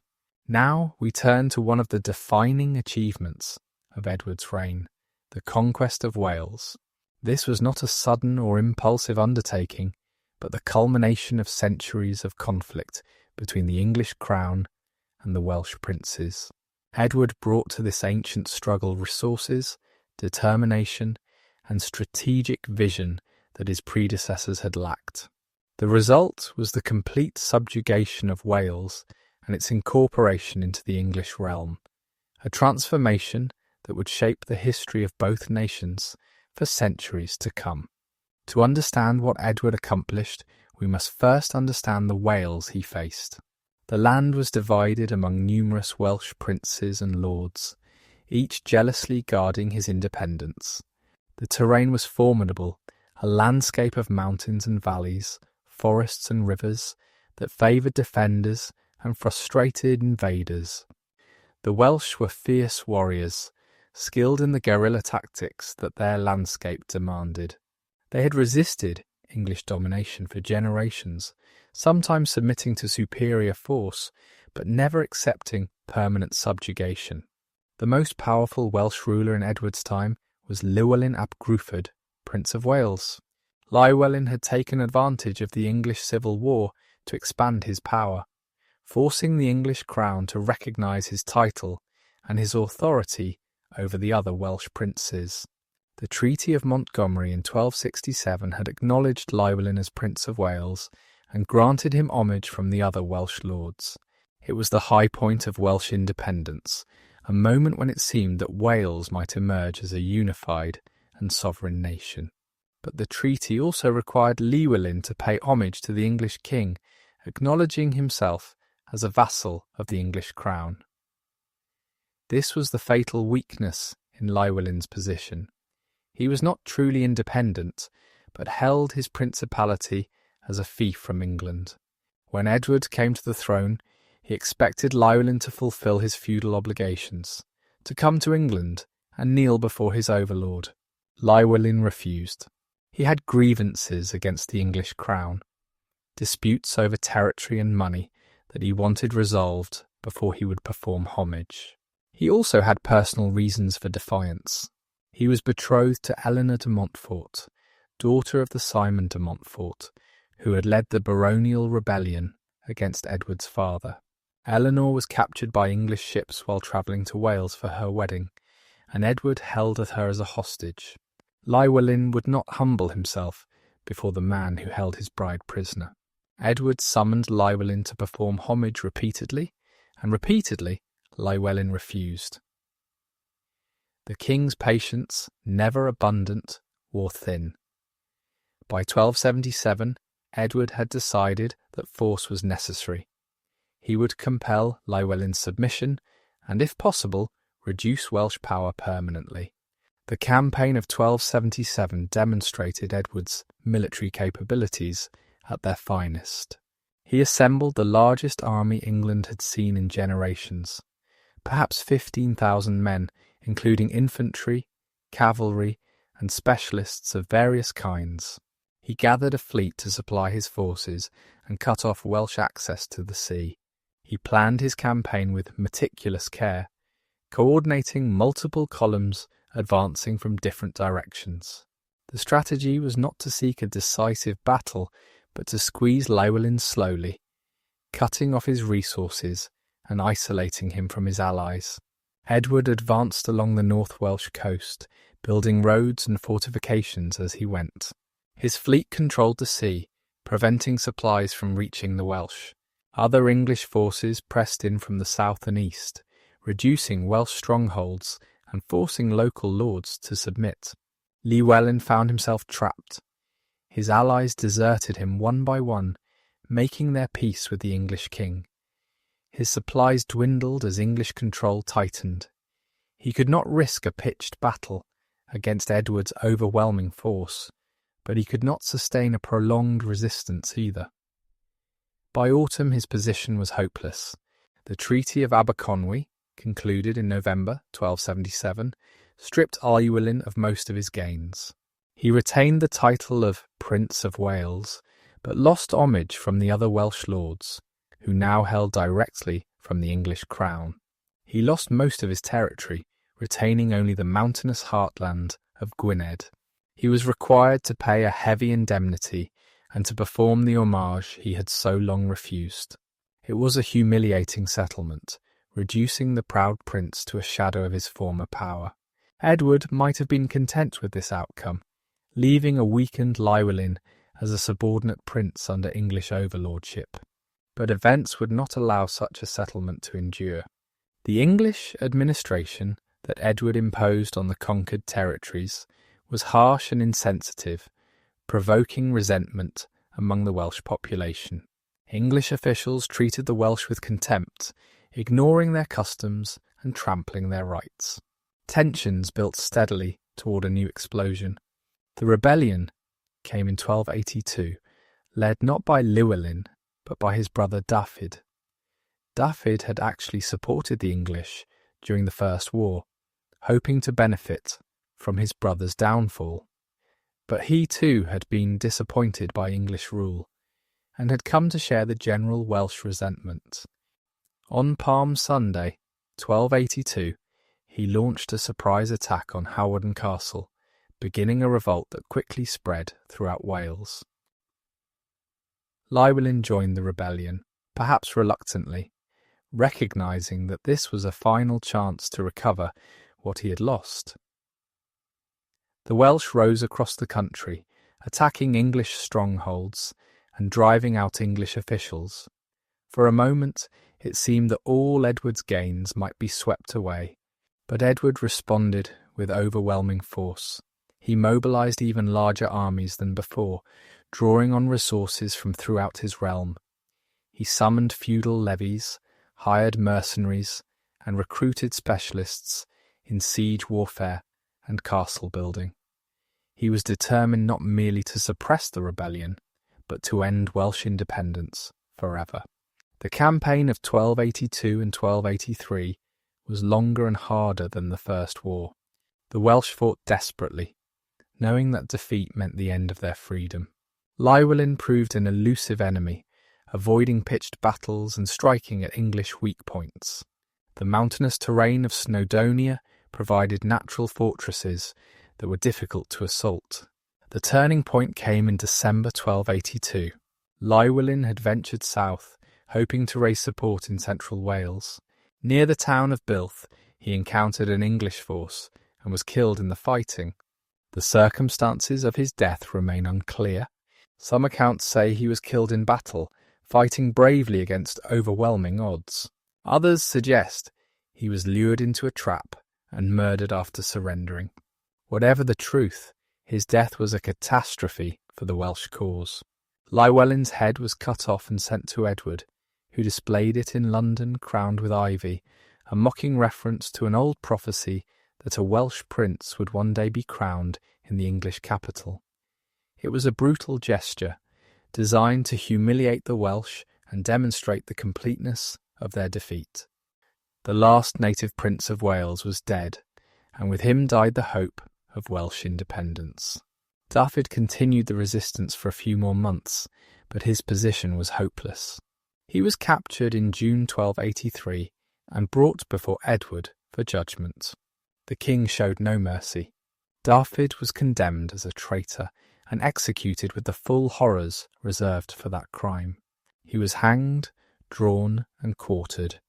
Now we turn to one of the defining achievements of Edward's reign, the conquest of Wales. This was not a sudden or impulsive undertaking, but the culmination of centuries of conflict between the English crown and the Welsh princes. Edward brought to this ancient struggle resources, determination, and strategic vision that his predecessors had lacked. The result was the complete subjugation of Wales and its incorporation into the English realm, a transformation that would shape the history of both nations for centuries to come. To understand what Edward accomplished, we must first understand the Wales he faced. The land was divided among numerous Welsh princes and lords, each jealously guarding his independence. The terrain was formidable, a landscape of mountains and valleys, forests and rivers that favoured defenders and frustrated invaders. The Welsh were fierce warriors, skilled in the guerrilla tactics that their landscape demanded. They had resisted English domination for generations, sometimes submitting to superior force, but never accepting permanent subjugation. The most powerful Welsh ruler in Edward's time was Llywelyn ap Gruffudd, Prince of Wales. Llywelyn had taken advantage of the English Civil War to expand his power, forcing the English crown to recognise his title and his authority over the other Welsh princes. The Treaty of Montgomery in 1267 had acknowledged Llywelyn as Prince of Wales and granted him homage from the other Welsh lords. It was the high point of Welsh independence, a moment when it seemed that Wales might emerge as a unified and sovereign nation. But the treaty also required Llywelyn to pay homage to the English king, acknowledging himself as a vassal of the English crown. This was the fatal weakness in Llywelyn's position. He was not truly independent, but held his principality as a fief from England. When Edward came to the throne, he expected Llywelyn to fulfil his feudal obligations, to come to England and kneel before his overlord. Llywelyn refused. He had grievances against the English crown, disputes over territory and money that he wanted resolved before he would perform homage. He also had personal reasons for defiance. He was betrothed to Eleanor de Montfort, daughter of the Simon de Montfort, who had led the baronial rebellion against Edward's father. Eleanor was captured by English ships while travelling to Wales for her wedding, and Edward held her as a hostage. Llywelyn would not humble himself before the man who held his bride prisoner. Edward summoned Llywelyn to perform homage repeatedly, and repeatedly Llywelyn refused. The king's patience, never abundant, wore thin. By 1277, Edward had decided that force was necessary. He would compel Llywelyn's submission and, if possible, reduce Welsh power permanently. The campaign of 1277 demonstrated Edward's military capabilities at their finest. He assembled the largest army England had seen in generations, perhaps 15,000 men, including infantry, cavalry, and specialists of various kinds. He gathered a fleet to supply his forces and cut off Welsh access to the sea. He planned his campaign with meticulous care, coordinating multiple columns advancing from different directions. The strategy was not to seek a decisive battle, but to squeeze Llywelyn slowly, cutting off his resources and isolating him from his allies. Edward advanced along the North Welsh coast, building roads and fortifications as he went. His fleet controlled the sea, preventing supplies from reaching the Welsh. Other English forces pressed in from the south and east, reducing Welsh strongholds and forcing local lords to submit. Llywelyn found himself trapped. His allies deserted him one by one, making their peace with the English king. His supplies dwindled as English control tightened. He could not risk a pitched battle against Edward's overwhelming force, but he could not sustain a prolonged resistance either. By autumn his position was hopeless. The Treaty of Aberconwy, concluded in November 1277, stripped Llywelyn of most of his gains. He retained the title of Prince of Wales, but lost homage from the other Welsh lords, who now held directly from the English crown. He lost most of his territory, retaining only the mountainous heartland of Gwynedd. He was required to pay a heavy indemnity and to perform the homage he had so long refused. It was a humiliating settlement, reducing the proud prince to a shadow of his former power. Edward might have been content with this outcome, leaving a weakened Llywelyn as a subordinate prince under English overlordship. But events would not allow such a settlement to endure. The English administration that Edward imposed on the conquered territories was harsh and insensitive, provoking resentment among the Welsh population. English officials treated the Welsh with contempt, ignoring their customs and trampling their rights. Tensions built steadily toward a new explosion. The rebellion came in 1282, led not by Llywelyn, but by his brother Dafydd. Dafydd had actually supported the English during the First War, hoping to benefit from his brother's downfall. But he too had been disappointed by English rule, and had come to share the general Welsh resentment. On Palm Sunday, 1282, he launched a surprise attack on Hawarden Castle, beginning a revolt that quickly spread throughout Wales. Llywelyn joined the rebellion, perhaps reluctantly, recognising that this was a final chance to recover what he had lost. The Welsh rose across the country, attacking English strongholds and driving out English officials. For a moment, it seemed that all Edward's gains might be swept away, but Edward responded with overwhelming force. He mobilised even larger armies than before, drawing on resources from throughout his realm. He summoned feudal levies, hired mercenaries, and recruited specialists in siege warfare and castle building. He was determined not merely to suppress the rebellion, but to end Welsh independence forever. The campaign of 1282 and 1283 was longer and harder than the First War. The Welsh fought desperately, knowing that defeat meant the end of their freedom. Llywelyn proved an elusive enemy, avoiding pitched battles and striking at English weak points. The mountainous terrain of Snowdonia provided natural fortresses that were difficult to assault. The turning point came in December 1282. Llywelyn had ventured south, hoping to raise support in central Wales. Near the town of Builth, he encountered an English force and was killed in the fighting. The circumstances of his death remain unclear. Some accounts say he was killed in battle, fighting bravely against overwhelming odds. Others suggest he was lured into a trap and murdered after surrendering. Whatever the truth, his death was a catastrophe for the Welsh cause. Llywelyn's head was cut off and sent to Edward, who displayed it in London crowned with ivy, a mocking reference to an old prophecy that a Welsh prince would one day be crowned in the English capital. It was a brutal gesture, designed to humiliate the Welsh and demonstrate the completeness of their defeat. The last native prince of Wales was dead, and with him died the hope of Welsh independence. Dafydd continued the resistance for a few more months, but his position was hopeless. He was captured in June 1283 and brought before Edward for judgment. The king showed no mercy. Dafydd was condemned as a traitor and executed with the full horrors reserved for that crime. He was hanged, drawn, and quartered,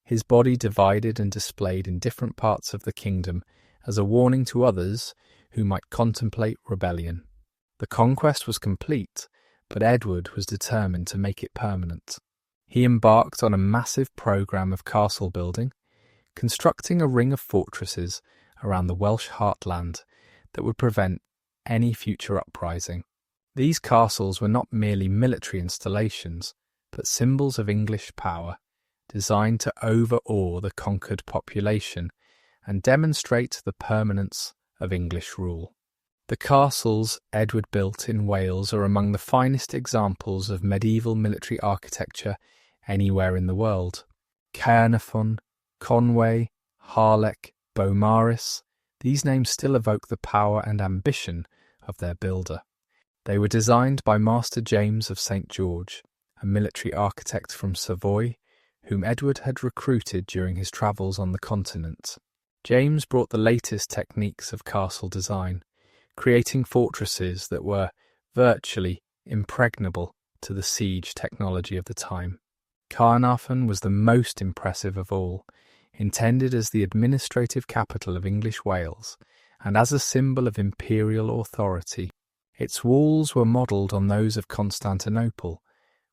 his body divided and displayed in different parts of the kingdom as a warning to others who might contemplate rebellion. The conquest was complete, but Edward was determined to make it permanent. He embarked on a massive programme of castle building, constructing a ring of fortresses around the Welsh heartland that would prevent any future uprising. These castles were not merely military installations, but symbols of English power, designed to overawe the conquered population and demonstrate the permanence of English rule. The castles Edward built in Wales are among the finest examples of medieval military architecture anywhere in the world. Caernarfon, Conway, Harlech, Beaumaris, these names still evoke the power and ambition of their builder. They were designed by Master James of St. George, a military architect from Savoy, whom Edward had recruited during his travels on the continent. James brought the latest techniques of castle design, creating fortresses that were virtually impregnable to the siege technology of the time. Caernarfon was the most impressive of all, intended as the administrative capital of English Wales and as a symbol of imperial authority. Its walls were modelled on those of Constantinople,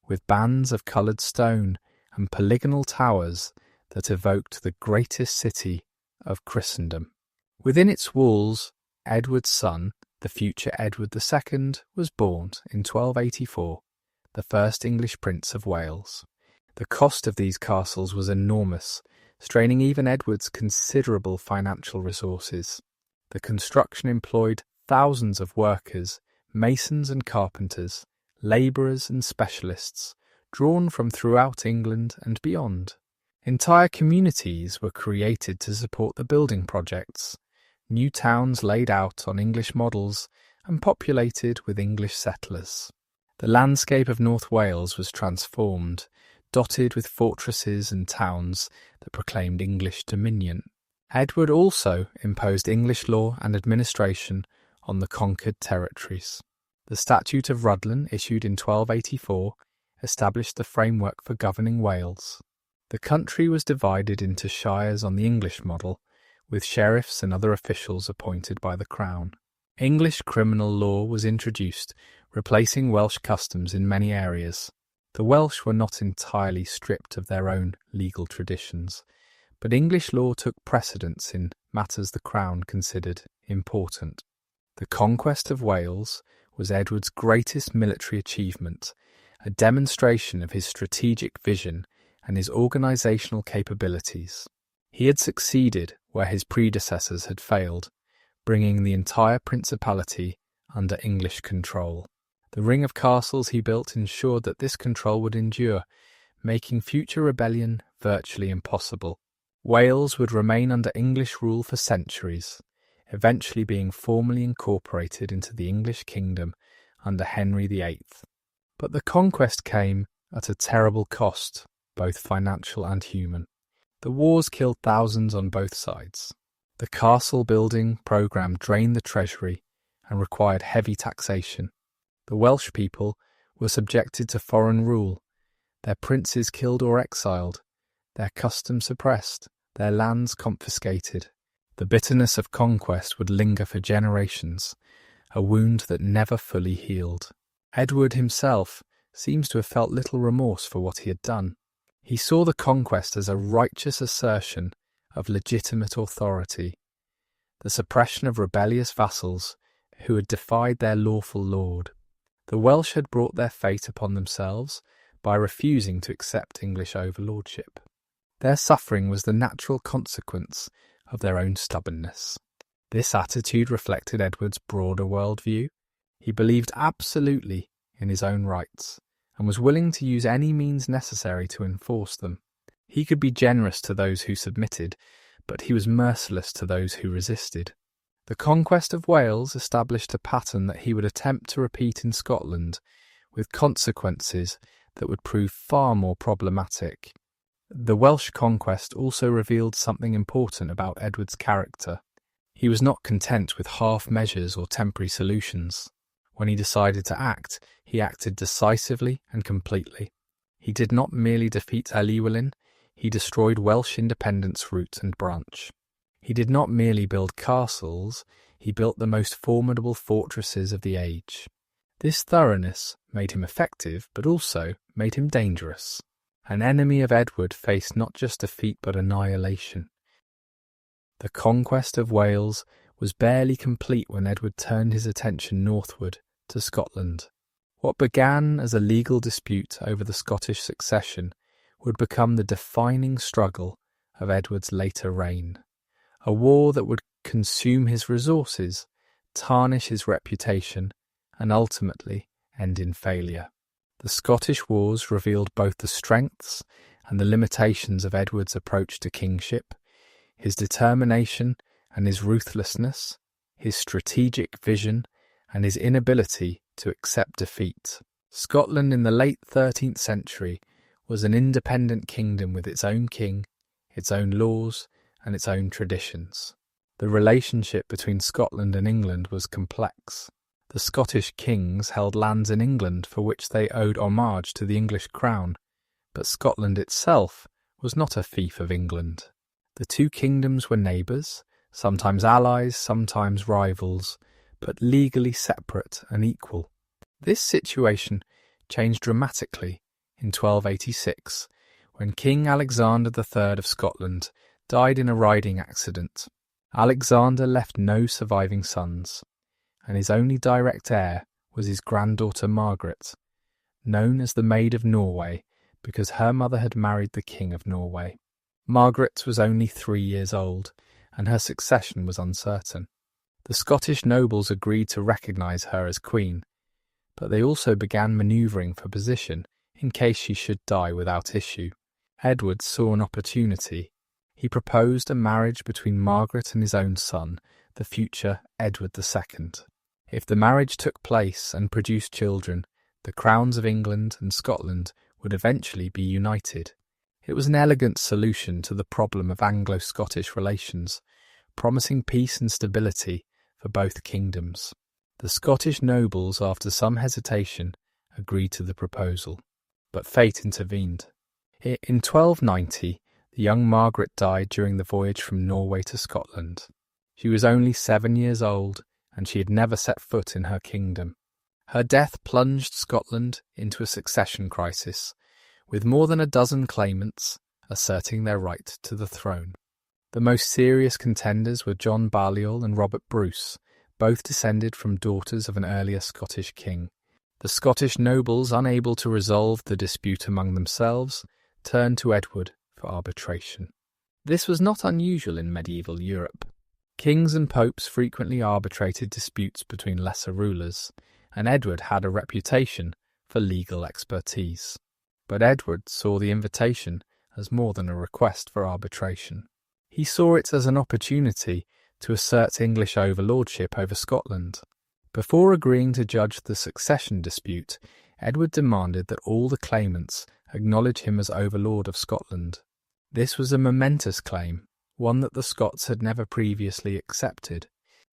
with bands of coloured stone and polygonal towers that evoked the greatest city of Christendom. Within its walls, Edward's son, the future Edward II, was born in 1284, the first English Prince of Wales. The cost of these castles was enormous, straining even Edward's considerable financial resources. The construction employed thousands of workers, masons and carpenters, labourers and specialists, drawn from throughout England and beyond. Entire communities were created to support the building projects, new towns laid out on English models and populated with English settlers. The landscape of North Wales was transformed, dotted with fortresses and towns that proclaimed English dominion. Edward also imposed English law and administration on the conquered territories. The Statute of Rhuddlan, issued in 1284, established the framework for governing Wales. The country was divided into shires on the English model, with sheriffs and other officials appointed by the Crown. English criminal law was introduced, replacing Welsh customs in many areas. The Welsh were not entirely stripped of their own legal traditions, but English law took precedence in matters the Crown considered important. The conquest of Wales was Edward's greatest military achievement, a demonstration of his strategic vision and his organisational capabilities. He had succeeded where his predecessors had failed, bringing the entire principality under English control. The ring of castles he built ensured that this control would endure, making future rebellion virtually impossible. Wales would remain under English rule for centuries, eventually being formally incorporated into the English kingdom under Henry VIII. But the conquest came at a terrible cost, both financial and human. The wars killed thousands on both sides. The castle-building programme drained the treasury and required heavy taxation. The Welsh people were subjected to foreign rule, their princes killed or exiled, their customs suppressed, their lands confiscated. The bitterness of conquest would linger for generations, a wound that never fully healed. Edward himself seems to have felt little remorse for what he had done. He saw the conquest as a righteous assertion of legitimate authority, the suppression of rebellious vassals who had defied their lawful lord. The Welsh had brought their fate upon themselves by refusing to accept English overlordship. Their suffering was the natural consequence of their own stubbornness. This attitude reflected Edward's broader worldview. He believed absolutely in his own rights and was willing to use any means necessary to enforce them. He could be generous to those who submitted, but he was merciless to those who resisted. The conquest of Wales established a pattern that he would attempt to repeat in Scotland, with consequences that would prove far more problematic. The Welsh conquest also revealed something important about Edward's character. He was not content with half measures or temporary solutions. When he decided to act, he acted decisively and completely. He did not merely defeat Llywelyn, he destroyed Welsh independence root and branch. He did not merely build castles, he built the most formidable fortresses of the age. This thoroughness made him effective, but also made him dangerous. An enemy of Edward faced not just defeat but annihilation. The conquest of Wales was barely complete when Edward turned his attention northward to Scotland. What began as a legal dispute over the Scottish succession would become the defining struggle of Edward's later reign. A war that would consume his resources, tarnish his reputation, and ultimately end in failure. The Scottish Wars revealed both the strengths and the limitations of Edward's approach to kingship, his determination and his ruthlessness, his strategic vision, and his inability to accept defeat. Scotland in the late 13th century was an independent kingdom with its own king, its own laws, and its own traditions. The relationship between Scotland and England was complex. The Scottish kings held lands in England for which they owed homage to the English crown, but Scotland itself was not a fief of England. The two kingdoms were neighbours, sometimes allies, sometimes rivals, but legally separate and equal. This situation changed dramatically in 1286, when King Alexander III of Scotland died in a riding accident. Alexander left no surviving sons, and his only direct heir was his granddaughter Margaret, known as the Maid of Norway because her mother had married the King of Norway. Margaret was only 3 years old, and her succession was uncertain. The Scottish nobles agreed to recognise her as queen, but they also began manoeuvring for position in case she should die without issue. Edward saw an opportunity. He proposed a marriage between Margaret and his own son, the future Edward II. If the marriage took place and produced children, the crowns of England and Scotland would eventually be united. It was an elegant solution to the problem of Anglo-Scottish relations, promising peace and stability for both kingdoms. The Scottish nobles, after some hesitation, agreed to the proposal, but fate intervened. In 1290, the young Margaret died during the voyage from Norway to Scotland. She was only 7 years old, and she had never set foot in her kingdom. Her death plunged Scotland into a succession crisis, with more than a dozen claimants asserting their right to the throne. The most serious contenders were John Balliol and Robert Bruce, both descended from daughters of an earlier Scottish king. The Scottish nobles, unable to resolve the dispute among themselves, turned to Edward for arbitration. This was not unusual in medieval Europe. Kings and popes frequently arbitrated disputes between lesser rulers, and Edward had a reputation for legal expertise. But Edward saw the invitation as more than a request for arbitration. He saw it as an opportunity to assert English overlordship over Scotland. Before agreeing to judge the succession dispute, Edward demanded that all the claimants acknowledge him as overlord of Scotland. This was a momentous claim, one that the Scots had never previously accepted.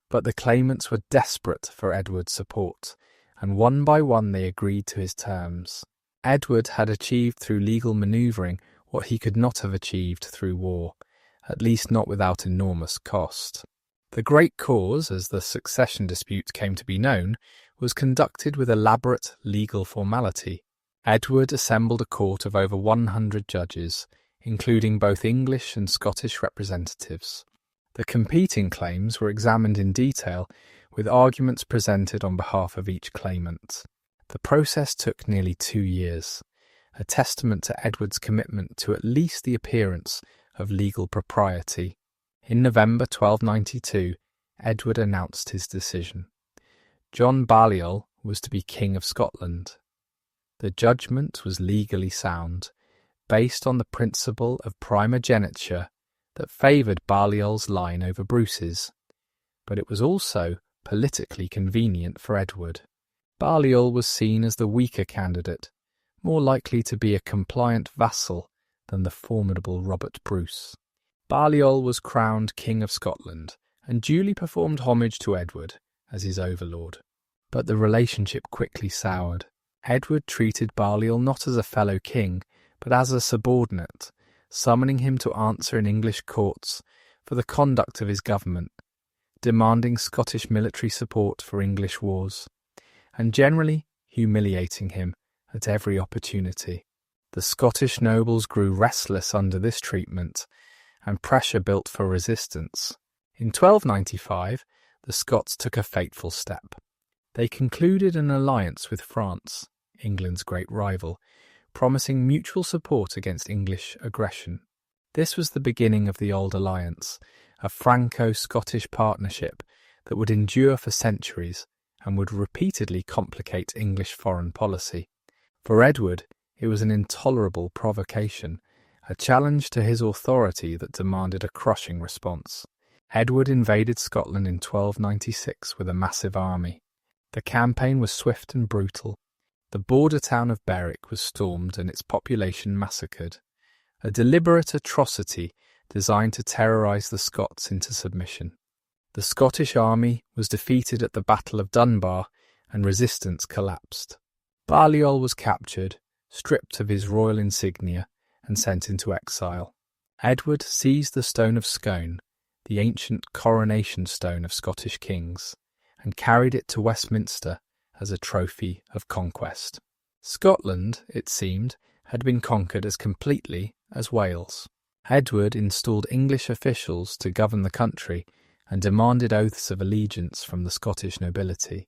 But the claimants were desperate for Edward's support, and one by one they agreed to his terms. Edward had achieved through legal manoeuvring what he could not have achieved through war, at least not without enormous cost. The great cause, as the succession dispute came to be known, was conducted with elaborate legal formality. Edward assembled a court of over 100 judges, including both English and Scottish representatives. The competing claims were examined in detail, with arguments presented on behalf of each claimant. The process took nearly 2 years, a testament to Edward's commitment to at least the appearance of legal propriety. In November 1292, Edward announced his decision. John Balliol was to be King of Scotland. The judgment was legally sound, based on the principle of primogeniture that favoured Balliol's line over Bruce's, but it was also politically convenient for Edward. Balliol was seen as the weaker candidate, more likely to be a compliant vassal than the formidable Robert Bruce. Balliol was crowned King of Scotland and duly performed homage to Edward as his overlord. But the relationship quickly soured. Edward treated Balliol not as a fellow king, but as a subordinate, summoning him to answer in English courts for the conduct of his government, demanding Scottish military support for English wars, and generally humiliating him at every opportunity. The Scottish nobles grew restless under this treatment, and pressure built for resistance. In 1295, the Scots took a fateful step. They concluded an alliance with France, England's great rival, promising mutual support against English aggression. This was the beginning of the Old Alliance, a Franco-Scottish partnership that would endure for centuries and would repeatedly complicate English foreign policy. For Edward, it was an intolerable provocation, a challenge to his authority that demanded a crushing response. Edward invaded Scotland in 1296 with a massive army. The campaign was swift and brutal. The border town of Berwick was stormed and its population massacred, a deliberate atrocity designed to terrorise the Scots into submission. The Scottish army was defeated at the Battle of Dunbar and resistance collapsed. Balliol was captured, stripped of his royal insignia, and sent into exile. Edward seized the Stone of Scone, the ancient coronation stone of Scottish kings, and carried it to Westminster as a trophy of conquest. Scotland, it seemed, had been conquered as completely as Wales. Edward installed English officials to govern the country and demanded oaths of allegiance from the Scottish nobility.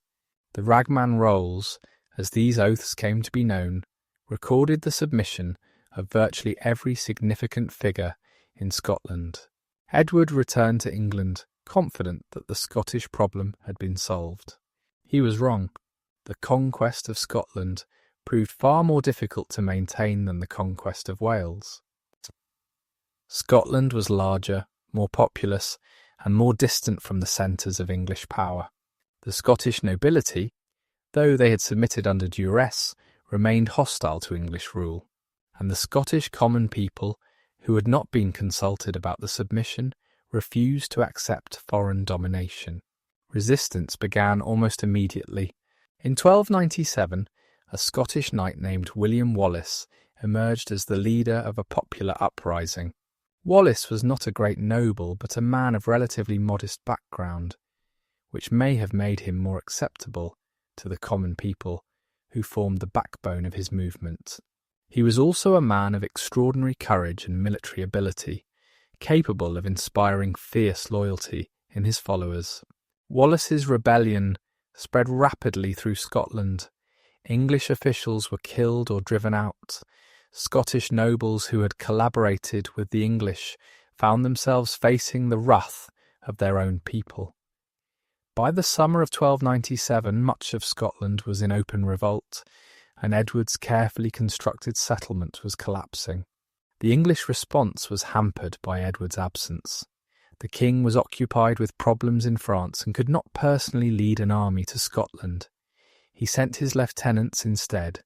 The Ragman Rolls, as these oaths came to be known, recorded the submission of virtually every significant figure in Scotland. Edward returned to England, confident that the Scottish problem had been solved. He was wrong. The conquest of Scotland proved far more difficult to maintain than the conquest of Wales. Scotland was larger, more populous, and more distant from the centres of English power. The Scottish nobility, though they had submitted under duress, remained hostile to English rule, and the Scottish common people, who had not been consulted about the submission, refused to accept foreign domination. Resistance began almost immediately. In 1297, a Scottish knight named William Wallace emerged as the leader of a popular uprising. Wallace was not a great noble, but a man of relatively modest background, which may have made him more acceptable to the common people who formed the backbone of his movement. He was also a man of extraordinary courage and military ability, capable of inspiring fierce loyalty in his followers. Wallace's rebellion spread rapidly through Scotland. English officials were killed or driven out. Scottish nobles who had collaborated with the English found themselves facing the wrath of their own people. By the summer of 1297, much of Scotland was in open revolt, and Edward's carefully constructed settlement was collapsing. The English response was hampered by Edward's absence. The king was occupied with problems in France and could not personally lead an army to Scotland. He sent his lieutenants instead,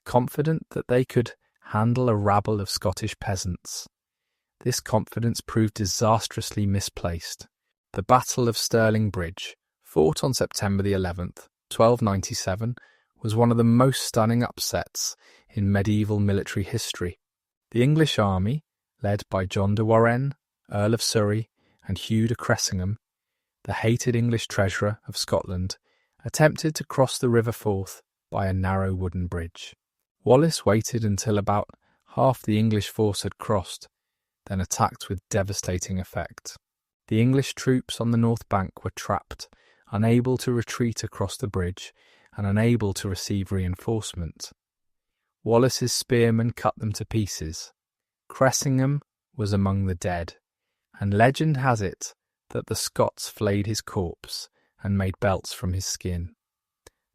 confident that they could handle a rabble of Scottish peasants. This confidence proved disastrously misplaced. The Battle of Stirling Bridge, fought on September the 11th, 1297, was one of the most stunning upsets in medieval military history. The English army, led by John de Warenne, Earl of Surrey, and Hugh de Cressingham, the hated English treasurer of Scotland, attempted to cross the River Forth by a narrow wooden bridge. Wallace waited until about half the English force had crossed, then attacked with devastating effect. The English troops on the north bank were trapped, unable to retreat across the bridge and unable to receive reinforcement. Wallace's spearmen cut them to pieces. Cressingham was among the dead, and legend has it that the Scots flayed his corpse and made belts from his skin.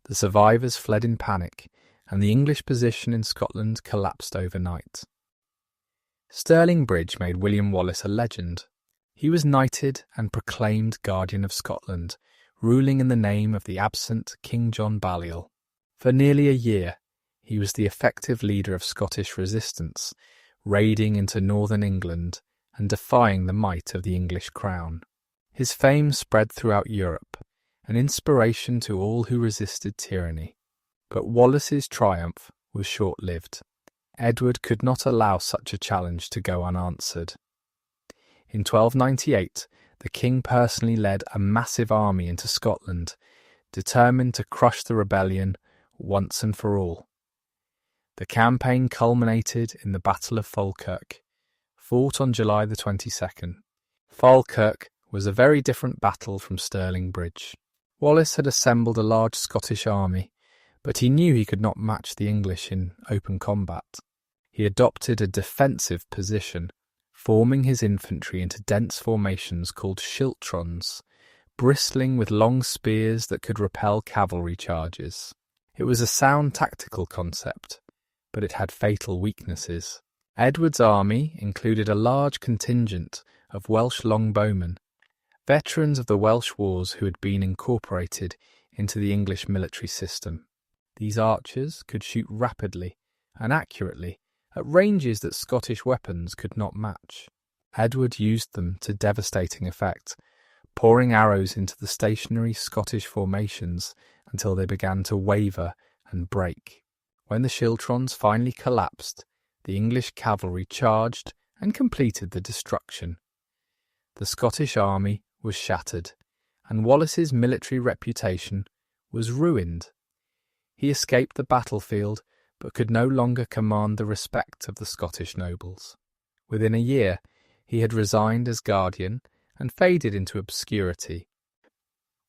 The survivors fled in panic, and the English position in Scotland collapsed overnight. Stirling Bridge made William Wallace a legend. He was knighted and proclaimed Guardian of Scotland, ruling in the name of the absent King John Balliol. For nearly a year, he was the effective leader of Scottish resistance, raiding into northern England and defying the might of the English crown. His fame spread throughout Europe, an inspiration to all who resisted tyranny. But Wallace's triumph was short-lived. Edward could not allow such a challenge to go unanswered. In 1298, the king personally led a massive army into Scotland, determined to crush the rebellion once and for all. The campaign culminated in the Battle of Falkirk, fought on July the 22nd. Falkirk was a very different battle from Stirling Bridge. Wallace had assembled a large Scottish army, but he knew he could not match the English in open combat. He adopted a defensive position, forming his infantry into dense formations called schiltrons, bristling with long spears that could repel cavalry charges. It was a sound tactical concept, but it had fatal weaknesses. Edward's army included a large contingent of Welsh longbowmen, veterans of the Welsh wars who had been incorporated into the English military system. These archers could shoot rapidly and accurately at ranges that Scottish weapons could not match. Edward used them to devastating effect, pouring arrows into the stationary Scottish formations until they began to waver and break. When the schiltrons finally collapsed, the English cavalry charged and completed the destruction. The Scottish army was shattered, and Wallace's military reputation was ruined. He escaped the battlefield, but could no longer command the respect of the Scottish nobles. Within a year, he had resigned as guardian and faded into obscurity.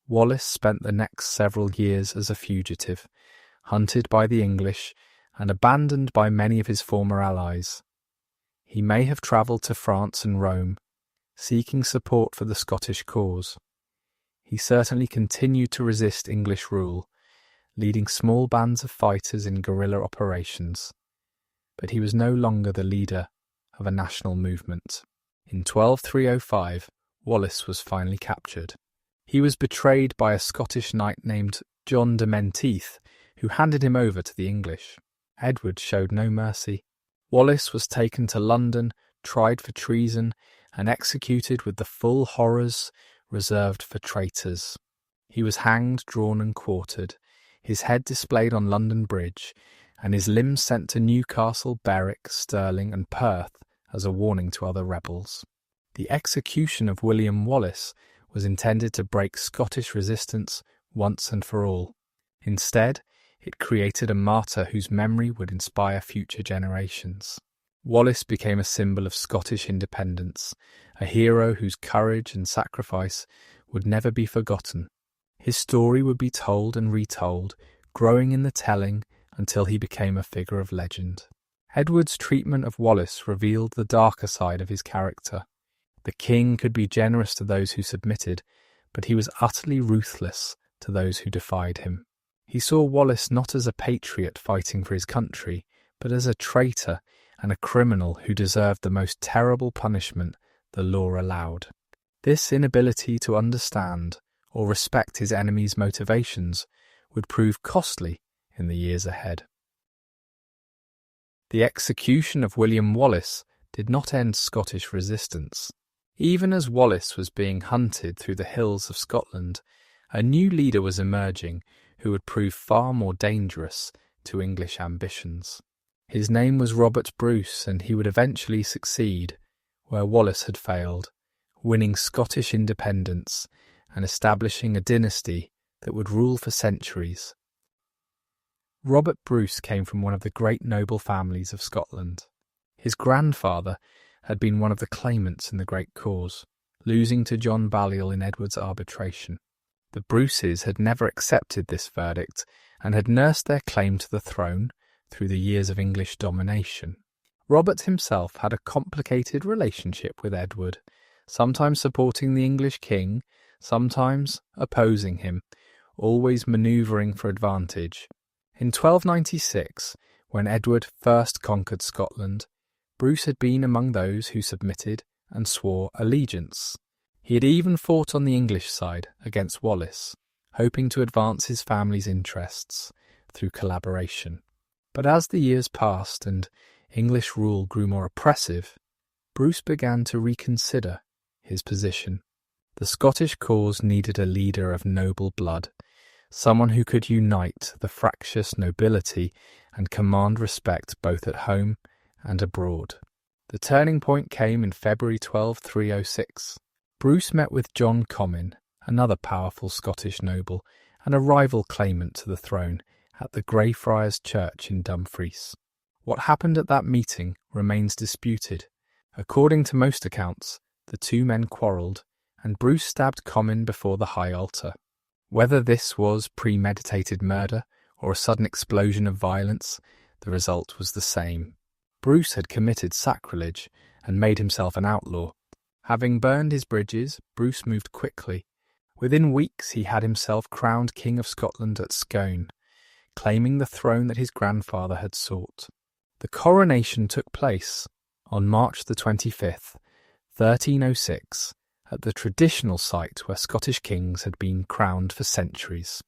Wallace spent the next several years as a fugitive, hunted by the English and abandoned by many of his former allies. He may have travelled to France and Rome, seeking support for the Scottish cause. He certainly continued to resist English rule, leading small bands of fighters in guerrilla operations. But he was no longer the leader of a national movement. In 12305, Wallace was finally captured. He was betrayed by a Scottish knight named John de Menteith, who handed him over to the English. Edward showed no mercy. Wallace was taken to London, tried for treason, and executed with the full horrors reserved for traitors. He was hanged, drawn and quartered, his head displayed on London Bridge, and his limbs sent to Newcastle, Berwick, Stirling and Perth as a warning to other rebels. The execution of William Wallace was intended to break Scottish resistance once and for all. Instead, it created a martyr whose memory would inspire future generations. Wallace became a symbol of Scottish independence, a hero whose courage and sacrifice would never be forgotten. His story would be told and retold, growing in the telling until he became a figure of legend. Edward's treatment of Wallace revealed the darker side of his character. The king could be generous to those who submitted, but he was utterly ruthless to those who defied him. He saw Wallace not as a patriot fighting for his country, but as a traitor and a criminal who deserved the most terrible punishment the law allowed. This inability to understand or respect his enemy's motivations would prove costly in the years ahead. The execution of William Wallace did not end Scottish resistance. Even as Wallace was being hunted through the hills of Scotland, a new leader was emerging who would prove far more dangerous to English ambitions. His name was Robert Bruce, and he would eventually succeed where Wallace had failed, winning Scottish independence and establishing a dynasty that would rule for centuries. Robert Bruce came from one of the great noble families of Scotland. His grandfather had been one of the claimants in the great cause, losing to John Balliol in Edward's arbitration. The Bruces had never accepted this verdict and had nursed their claim to the throne through the years of English domination. Robert himself had a complicated relationship with Edward, sometimes supporting the English king, sometimes opposing him, always manoeuvring for advantage. In 1296, when Edward first conquered Scotland, Bruce had been among those who submitted and swore allegiance. He had even fought on the English side against Wallace, hoping to advance his family's interests through collaboration. But as the years passed and English rule grew more oppressive, Bruce began to reconsider his position. The Scottish cause needed a leader of noble blood, someone who could unite the fractious nobility and command respect both at home and abroad. The turning point came in February 306. Bruce met with John Comyn, another powerful Scottish noble and a rival claimant to the throne, at the Greyfriars Church in Dumfries. What happened at that meeting remains disputed. According to most accounts, the two men quarrelled, and Bruce stabbed Comyn before the high altar. Whether this was premeditated murder or a sudden explosion of violence, the result was the same. Bruce had committed sacrilege and made himself an outlaw. Having burned his bridges, Bruce moved quickly. Within weeks he had himself crowned King of Scotland at Scone, claiming the throne that his grandfather had sought. The coronation took place on March the 25th, 1306, at the traditional site where Scottish kings had been crowned for centuries.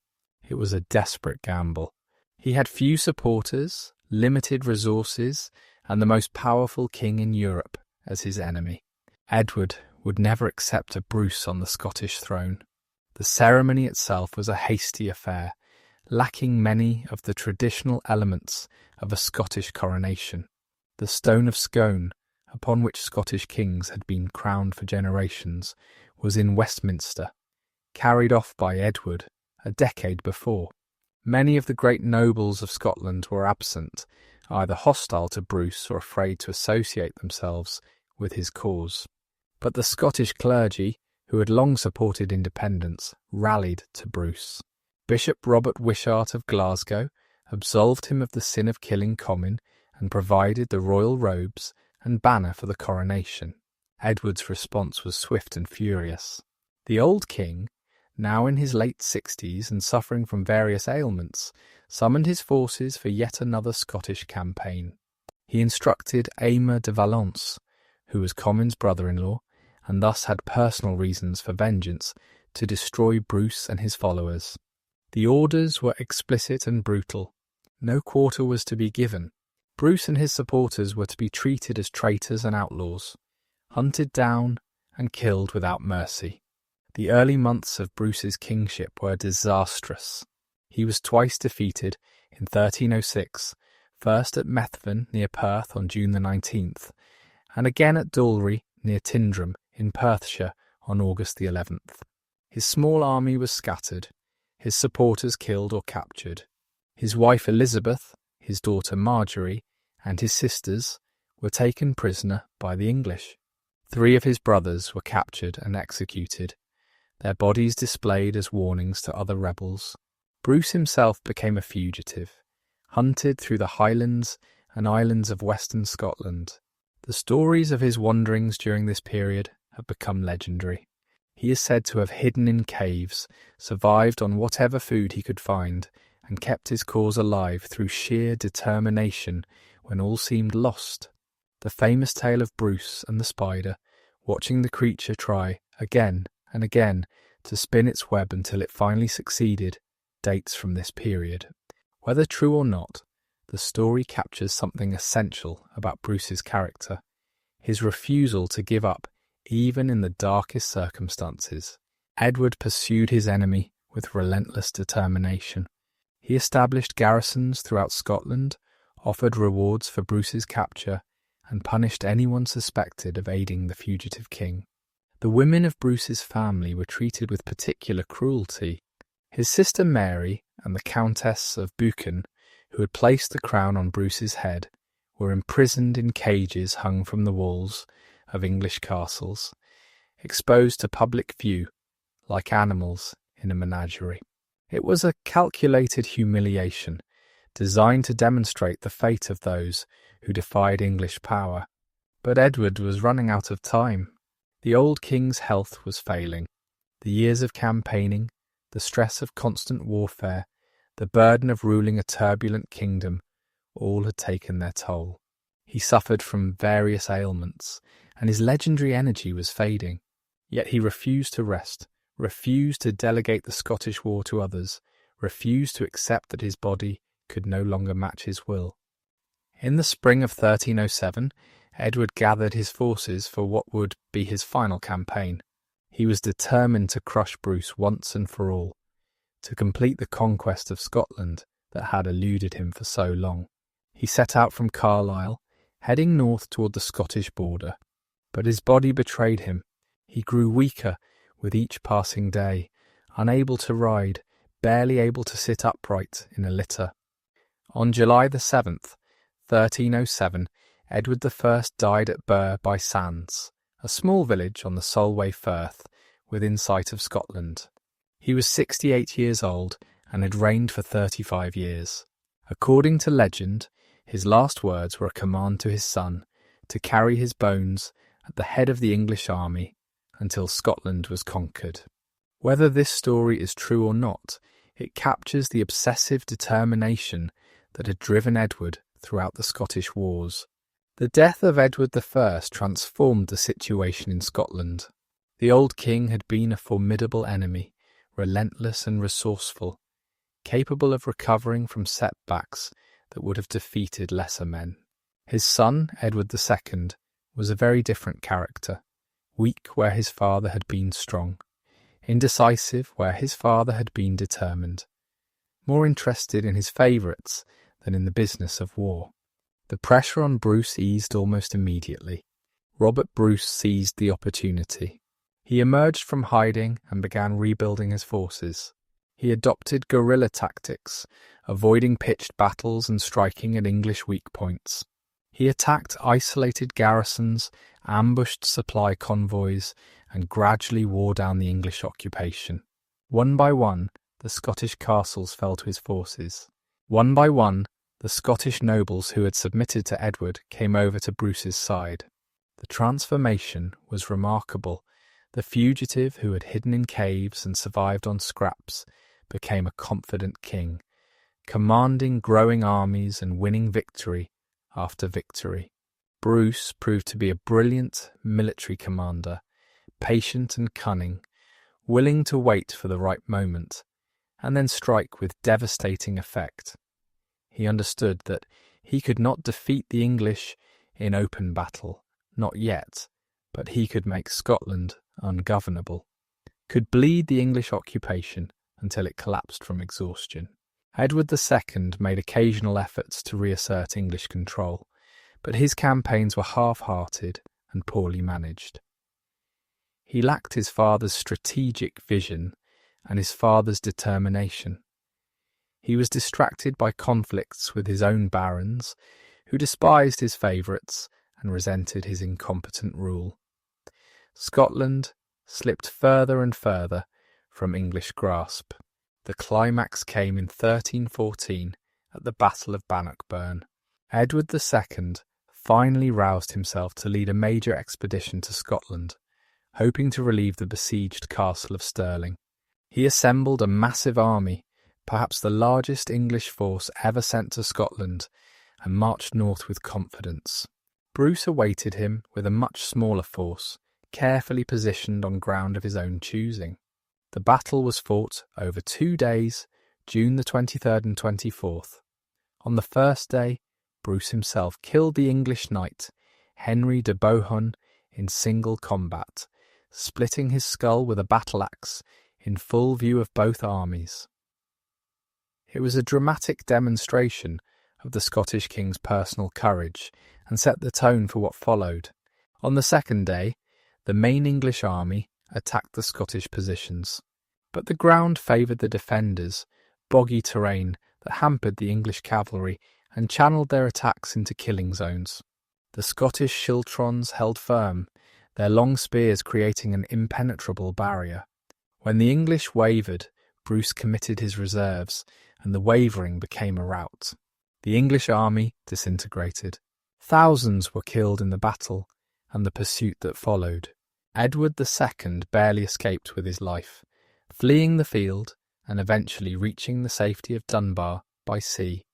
It was a desperate gamble. He had few supporters, limited resources, and the most powerful king in Europe as his enemy. Edward would never accept a Bruce on the Scottish throne. The ceremony itself was a hasty affair, lacking many of the traditional elements of a Scottish coronation. The stone of Scone, upon which Scottish kings had been crowned for generations, was in Westminster, carried off by Edward a decade before. Many of the great nobles of Scotland were absent, either hostile to Bruce or afraid to associate themselves with his cause. But the Scottish clergy, who had long supported independence, rallied to Bruce. Bishop Robert Wishart of Glasgow absolved him of the sin of killing Comyn and provided the royal robes and banner for the coronation. Edward's response was swift and furious. The old king, now in his late 60s and suffering from various ailments, summoned his forces for yet another Scottish campaign. He instructed Aymer de Valence, who was Comyn's brother-in-law, and thus had personal reasons for vengeance, to destroy Bruce and his followers. The orders were explicit and brutal. No quarter was to be given. Bruce and his supporters were to be treated as traitors and outlaws, hunted down and killed without mercy. The early months of Bruce's kingship were disastrous. He was twice defeated in 1306, first at Methven near Perth on June the 19th, and again at Dalry near Tindrum in Perthshire on August the 11th. His small army was scattered, his supporters killed or captured. His wife Elizabeth, his daughter Marjorie, and his sisters were taken prisoner by the English. 3 of his brothers were captured and executed, their bodies displayed as warnings to other rebels. Bruce himself became a fugitive, hunted through the highlands and islands of western Scotland. The stories of his wanderings during this period have become legendary. He is said to have hidden in caves, survived on whatever food he could find, and kept his cause alive through sheer determination when all seemed lost. The famous tale of Bruce and the spider, watching the creature try again and again to spin its web until it finally succeeded, dates from this period. Whether true or not, the story captures something essential about Bruce's character, his refusal to give up even in the darkest circumstances. Edward pursued his enemy with relentless determination. He established garrisons throughout Scotland, offered rewards for Bruce's capture, and punished anyone suspected of aiding the fugitive king. The women of Bruce's family were treated with particular cruelty. His sister Mary and the Countess of Buchan, who had placed the crown on Bruce's head, were imprisoned in cages hung from the walls of English castles, exposed to public view like animals in a menagerie. It was a calculated humiliation, designed to demonstrate the fate of those who defied English power. But Edward was running out of time. The old king's health was failing. The years of campaigning, the stress of constant warfare, the burden of ruling a turbulent kingdom, all had taken their toll. He suffered from various ailments, and his legendary energy was fading. Yet he refused to rest, refused to delegate the Scottish war to others, refused to accept that his body could no longer match his will. In the spring of 1307, Edward gathered his forces for what would be his final campaign. He was determined to crush Bruce once and for all, to complete the conquest of Scotland that had eluded him for so long. He set out from Carlisle, heading north toward the Scottish border. But his body betrayed him. He grew weaker with each passing day, unable to ride, barely able to sit upright in a litter. On July the 7th, 1307, Edward I died at Burr by Sands, a small village on the Solway Firth, within sight of Scotland. He was 68 years old and had reigned for 35 years. According to legend, his last words were a command to his son to carry his bones at the head of the English army until Scotland was conquered. Whether this story is true or not, it captures the obsessive determination that had driven Edward throughout the Scottish wars. The death of Edward I transformed the situation in Scotland. The old king had been a formidable enemy, relentless and resourceful, capable of recovering from setbacks that would have defeated lesser men. His son, Edward II, was a very different character, weak where his father had been strong, indecisive where his father had been determined, more interested in his favourites than in the business of war. The pressure on Bruce eased almost immediately. Robert Bruce seized the opportunity. He emerged from hiding and began rebuilding his forces. He adopted guerrilla tactics, avoiding pitched battles and striking at English weak points. He attacked isolated garrisons, ambushed supply convoys, and gradually wore down the English occupation. One by one, the Scottish castles fell to his forces. One by one, the Scottish nobles who had submitted to Edward came over to Bruce's side. The transformation was remarkable. The fugitive who had hidden in caves and survived on scraps became a confident king, commanding growing armies and winning victory after victory. Bruce proved to be a brilliant military commander, patient and cunning, willing to wait for the right moment, and then strike with devastating effect. He understood that he could not defeat the English in open battle, not yet, but he could make Scotland ungovernable, could bleed the English occupation until it collapsed from exhaustion. Edward II made occasional efforts to reassert English control, but his campaigns were half-hearted and poorly managed. He lacked his father's strategic vision and his father's determination. He was distracted by conflicts with his own barons, who despised his favourites and resented his incompetent rule. Scotland slipped further and further from English grasp. The climax came in 1314 at the Battle of Bannockburn. Edward II finally roused himself to lead a major expedition to Scotland, hoping to relieve the besieged castle of Stirling. He assembled a massive army, perhaps the largest English force ever sent to Scotland, and marched north with confidence. Bruce awaited him with a much smaller force, carefully positioned on ground of his own choosing. The battle was fought over 2 days, June the 23rd and 24th. On the first day, Bruce himself killed the English knight, Henry de Bohun, in single combat, splitting his skull with a battle-axe in full view of both armies. It was a dramatic demonstration of the Scottish king's personal courage and set the tone for what followed. On the second day, the main English army attacked the Scottish positions, but the ground favoured the defenders, boggy terrain that hampered the English cavalry and channelled their attacks into killing zones. The Scottish schiltrons held firm, their long spears creating an impenetrable barrier. When the English wavered, Bruce committed his reserves, and the wavering became a rout. The English army disintegrated. Thousands were killed in the battle and the pursuit that followed. Edward II barely escaped with his life, fleeing the field and eventually reaching the safety of Dunbar by sea.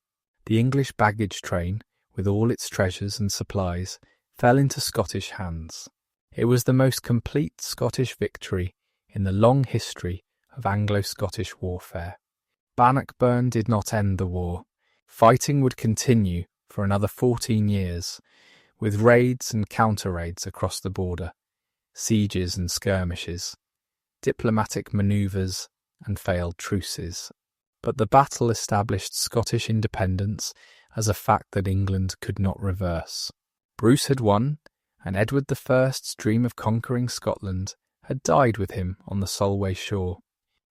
The English baggage train, with all its treasures and supplies, fell into Scottish hands. It was the most complete Scottish victory in the long history of Anglo-Scottish warfare. Bannockburn did not end the war. Fighting would continue for another 14 years, with raids and counter-raids across the border, sieges and skirmishes, diplomatic manoeuvres and failed truces. But the battle established Scottish independence as a fact that England could not reverse. Bruce had won, and Edward I's dream of conquering Scotland had died with him on the Solway shore.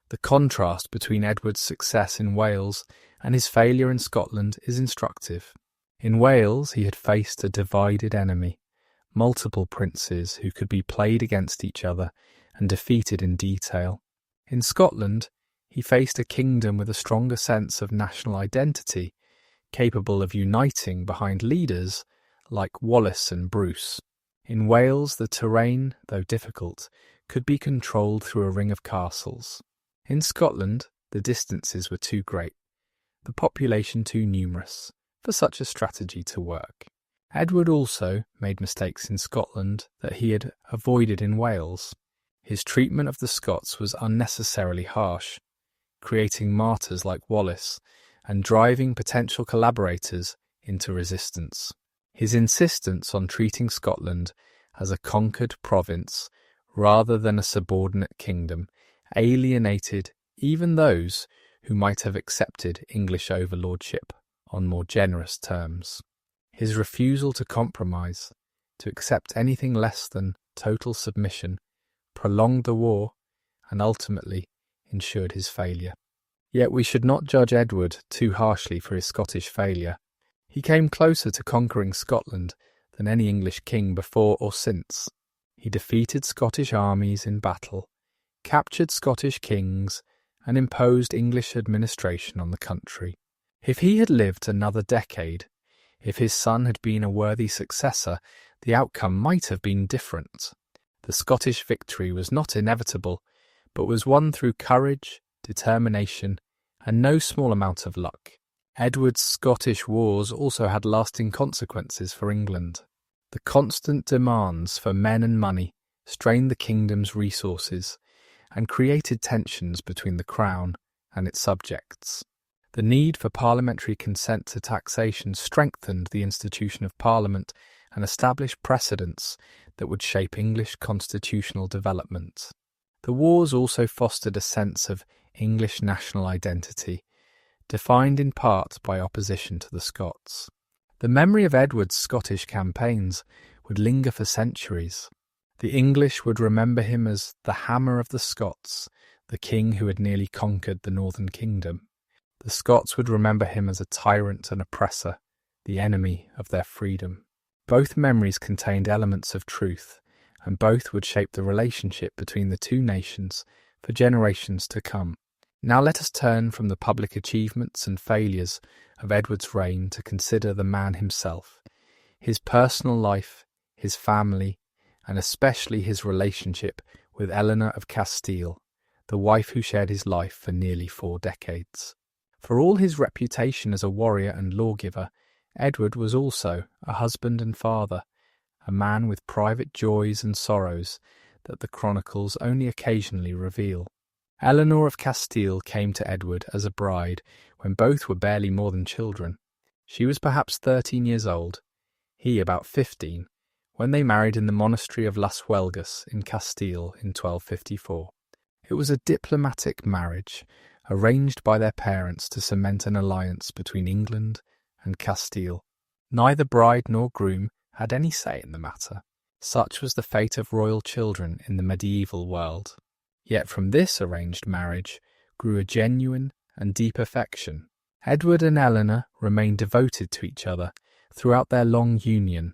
The contrast between Edward's success in Wales and his failure in Scotland is instructive. In Wales he had faced a divided enemy, multiple princes who could be played against each other and defeated in detail. In Scotland he faced a kingdom with a stronger sense of national identity, capable of uniting behind leaders like Wallace and Bruce. In Wales the terrain, though difficult, could be controlled through a ring of castles. In Scotland the distances were too great, the population too numerous, for such a strategy to work. Edward also made mistakes in Scotland that he had avoided in Wales. His treatment of the Scots was unnecessarily harsh, creating martyrs like Wallace and driving potential collaborators into resistance. His insistence on treating Scotland as a conquered province rather than a subordinate kingdom alienated even those who might have accepted English overlordship on more generous terms. His refusal to compromise, to accept anything less than total submission, prolonged the war and ultimately ensured his failure. Yet we should not judge Edward too harshly for his Scottish failure. He came closer to conquering Scotland than any English king before or since. He defeated Scottish armies in battle, captured Scottish kings, and imposed English administration on the country. If he had lived another decade, if his son had been a worthy successor, the outcome might have been different. The Scottish victory was not inevitable, but was won through courage, determination, and no small amount of luck. Edward's Scottish wars also had lasting consequences for England. The constant demands for men and money strained the kingdom's resources, and created tensions between the crown and its subjects. The need for parliamentary consent to taxation strengthened the institution of Parliament and established precedents that would shape English constitutional development. The wars also fostered a sense of English national identity, defined in part by opposition to the Scots. The memory of Edward's Scottish campaigns would linger for centuries. The English would remember him as the Hammer of the Scots, the king who had nearly conquered the northern kingdom. The Scots would remember him as a tyrant and oppressor, the enemy of their freedom. Both memories contained elements of truth, and both would shape the relationship between the two nations for generations to come. Now let us turn from the public achievements and failures of Edward's reign to consider the man himself, his personal life, his family, and especially his relationship with Eleanor of Castile, the wife who shared his life for nearly 4 decades. For all his reputation as a warrior and lawgiver, Edward was also a husband and father, a man with private joys and sorrows that the chronicles only occasionally reveal. Eleanor of Castile came to Edward as a bride when both were barely more than children. She was perhaps 13 years old, he about 15, when they married in the monastery of Las Huelgas in Castile in 1254. It was a diplomatic marriage, arranged by their parents to cement an alliance between England and Castile. Neither bride nor groom had any say in the matter. Such was the fate of royal children in the medieval world. Yet from this arranged marriage grew a genuine and deep affection. Edward and Eleanor remained devoted to each other throughout their long union,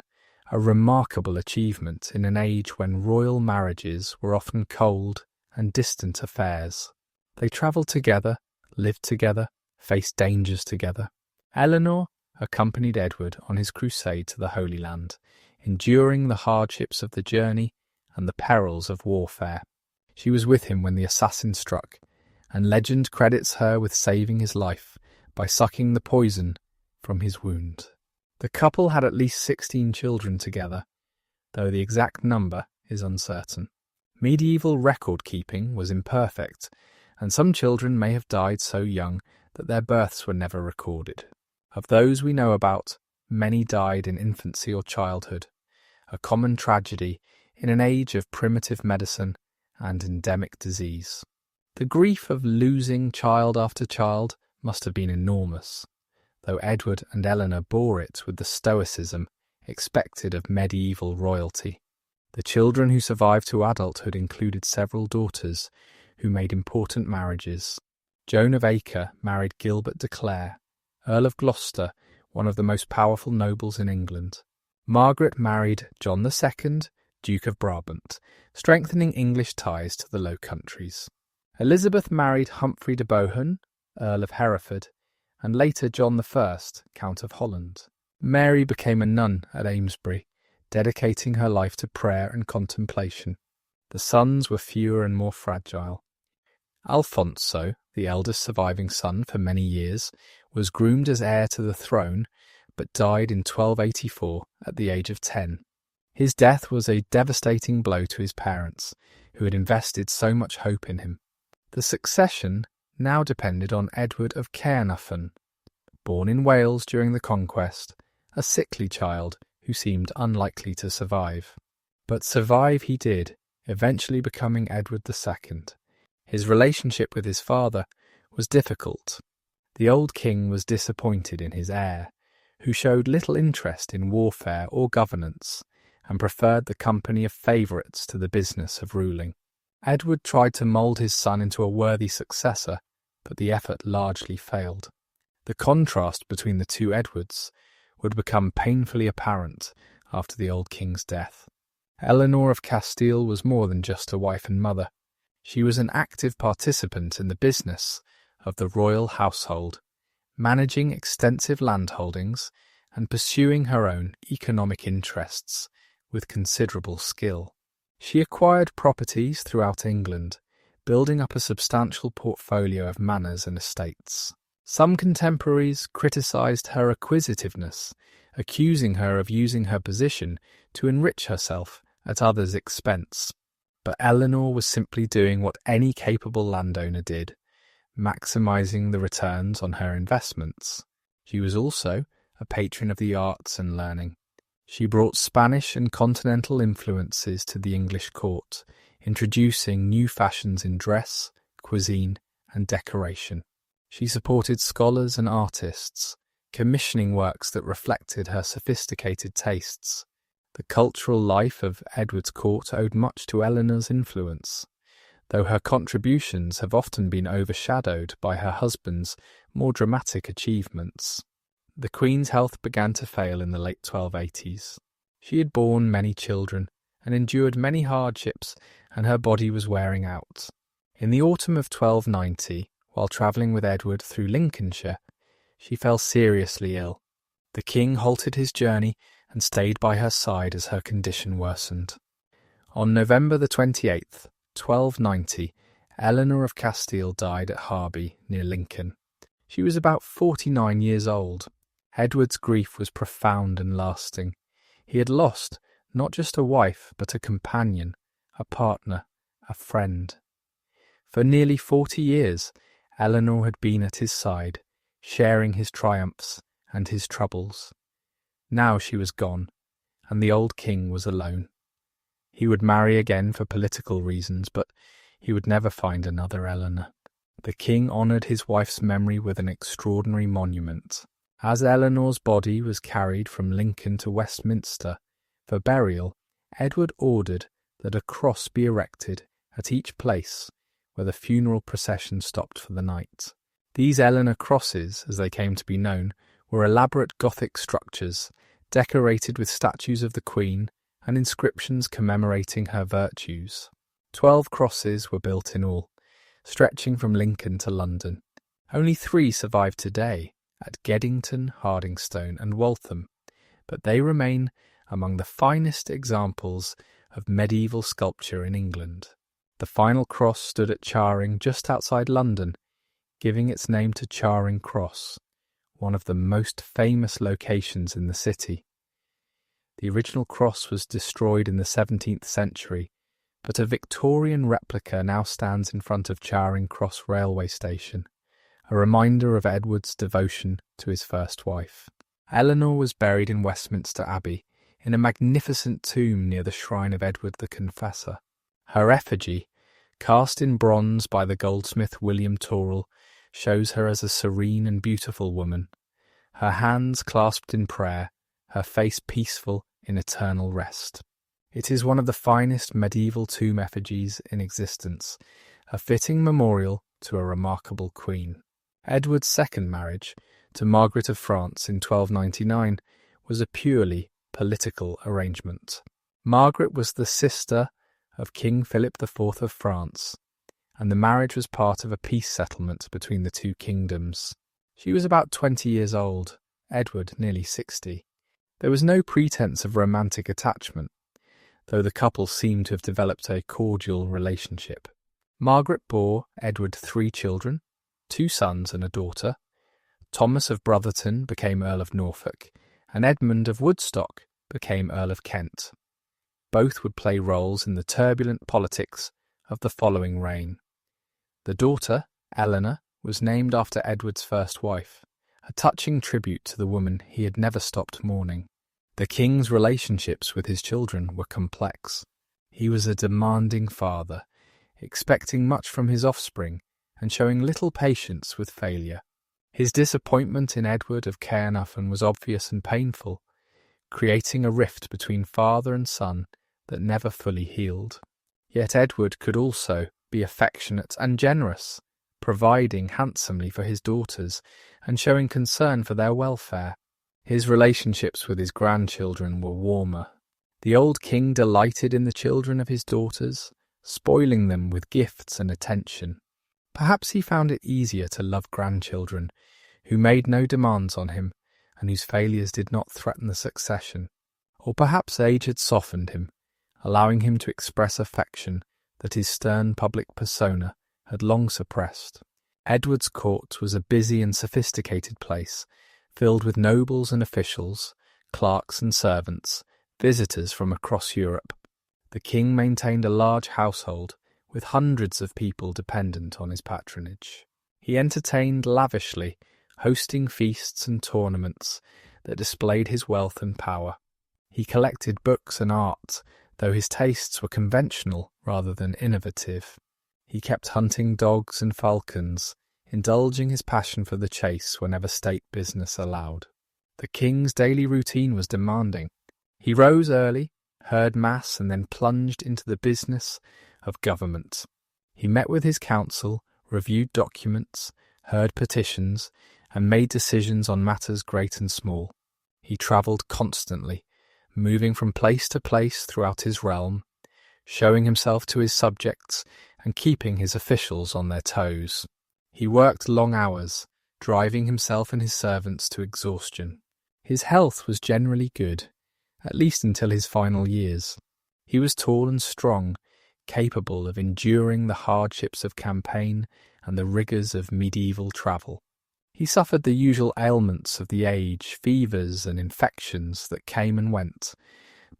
a remarkable achievement in an age when royal marriages were often cold and distant affairs. They travelled together, lived together, faced dangers together. Eleanor accompanied Edward on his crusade to the Holy Land, enduring the hardships of the journey and the perils of warfare. She was with him when the assassin struck, and legend credits her with saving his life by sucking the poison from his wound. The couple had at least 16 children together, though the exact number is uncertain. Medieval record-keeping was imperfect, and some children may have died so young that their births were never recorded. Of those we know about, many died in infancy or childhood, a common tragedy in an age of primitive medicine and endemic disease. The grief of losing child after child must have been enormous, though Edward and Eleanor bore it with the stoicism expected of medieval royalty. The children who survived to adulthood included several daughters who made important marriages. Joan of Acre married Gilbert de Clare, Earl of Gloucester, one of the most powerful nobles in England. Margaret married John II, Duke of Brabant, strengthening English ties to the Low Countries. Elizabeth married Humphrey de Bohun, Earl of Hereford, and later John I, Count of Holland. Mary became a nun at Amesbury, dedicating her life to prayer and contemplation. The sons were fewer and more fragile. Alfonso, the eldest surviving son for many years, was groomed as heir to the throne, but died in 1284 at the age of 10. His death was a devastating blow to his parents, who had invested so much hope in him. The succession now depended on Edward of Caernarfon, born in Wales during the conquest, a sickly child who seemed unlikely to survive. But survive he did, eventually becoming Edward II. His relationship with his father was difficult. The old king was disappointed in his heir, who showed little interest in warfare or governance, and preferred the company of favourites to the business of ruling. Edward tried to mould his son into a worthy successor, but the effort largely failed. The contrast between the two Edwards would become painfully apparent after the old king's death. Eleanor of Castile was more than just a wife and mother. She was an active participant in the business of the royal household, managing extensive landholdings and pursuing her own economic interests with considerable skill. She acquired properties throughout England, building up a substantial portfolio of manors and estates. Some contemporaries criticised her acquisitiveness, accusing her of using her position to enrich herself at others' expense. But Eleanor was simply doing what any capable landowner did, maximising the returns on her investments. She was also a patron of the arts and learning. She brought Spanish and continental influences to the English court, introducing new fashions in dress, cuisine, and decoration. She supported scholars and artists, commissioning works that reflected her sophisticated tastes. The cultural life of Edward's court owed much to Eleanor's influence, though her contributions have often been overshadowed by her husband's more dramatic achievements. The Queen's health began to fail in the late 1280s. She had borne many children and endured many hardships, and her body was wearing out. In the autumn of 1290, while travelling with Edward through Lincolnshire, she fell seriously ill. The king halted his journey and stayed by her side as her condition worsened. On November the 28th, 1290, Eleanor of Castile died at Harby, near Lincoln. She was about 49 years old. Edward's grief was profound and lasting. He had lost not just a wife, but a companion, a partner, a friend. For nearly 40 years, Eleanor had been at his side, sharing his triumphs and his troubles. Now she was gone, and the old king was alone. He would marry again for political reasons, but he would never find another Eleanor. The king honoured his wife's memory with an extraordinary monument. As Eleanor's body was carried from Lincoln to Westminster for burial, Edward ordered that a cross be erected at each place where the funeral procession stopped for the night. These Eleanor crosses, as they came to be known, were elaborate Gothic structures, decorated with statues of the Queen and inscriptions commemorating her virtues. 12 crosses were built in all, stretching from Lincoln to London. Only 3 survive today, at Geddington, Hardingstone and Waltham, but they remain among the finest examples of medieval sculpture in England. The final cross stood at Charing, just outside London, giving its name to Charing Cross, one of the most famous locations in the city. The original cross was destroyed in the 17th century, but a Victorian replica now stands in front of Charing Cross railway station, a reminder of Edward's devotion to his first wife. Eleanor was buried in Westminster Abbey, in a magnificent tomb near the shrine of Edward the Confessor. Her effigy, cast in bronze by the goldsmith William Torrell, shows her as a serene and beautiful woman, her hands clasped in prayer, her face peaceful in eternal rest. It is one of the finest medieval tomb effigies in existence, a fitting memorial to a remarkable queen. Edward's second marriage, to Margaret of France in 1299, was a purely political arrangement. Margaret was the sister of King Philip IV of France, and the marriage was part of a peace settlement between the two kingdoms. She was about 20 years old, Edward nearly 60. There was no pretense of romantic attachment, though the couple seemed to have developed a cordial relationship. Margaret bore Edward 3 children, 2 sons and a daughter. Thomas of Brotherton became Earl of Norfolk, and Edmund of Woodstock became Earl of Kent. Both would play roles in the turbulent politics of the following reign. The daughter, Eleanor, was named after Edward's first wife, a touching tribute to the woman he had never stopped mourning. The king's relationships with his children were complex. He was a demanding father, expecting much from his offspring and showing little patience with failure. His disappointment in Edward of Caernarfon was obvious and painful, creating a rift between father and son that never fully healed. Yet Edward could also be affectionate and generous, providing handsomely for his daughters and showing concern for their welfare. His relationships with his grandchildren were warmer. The old king delighted in the children of his daughters, spoiling them with gifts and attention. Perhaps he found it easier to love grandchildren, who made no demands on him, and whose failures did not threaten the succession. Or perhaps age had softened him, allowing him to express affection that his stern public persona had long suppressed. Edward's court was a busy and sophisticated place, filled with nobles and officials, clerks and servants, visitors from across Europe. The king maintained a large household, with hundreds of people dependent on his patronage. He entertained lavishly, hosting feasts and tournaments that displayed his wealth and power. He collected books and art, though his tastes were conventional rather than innovative. He kept hunting dogs and falcons, indulging his passion for the chase whenever state business allowed. The king's daily routine was demanding. He rose early, heard mass, and then plunged into the business of government. He met with his council, reviewed documents, heard petitions, and made decisions on matters great and small. He travelled constantly, moving from place to place throughout his realm, showing himself to his subjects and keeping his officials on their toes. He worked long hours, driving himself and his servants to exhaustion. His health was generally good, at least until his final years. He was tall and strong, capable of enduring the hardships of campaign and the rigours of medieval travel. He suffered the usual ailments of the age, fevers and infections that came and went,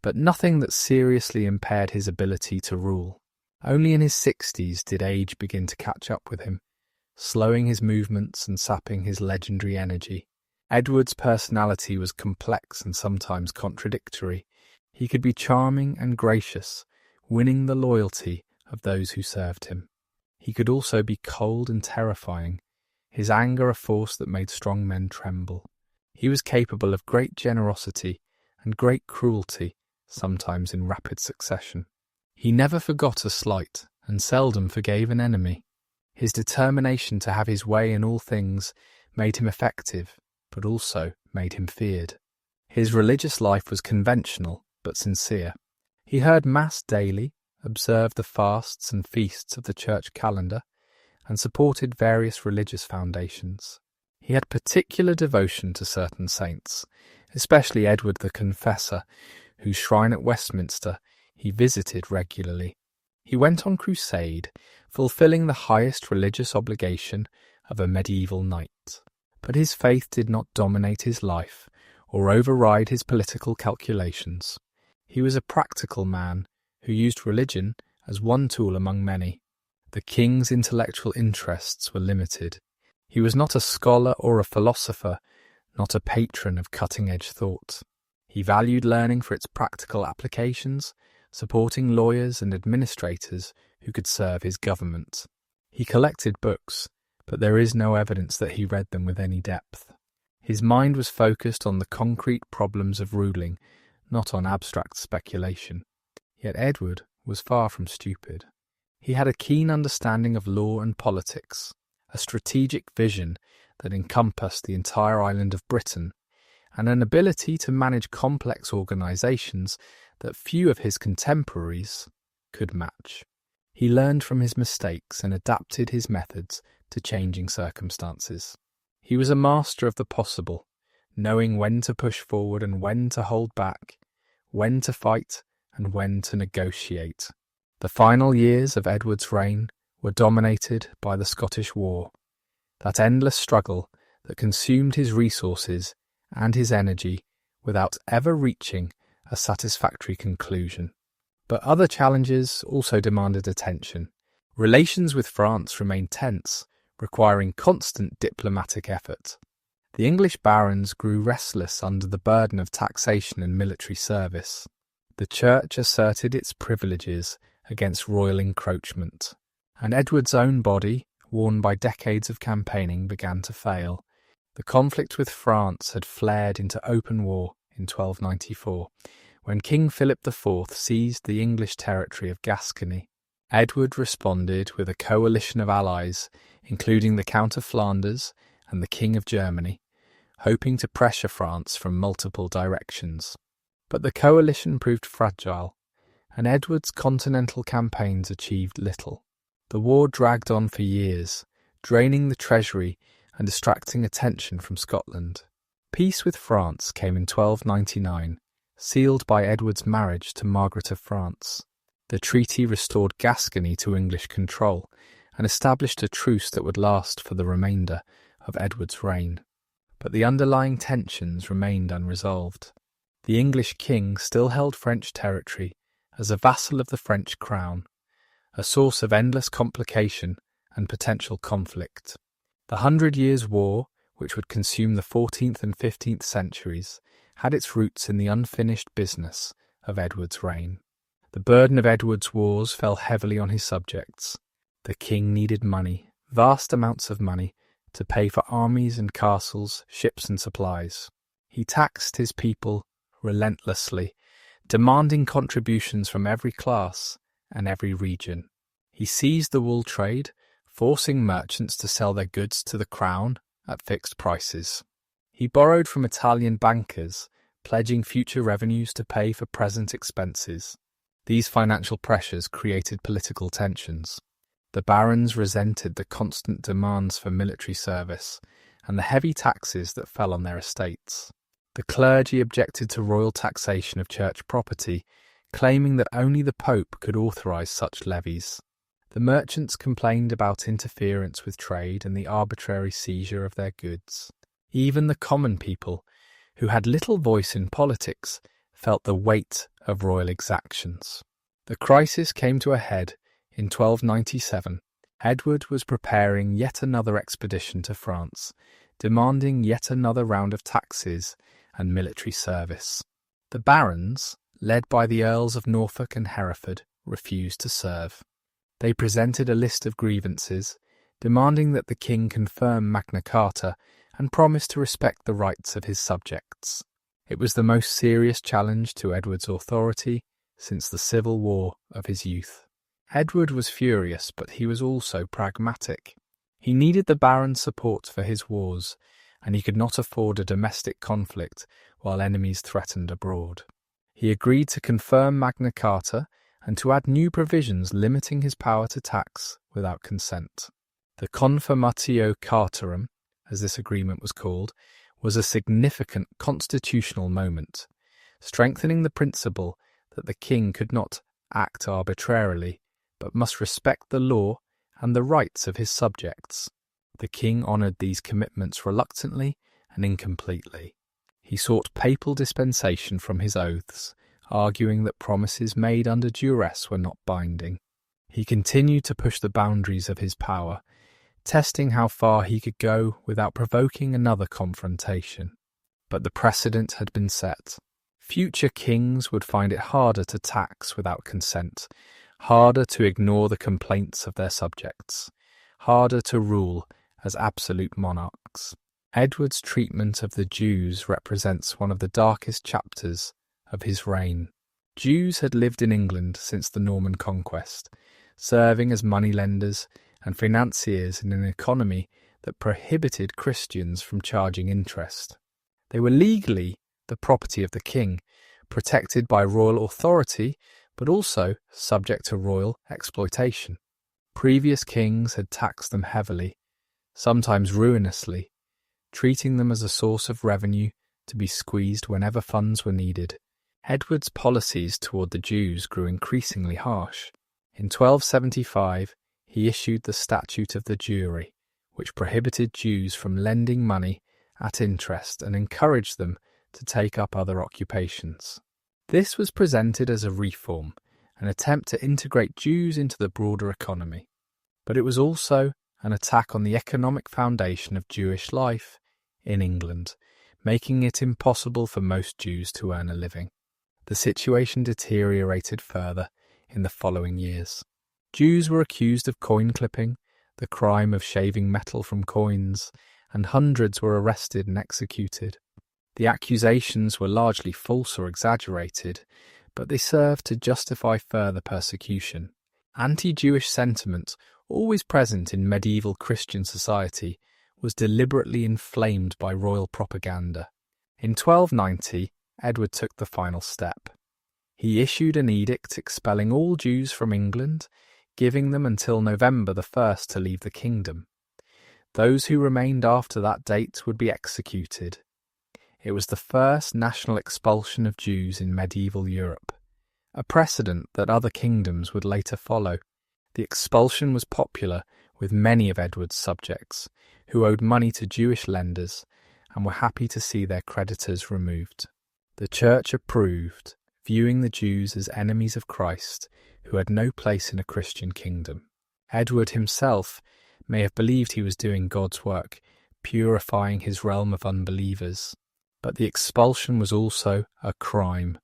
but nothing that seriously impaired his ability to rule. Only in his 60s did age begin to catch up with him, slowing his movements and sapping his legendary energy. Edward's personality was complex and sometimes contradictory. He could be charming and gracious, winning the loyalty of those who served him. He could also be cold and terrifying, his anger a force that made strong men tremble. He was capable of great generosity and great cruelty, sometimes in rapid succession. He never forgot a slight and seldom forgave an enemy. His determination to have his way in all things made him effective, but also made him feared. His religious life was conventional but sincere. He heard Mass daily, observed the fasts and feasts of the church calendar, and supported various religious foundations. He had particular devotion to certain saints, especially Edward the Confessor, whose shrine at Westminster he visited regularly. He went on crusade, fulfilling the highest religious obligation of a medieval knight. But his faith did not dominate his life or override his political calculations. He was a practical man who used religion as one tool among many. The king's intellectual interests were limited. He was not a scholar or a philosopher, not a patron of cutting-edge thought. He valued learning for its practical applications, supporting lawyers and administrators who could serve his government. He collected books, but there is no evidence that he read them with any depth. His mind was focused on the concrete problems of ruling, not on abstract speculation. Yet Edward was far from stupid. He had a keen understanding of law and politics, a strategic vision that encompassed the entire island of Britain, and an ability to manage complex organisations that few of his contemporaries could match. He learned from his mistakes and adapted his methods to changing circumstances. He was a master of the possible, knowing when to push forward and when to hold back, when to fight and when to negotiate. The final years of Edward's reign were dominated by the Scottish War, that endless struggle that consumed his resources and his energy without ever reaching a satisfactory conclusion. But other challenges also demanded attention. Relations with France remained tense, requiring constant diplomatic effort. The English barons grew restless under the burden of taxation and military service. The church asserted its privileges against royal encroachment, and Edward's own body, worn by decades of campaigning, began to fail. The conflict with France had flared into open war in 1294, when King Philip IV seized the English territory of Gascony. Edward responded with a coalition of allies, including the Count of Flanders and the King of Germany, hoping to pressure France from multiple directions. But the coalition proved fragile, and Edward's continental campaigns achieved little. The war dragged on for years, draining the treasury and distracting attention from Scotland. Peace with France came in 1299, sealed by Edward's marriage to Margaret of France. The treaty restored Gascony to English control and established a truce that would last for the remainder of Edward's reign. But the underlying tensions remained unresolved. The English king still held French territory as a vassal of the French crown, a source of endless complication and potential conflict. The 100 Years' War, which would consume the 14th and 15th centuries, had its roots in the unfinished business of Edward's reign. The burden of Edward's wars fell heavily on his subjects. The king needed money, vast amounts of money, to pay for armies and castles, ships and supplies. He taxed his people relentlessly, demanding contributions from every class and every region. He seized the wool trade, forcing merchants to sell their goods to the crown at fixed prices. He borrowed from Italian bankers, pledging future revenues to pay for present expenses. These financial pressures created political tensions. The barons resented the constant demands for military service and the heavy taxes that fell on their estates. The clergy objected to royal taxation of church property, claiming that only the Pope could authorise such levies. The merchants complained about interference with trade and the arbitrary seizure of their goods. Even the common people, who had little voice in politics, felt the weight of royal exactions. The crisis came to a head in 1297. Edward was preparing yet another expedition to France, demanding yet another round of taxes and military service. The barons, led by the Earls of Norfolk and Hereford, refused to serve. They presented a list of grievances, demanding that the king confirm Magna Carta and promise to respect the rights of his subjects. It was the most serious challenge to Edward's authority since the civil war of his youth. Edward was furious, but he was also pragmatic. He needed the barons' support for his wars, and he could not afford a domestic conflict while enemies threatened abroad. He agreed to confirm Magna Carta and to add new provisions limiting his power to tax without consent. The Confirmatio Cartarum, as this agreement was called, was a significant constitutional moment, strengthening the principle that the king could not act arbitrarily, but must respect the law and the rights of his subjects. The king honoured these commitments reluctantly and incompletely. He sought papal dispensation from his oaths, arguing that promises made under duress were not binding. He continued to push the boundaries of his power, testing how far he could go without provoking another confrontation. But the precedent had been set. Future kings would find it harder to tax without consent, harder to ignore the complaints of their subjects, harder to rule as absolute monarchs. Edward's treatment of the Jews represents one of the darkest chapters of his reign. Jews had lived in England since the Norman conquest, serving as moneylenders and financiers in an economy that prohibited Christians from charging interest. They were legally the property of the king, protected by royal authority, but also subject to royal exploitation. Previous kings had taxed them heavily, sometimes ruinously, treating them as a source of revenue to be squeezed whenever funds were needed. Edward's policies toward the Jews grew increasingly harsh. In 1275, he issued the Statute of the Jury, which prohibited Jews from lending money at interest and encouraged them to take up other occupations. This was presented as a reform, an attempt to integrate Jews into the broader economy. But it was also an attack on the economic foundation of Jewish life in England, making it impossible for most Jews to earn a living. The situation deteriorated further in the following years. Jews were accused of coin clipping, the crime of shaving metal from coins, and hundreds were arrested and executed. The accusations were largely false or exaggerated, but they served to justify further persecution. Anti-Jewish sentiment, always present in medieval Christian society, was deliberately inflamed by royal propaganda. In 1290, Edward took the final step. He issued an edict expelling all Jews from England, giving them until November the 1st to leave the kingdom. Those who remained after that date would be executed. It was the first national expulsion of Jews in medieval Europe, a precedent that other kingdoms would later follow. The expulsion was popular with many of Edward's subjects, who owed money to Jewish lenders and were happy to see their creditors removed. The Church approved, viewing the Jews as enemies of Christ who had no place in a Christian kingdom. Edward himself may have believed he was doing God's work, purifying his realm of unbelievers, but the expulsion was also a crime,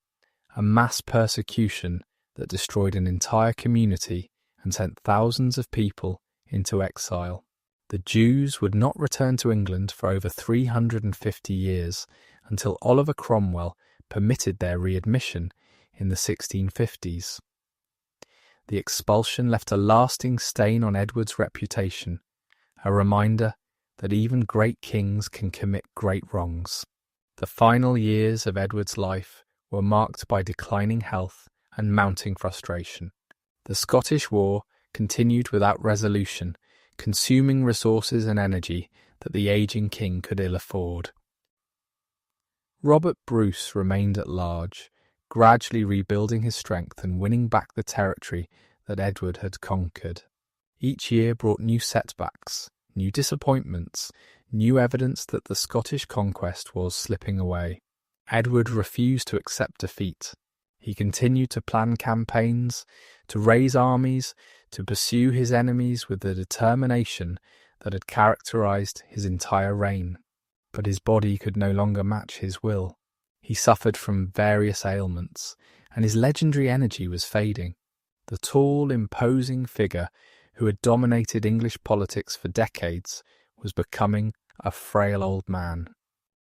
a mass persecution that destroyed an entire community and sent thousands of people into exile. The Jews would not return to England for over 350 years until Oliver Cromwell permitted their readmission in the 1650s. The expulsion left a lasting stain on Edward's reputation, a reminder that even great kings can commit great wrongs. The final years of Edward's life were marked by declining health and mounting frustration. The Scottish War continued without resolution, consuming resources and energy that the ageing king could ill afford. Robert Bruce remained at large, gradually rebuilding his strength and winning back the territory that Edward had conquered. Each year brought new setbacks, new disappointments, new evidence that the Scottish conquest was slipping away. Edward refused to accept defeat. He continued to plan campaigns, to raise armies, to pursue his enemies with the determination that had characterized his entire reign. But his body could no longer match his will. He suffered from various ailments, and his legendary energy was fading. The tall, imposing figure who had dominated English politics for decades was becoming a frail old man.